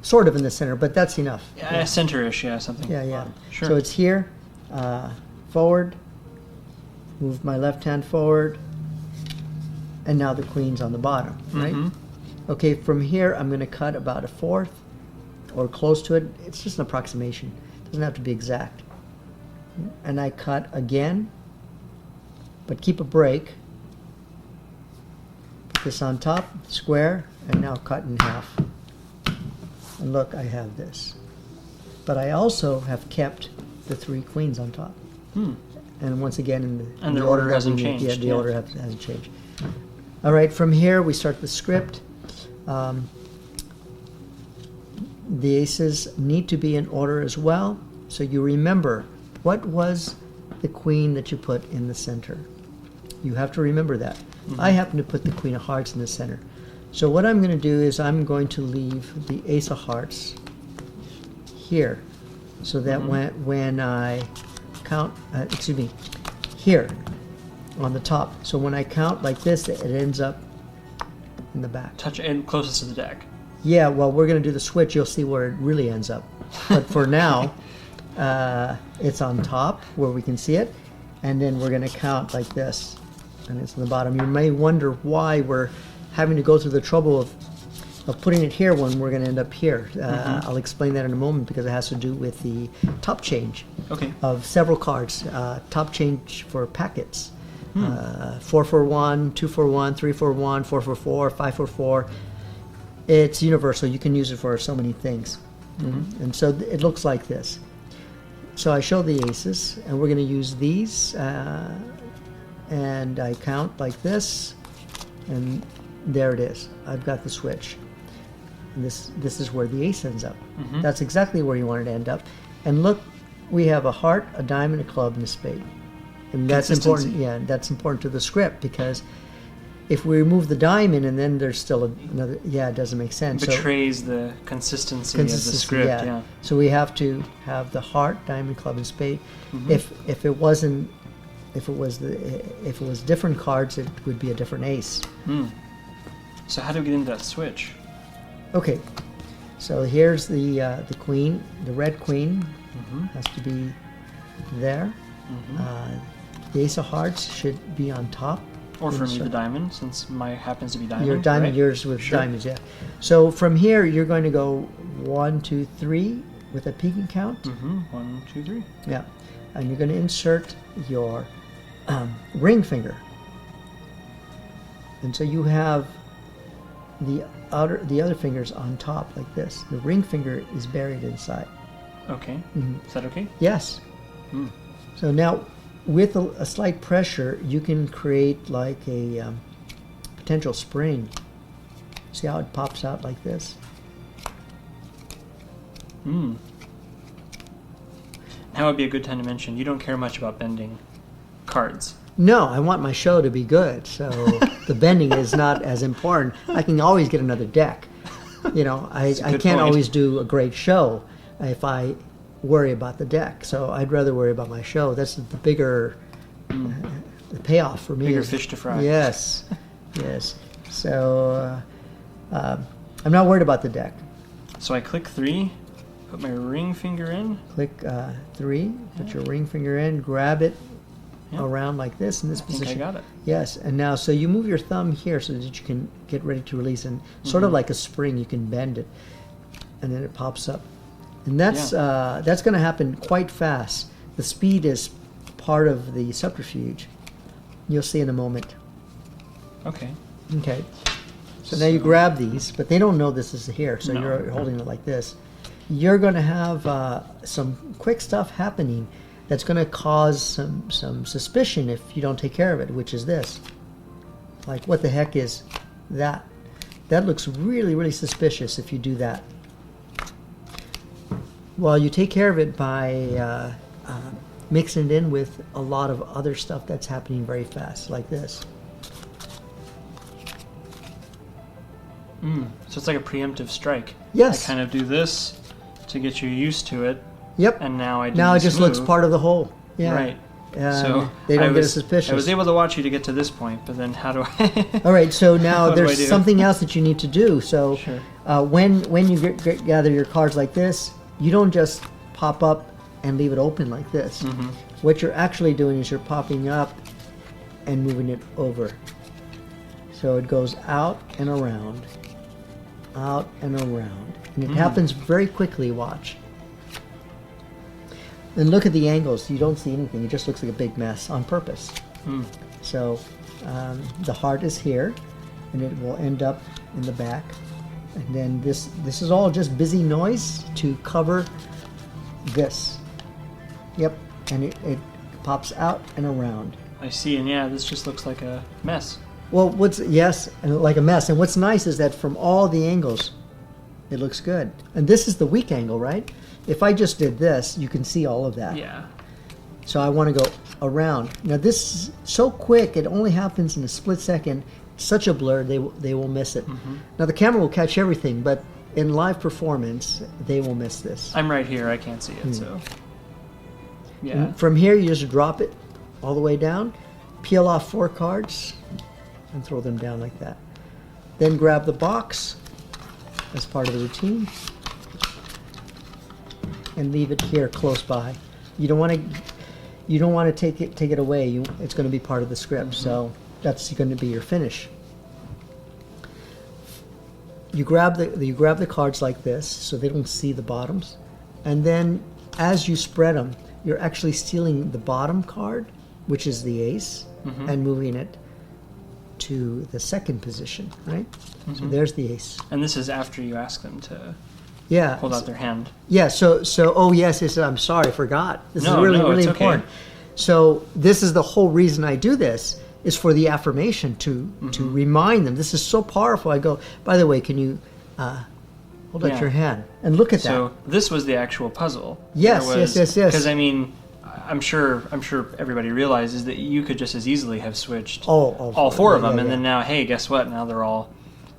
Sort of in the center, but that's enough. Yeah. Center-ish, yeah, something. Yeah. Sure. So it's here, forward. Move my left hand forward, and now the queen's on the bottom, right? Okay. From here, I'm going to cut about a fourth, or close to it. It's just an approximation. It doesn't have to be exact. And I cut again, but keep a break. Put this on top, square, and now cut in half. And look, I have this. But I also have kept the 3 queens on top. And once again, the order hasn't changed. Yeah, the order hasn't changed. All right, from here we start the script. The aces need to be in order as well. So you remember, what was the queen that you put in the center? You have to remember that. I happen to put the queen of hearts in the center. So what I'm going to do is I'm going to leave the ace of hearts here, so that when I count, here on the top. So when I count like this, it ends up in the back. Touch and closest to the deck. Yeah, well, we're going to do the switch. You'll see where it really ends up. But for now, it's on top where we can see it, and then we're going to count like this, and it's on the bottom. You may wonder why we're having to go through the trouble of putting it here when we're going to end up here. I'll explain that in a moment, because it has to do with the top change of several cards. Top change for packets. 4-for-1, 2-for-1, 3-for-1, 4-for-4, 5-for-4. It's universal. You can use it for so many things. And so it looks like this. So I show the aces, and we're going to use these, and I count like this, and there it is. I've got the switch. And this is where the ace ends up. That's exactly where you want it to end up. And look, we have a heart, a diamond, a club, and a spade. And that's important. Yeah, that's important to the script, because if we remove the diamond and then there's still another, it doesn't make sense. It betrays the consistency of the script. Yeah. So we have to have the heart, diamond, club, and spade. If it was different cards, it would be a different ace. So how do we get into that switch? Okay, So here's the queen, the red queen has to be there. The ace of hearts should be on top. Or for me, the diamond, since mine happens to be diamond. Your diamond, right? Yours with diamonds, yeah. So from here, you're going to go 1, 2, 3 with a peeking count. 1, 2, 3. Yeah. And you're going to insert your ring finger. And so you have the other fingers on top like this. The ring finger is buried inside. Okay. Is that okay? Yes. So now, with a slight pressure, you can create like a potential spring. See how it pops out like this? Now would be a good time to mention, you don't care much about bending cards. No, I want my show to be good, so the bending is not as important. I can always get another deck. You know, I can't always do a great show if I worry about the deck. So I'd rather worry about my show. That's the bigger the payoff for me. Bigger fish to fry. Yes, yes. So I'm not worried about the deck. So I click 3, put my ring finger in. Click 3, put your ring finger in, grab it around like this in this position. I think I got it. Yes, and now so you move your thumb here so that you can get ready to release, and sort of like a spring, you can bend it, and then it pops up. And that's going to happen quite fast. The speed is part of the subterfuge. You'll see in a moment. Okay. Okay. So now you grab these, but they don't know this is here, so you're holding it like this. You're going to have some quick stuff happening that's going to cause some suspicion if you don't take care of it, which is this. Like, what the heck is that? That looks really, really suspicious if you do that. Well, you take care of it by mixing it in with a lot of other stuff that's happening very fast, like this. So it's like a preemptive strike. Yes. I kind of do this to get you used to it. Yep. And now I do Now it this just move. looks part of the whole. Yeah. Right. So they don't get suspicious. I was able to watch you to get to this point, but then how do I... All right, so now there's something else that you need to do. So when you gather your cards like this, you don't just pop up and leave it open like this. What you're actually doing is you're popping up and moving it over. So it goes out and around, out and around. And it happens very quickly, watch. And look at the angles. You don't see anything. It just looks like a big mess on purpose. So the heart is here, and it will end up in the back. And then this is all just busy noise to cover this. Yep, and it pops out and around. I see, and yeah, this just looks like a mess. Well, and like a mess. And what's nice is that from all the angles, it looks good. And this is the weak angle, right? If I just did this, you can see all of that. Yeah. So I want to go around. Now this is so quick, it only happens in a split second. It's such a blur, they will miss it. Now the camera will catch everything, but in live performance, they will miss this. I'm right here, I can't see it, so... Yeah. And from here, you just drop it all the way down, peel off 4 cards, and throw them down like that. Then grab the box as part of the routine, and leave it here close by. You don't want to take it away. It's going to be part of the script, so that's going to be your finish. You grab the cards like this so they don't see the bottoms, and then as you spread them, you're actually stealing the bottom card, which is the ace, and moving it to the second position, right? So there's the ace. And this is after you ask them to hold out their hand. Yeah, so oh yes, I'm sorry, I forgot. This is really important. Okay. So this is the whole reason I do this, is for the affirmation, to remind them. This is so powerful. I go, by the way, can you hold out your hand and look at that? So this was the actual puzzle. Yes. Because I mean, I'm sure everybody realizes that you could just as easily have switched all 4 of them, and then now, hey, guess what? Now they're all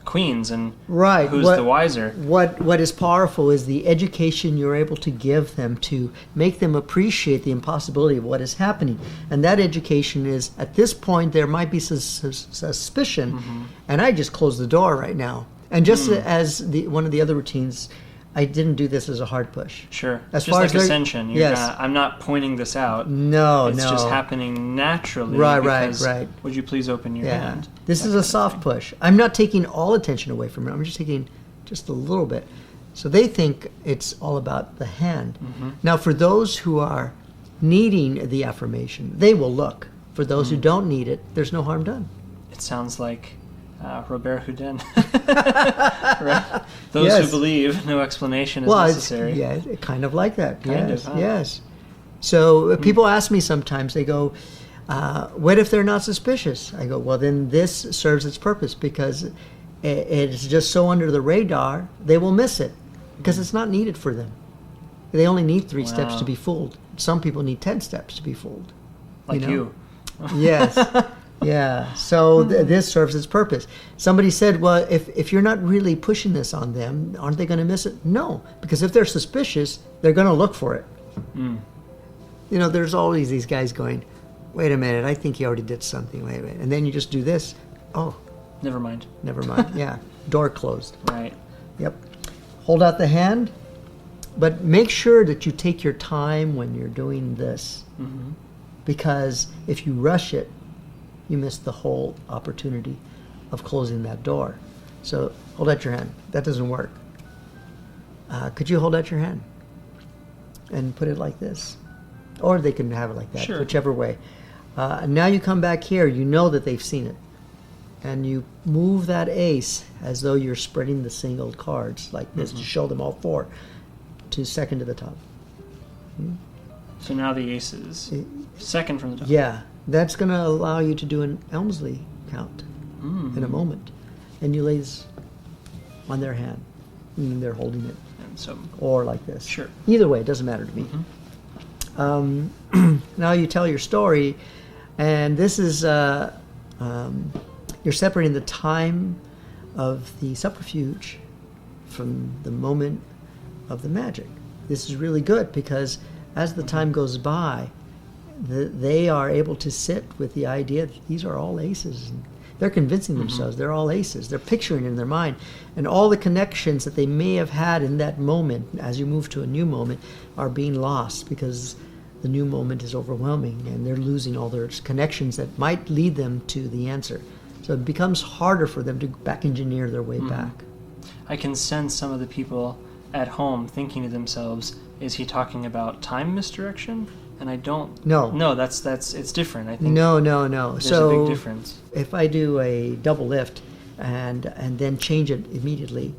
queens, and who's the wiser? What is powerful is the education you're able to give them to make them appreciate the impossibility of what is happening. And that education is, at this point, there might be suspicion, and I just close the door right now. And just as one of the other routines, I didn't do this as a hard push. Sure. As far as ascension. Yes. I'm not pointing this out. No, it's just happening naturally. Right. Would you please open your hand? This is a soft push. I'm not taking all attention away from it. I'm just taking just a little bit. So they think it's all about the hand. Mm-hmm. Now, for those who are needing the affirmation, they will look. For those who don't need it, there's no harm done. It sounds like Robert Houdin. Right? Those who believe, no explanation is necessary. It's kind of like that. Kind of, huh? Yes. So people ask me sometimes, they go, what if they're not suspicious? I go, well, then this serves its purpose because it's just so under the radar, they will miss it because it's not needed for them. They only need 3 steps to be fooled. Some people need 10 steps to be fooled. Like you. Yes. Yeah. So this serves its purpose. Somebody said, well, if you're not really pushing this on them, aren't they going to miss it? No, because if they're suspicious, they're going to look for it. Mm. There's always these guys going, wait a minute, I think he already did something. Wait a minute. And then you just do this. Oh. Never mind. Yeah. Door closed. Right. Yep. Hold out the hand, but make sure that you take your time when you're doing this. Mm-hmm. Because if you rush it, you miss the whole opportunity of closing that door. So hold out your hand. That doesn't work. Could you hold out your hand and put it like this? Or they can have it like that, whichever way. Now you come back here, you know that they've seen it. And you move that ace as though you're spreading the singled cards like this to show them all 4 to second to the top. So now the ace is second from the top. Yeah. That's going to allow you to do an Elmsley count in a moment. And you lay this on their hand. And they're holding it. And so, or like this. Sure. Either way, it doesn't matter to me. Mm-hmm. Now you tell your story, and this is, you're separating the time of the subterfuge from the moment of the magic. This is really good because as the time goes by, they are able to sit with the idea that these are all aces. And they're convincing themselves they're all aces. They're picturing it in their mind. And all the connections that they may have had in that moment, as you move to a new moment, are being lost because the new moment is overwhelming and they're losing all their connections that might lead them to the answer. So it becomes harder for them to back engineer their way back. I can sense some of the people at home thinking to themselves, is he talking about time misdirection? And I don't. No, that's it's different. I think. No. There's a big difference. If I do a double lift and then change it immediately,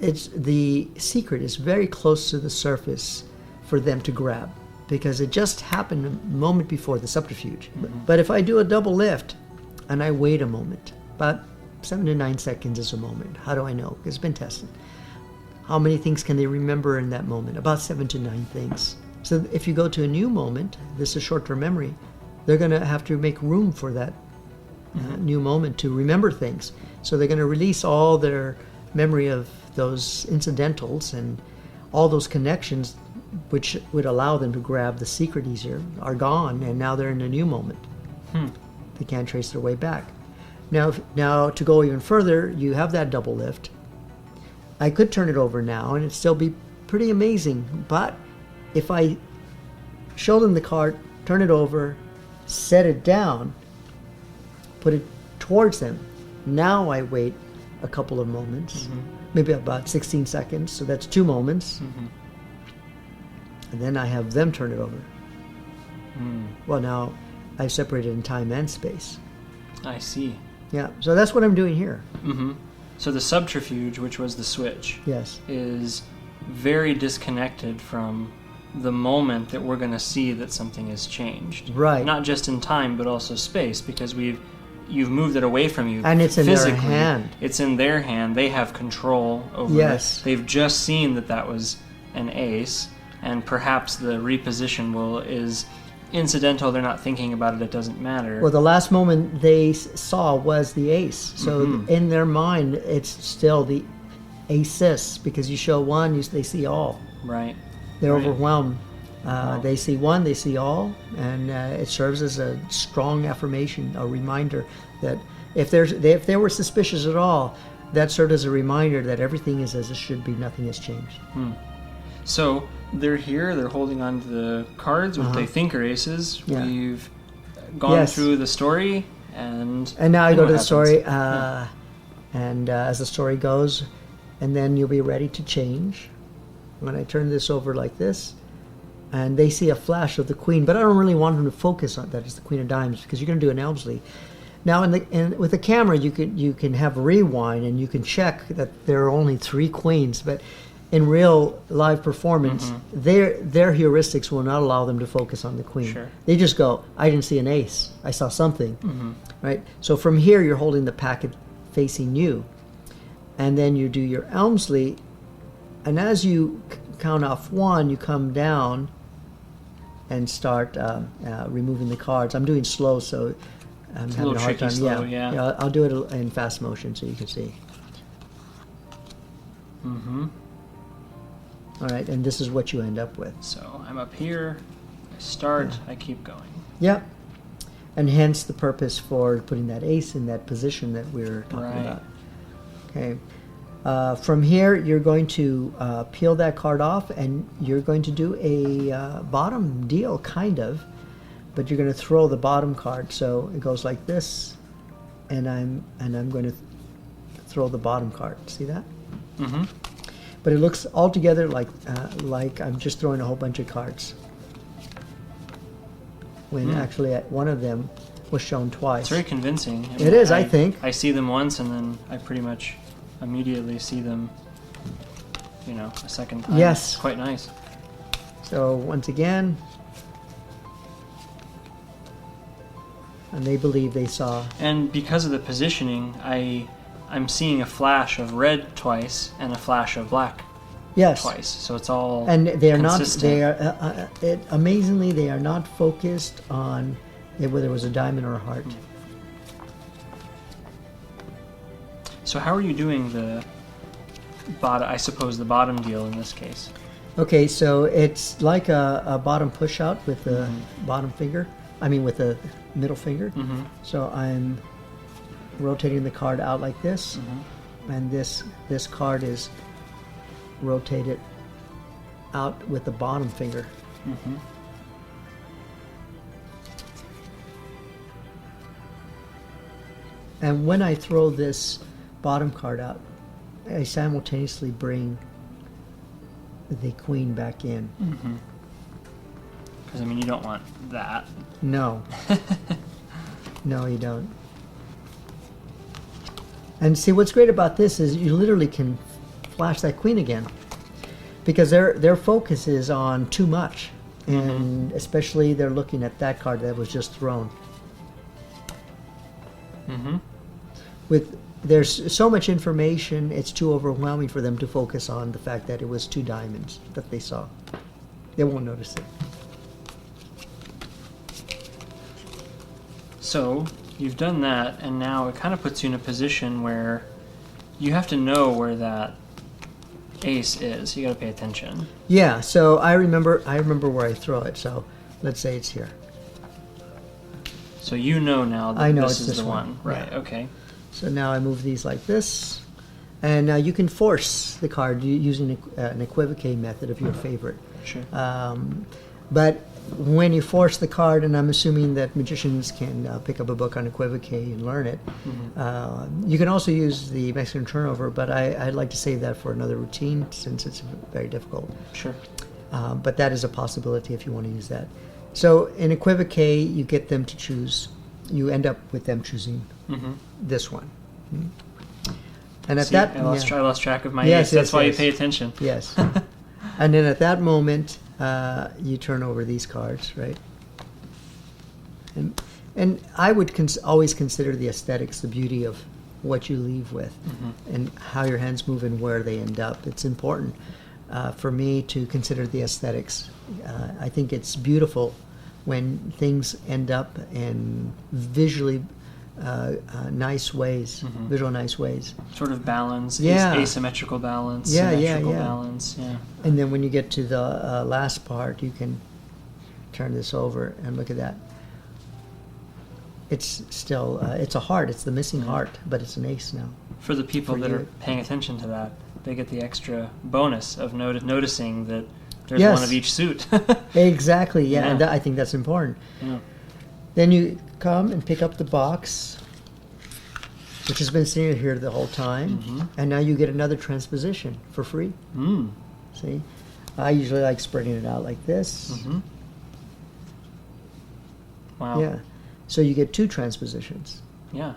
it's the secret is very close to the surface for them to grab because it just happened a moment before the subterfuge. But if I do a double lift and I wait a moment, about 7 to 9 seconds is a moment. How do I know? Because it's been tested. How many things can they remember in that moment? About 7 to 9 things. So if you go to a new moment, this is short-term memory, they're going to have to make room for that new moment to remember things. So they're going to release all their memory of those incidentals and all those connections which would allow them to grab the secret easier are gone, and now they're in a new moment. They can't trace their way back. Now to go even further, you have that double lift. I could turn it over now and it'd still be pretty amazing, but if I show them the card, turn it over, set it down, put it towards them, now I wait a couple of moments, maybe about 16 seconds, so that's 2 moments, and then I have them turn it over. Well, now I've separated in time and space. I see. Yeah, so that's what I'm doing here. So the subterfuge, which was the switch, is very disconnected from the moment that we're going to see that something has changed. Right. Not just in time, but also space, because you've moved it away from you. And it's physically. In their hand. It's in their hand. They have control over it. They've just seen that was an ace, and perhaps the reposition is incidental. They're not thinking about it. It doesn't matter. Well, the last moment they saw was the ace. So in their mind, it's still the aces, because you show one, they see all. Right. They're overwhelmed. They see one, they see all, and it serves as a strong affirmation, a reminder that if they were suspicious at all, that served as a reminder that everything is as it should be, nothing has changed. So they're here, they're holding on to the cards, what they think are aces. Yeah. We've gone through the story, and now I go to the story, and as the story goes, and then you'll be ready to change. When I turn this over like this, and they see a flash of the queen, but I don't really want them to focus on that. It's the queen of diamonds, because you're going to do an Elmsley. Now, with the camera, you can have a rewind, and you can check that there are only 3 queens. But in real live performance, their heuristics will not allow them to focus on the queen. Sure. They just go, I didn't see an ace. I saw something. Right? So from here, you're holding the packet facing you. And then you do your Elmsley. And as you count off 1, you come down and start removing the cards. I'm doing slow, so I'm having a hard time. Slow, yeah. I'll do it in fast motion so you can see. All right, and this is what you end up with. So I'm up here, I start, I keep going. Yep. And hence the purpose for putting that ace in that position that we're talking about. Okay. From here, you're going to peel that card off, and you're going to do a bottom deal, kind of, but you're going to throw the bottom card. So it goes like this, and I'm going to throw the bottom card. See that? But it looks altogether like I'm just throwing a whole bunch of cards, when actually one of them was shown twice. It's very convincing. I mean, it is, I think. I see them once, and then I pretty much immediately see them, a second time. Yes. It's quite nice. So once again, and they believe they saw. And because of the positioning, I'm seeing a flash of red twice and a flash of black twice. So it's all and they are consistent. not. They are amazingly, they are not focused on whether it was a diamond or a heart. So how are you doing the bottom? I suppose the bottom deal in this case. Okay, so it's like a bottom push out with the bottom finger. I mean, with the middle finger. So I'm rotating the card out like this, and this card is rotated out with the bottom finger. And when I throw this bottom card out, I simultaneously bring the queen back in. Because you don't want that. No. No, you don't. And see, what's great about this is you literally can flash that queen again, because their focus is on too much, and especially they're looking at that card that was just thrown. There's so much information, it's too overwhelming for them to focus on the fact that it was 2 diamonds that they saw. They won't notice it. So you've done that, and now it kind of puts you in a position where you have to know where that ace is. You got to pay attention. Yeah. So I remember where I throw it. So let's say it's here. So you know now that this is the one. Right. Yeah. Okay. So now I move these like this, and you can force the card using an equivocate method of your favorite. Sure. But when you force the card, and I'm assuming that magicians can pick up a book on equivocate and learn it, you can also use the Mexican turnover, but I'd like to save that for another routine since it's very difficult. Sure. But that is a possibility if you want to use that. So in equivocate, you get them to choose. You end up with them choosing this one. And at that, I lost track of my ace. That's why you pay attention. Yes. And then at that moment, you turn over these cards, right? And I would always consider the aesthetics, the beauty of what you leave with, and how your hands move and where they end up. It's important for me to consider the aesthetics. I think it's beautiful when things end up in visually nice ways, visual nice ways. Sort of balance, asymmetrical balance, symmetrical balance. Yeah. And then when you get to the last part, you can turn this over and look at that. It's still, it's a heart, it's the missing heart, but it's an ace now. For the people that are paying attention to that, they get the extra bonus of noticing that there's one of each suit. Exactly, yeah. And I think that's important. Yeah. Then you come and pick up the box, which has been sitting here the whole time, and now you get another transposition for free. See? I usually like spreading it out like this. Wow. Yeah. So you get 2 transpositions. Yeah.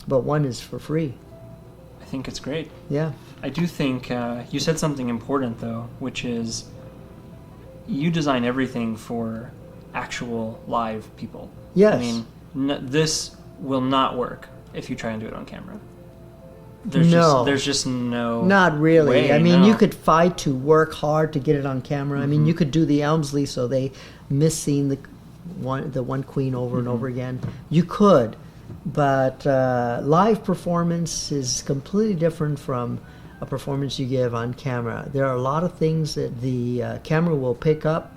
But one is for free. I think it's great. Yeah. I do think you said something important, though, which is you design everything for actual live people. Yes. I mean, this will not work if you try and do it on camera. There's just no Not really. way, I mean, you could fight to work hard to get it on camera. I mean, you could do the Elmsley so they miss seeing the one queen over and over again. You could. But live performance is completely different from a performance you give on camera. There are a lot of things that the camera will pick up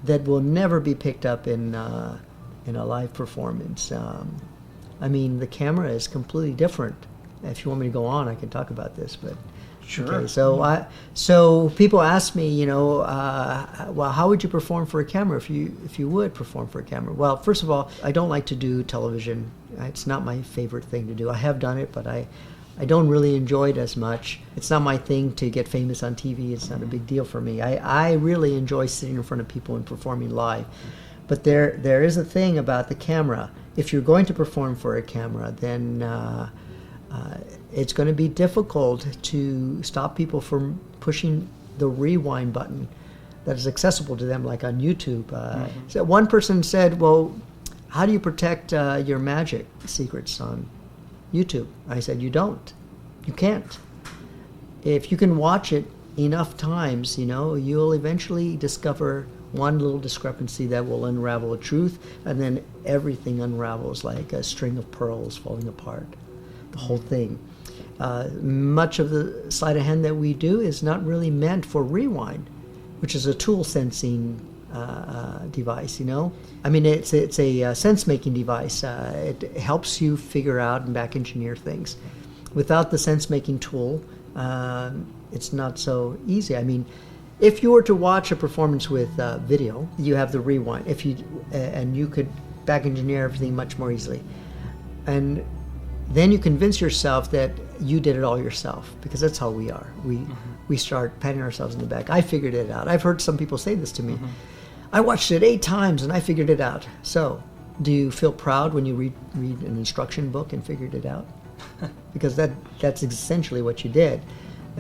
that will never be picked up in a live performance. I mean, the camera is completely different. If you want me to go on, I can talk about this, but sure. Okay, so people ask me, well, how would you perform for a camera if you would perform for a camera? Well, first of all, I don't like to do television. It's not my favorite thing to do. I have done it, but I don't really enjoy it as much. It's not my thing to get famous on TV. It's not a big deal for me. I really enjoy sitting in front of people and performing live. But there is a thing about the camera. If you're going to perform for a camera, then it's going to be difficult to stop people from pushing the rewind button that is accessible to them, like on YouTube. So one person said, well, how do you protect your magic secrets on YouTube? I said, you don't. You can't. If you can watch it enough times, you'll eventually discover one little discrepancy that will unravel a truth, and then everything unravels like a string of pearls falling apart. The whole thing. Much of the sleight of hand that we do is not really meant for rewind, which is a tool sensing device. I mean, it's a sense making device. It helps you figure out and back engineer things. Without the sense making tool, it's not so easy. I mean, if you were to watch a performance with video, you have the rewind. And you could back engineer everything much more easily, and then you convince yourself that you did it all yourself, because that's how we are. We start patting ourselves in the back. I figured it out. I've heard some people say this to me. I watched it 8 times and I figured it out. So, do you feel proud when you read an instruction book and figured it out? Because that's essentially what you did.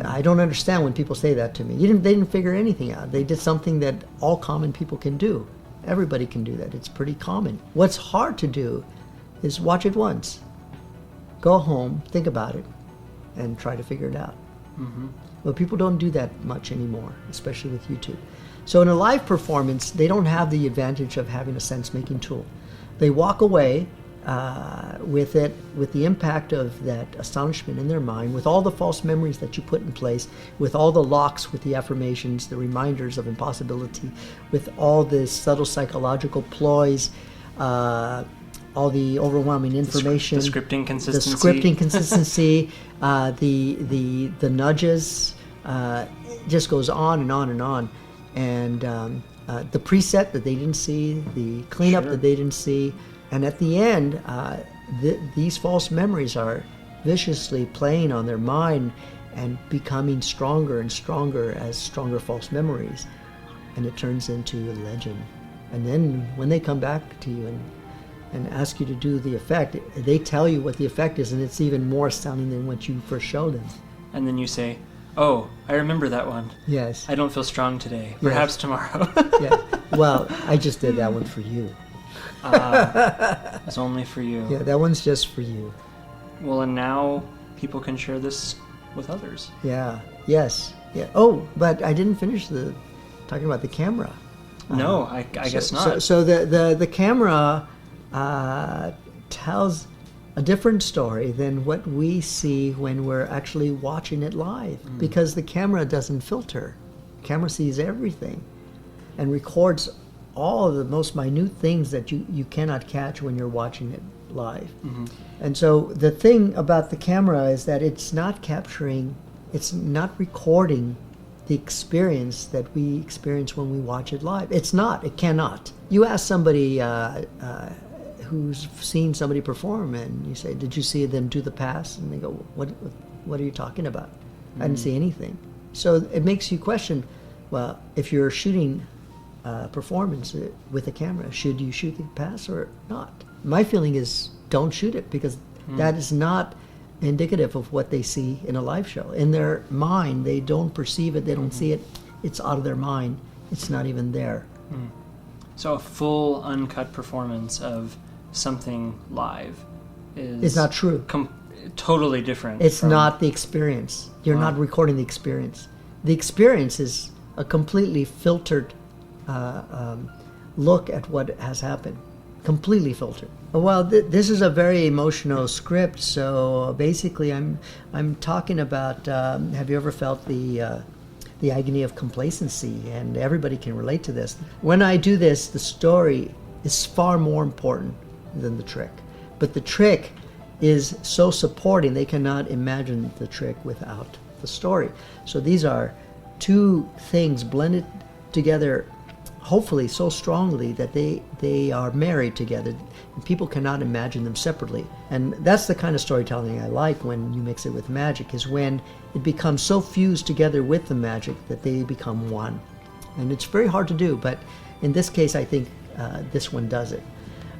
I don't understand when people say that to me. They didn't figure anything out. They did something that all common people can do. Everybody can do that. It's pretty common. What's hard to do is watch it once. Go home, think about it, and try to figure it out. But people don't do that much anymore, especially with YouTube. So in a live performance, they don't have the advantage of having a sense-making tool. They walk away with the impact of that astonishment in their mind, with all the false memories that you put in place, with all the locks, with the affirmations, the reminders of impossibility, with all the subtle psychological ploys, all the overwhelming information, the scripting consistency, the nudges, just goes on and on and on, and the preset that they didn't see, the cleanup that they didn't see, and at the end, these false memories are viciously playing on their mind and becoming stronger and stronger as stronger false memories, and it turns into a legend. And then when they come back to you and ask you to do the effect, they tell you what the effect is, and it's even more astounding than what you first showed them. And then you say, oh, I remember that one. Yes. I don't feel strong today. Perhaps tomorrow. Yeah. Well, I just did that one for you. It's only for you. Yeah, that one's just for you. Well, and now people can share this with others. Yeah. Yes. Yeah. Oh, but I didn't finish talking about the camera. No, I guess not. So the camera tells a different story than what we see when we're actually watching it live, because the camera doesn't filter. The camera sees everything and records all the most minute things that you cannot catch when you're watching it live. Mm-hmm. And so the thing about the camera is that it's not capturing, it's not recording the experience that we experience when we watch it live. It's not. It cannot. You ask somebody who's seen somebody perform, and you say, "Did you see them do the pass?" And they go, "What are you talking about? I didn't see anything." So it makes you question, well, if you're shooting performance with a camera, should you shoot the pass or not? My feeling is don't shoot it, because that is not indicative of what they see in a live show. In their mind, they don't perceive it, they don't see it, it's out of their mind, it's not even there. So a full uncut performance of something live is not true. Totally different. It's not the experience. You're not recording the experience. The experience is a completely filtered look at what has happened. Completely filtered. Well, this is a very emotional script, so basically I'm talking about, have you ever felt the agony of complacency? And everybody can relate to this. When I do this, the story is far more important than the trick. But the trick is so supporting, they cannot imagine the trick without the story. So these are two things blended together, hopefully so strongly that they are married together. And people cannot imagine them separately. And that's the kind of storytelling I like when you mix it with magic, is when it becomes so fused together with the magic that they become one. And it's very hard to do, but in this case I think this one does it.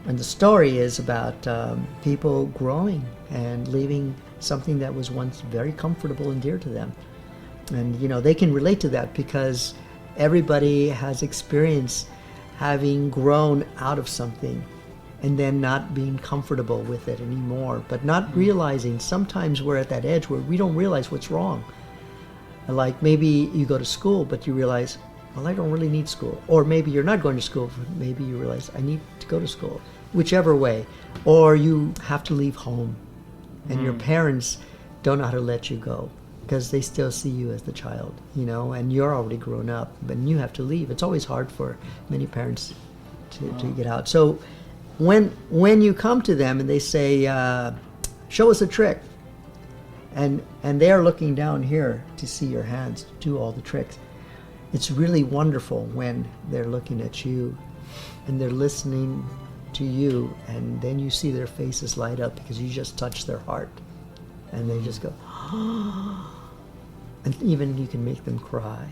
And the story is about people growing and leaving something that was once very comfortable and dear to them. And they can relate to that because everybody has experienced having grown out of something and then not being comfortable with it anymore, but not realizing sometimes we're at that edge where we don't realize what's wrong. Like maybe you go to school, but you realize, well, I don't really need school. Or maybe you're not going to school, but maybe you realize I need to go to school. Whichever way. Or you have to leave home and your parents don't know how to let you go because they still see you as the child, and you're already grown up, but you have to leave. It's always hard for many parents to get out. So when you come to them and they say, show us a trick, and they are looking down here to see your hands do all the tricks, it's really wonderful when they're looking at you and they're listening to you, and then you see their faces light up because you just touched their heart, and they just go, and even you can make them cry.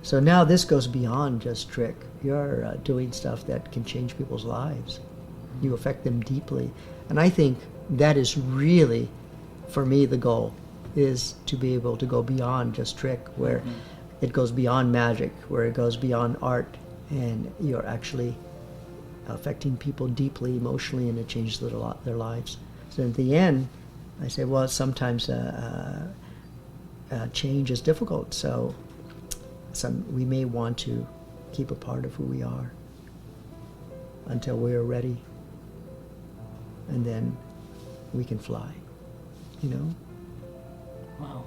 So now this goes beyond just trick. You're doing stuff that can change people's lives. You affect them deeply, and I think that is really, for me, the goal is to be able to go beyond just trick, where it goes beyond magic, where it goes beyond art, and you're actually affecting people deeply, emotionally, and it changes their lives. So at the end, I say, well, sometimes change is difficult, so we may want to keep a part of who we are until we are ready, and then we can fly, Wow.